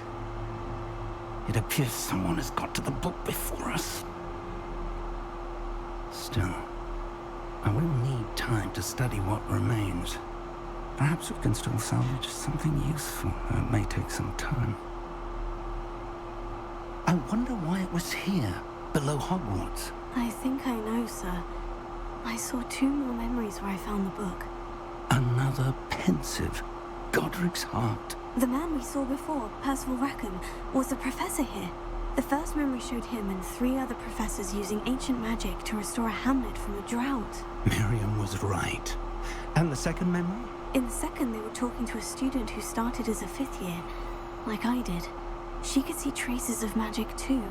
It appears someone has got to the book before us. Still, I will need time to study what remains. Perhaps we can still salvage something useful, though it may take some time. I wonder why it was here, below Hogwarts. I think I know, sir. I saw 2 more memories where I found the book. Another pensive Godric's heart. The man we saw before, Percival Rackham, was a professor here. The first memory showed him and 3 other professors using ancient magic to restore a hamlet from a drought. Miriam was right. And the second memory? In the second, they were talking to a student who started as a 5th year, like I did. She could see traces of magic too.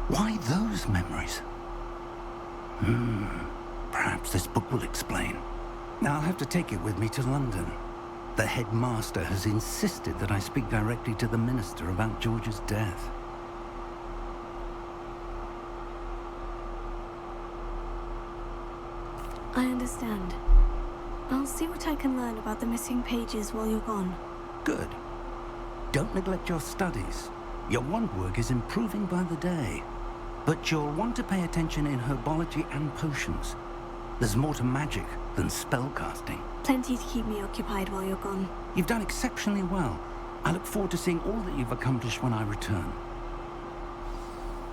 Why those memories? Perhaps this book will explain. I'll have to take it with me to London. The headmaster has insisted that I speak directly to the minister about George's death. I understand. I'll see what I can learn about the missing pages while you're gone. Good. Don't neglect your studies. Your wand work is improving by the day. But you'll want to pay attention in herbology and potions. There's more to magic than spellcasting. Plenty to keep me occupied while you're gone. You've done exceptionally well. I look forward to seeing all that you've accomplished when I return.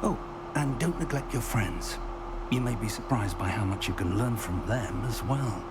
Oh, and don't neglect your friends. You may be surprised by how much you can learn from them as well.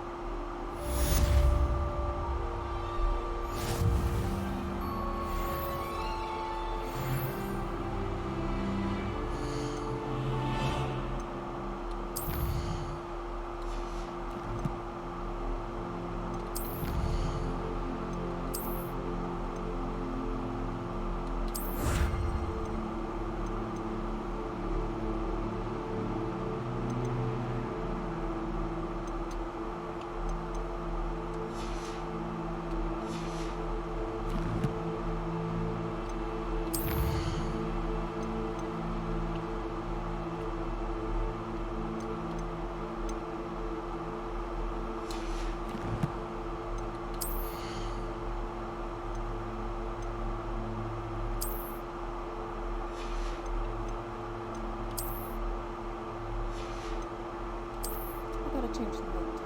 Change the note.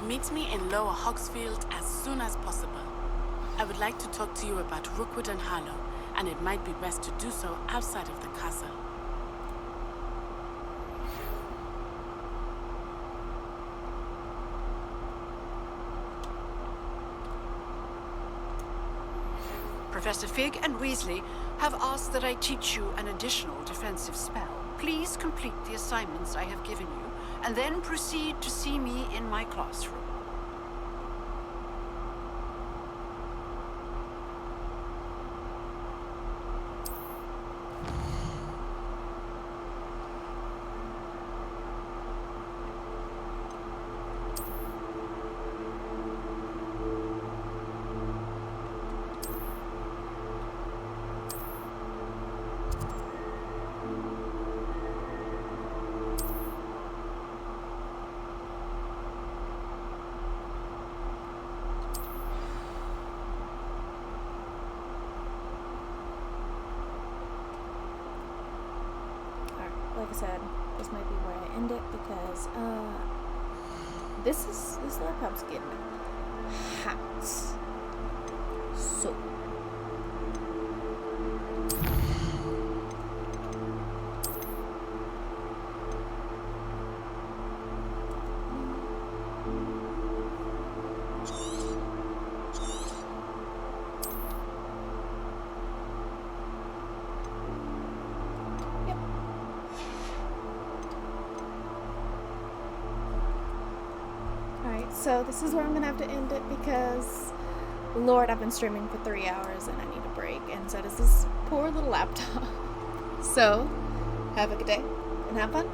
Meet me in Lower Hogsfield as soon as possible. I would like to talk to you about Rookwood and Harlow, and it might be best to do so outside of the castle. Professor Fig and Weasley have asked that I teach you an additional defensive spell. Please complete the assignments I have given you, and then proceed to see me in my classroom. Like I said, this might be where I end it because this laptop's getting hot. So so this is where I'm gonna have to end it because, Lord, I've been streaming for 3 hours and I need a break, and so does this poor little laptop. So, have a good day and have fun.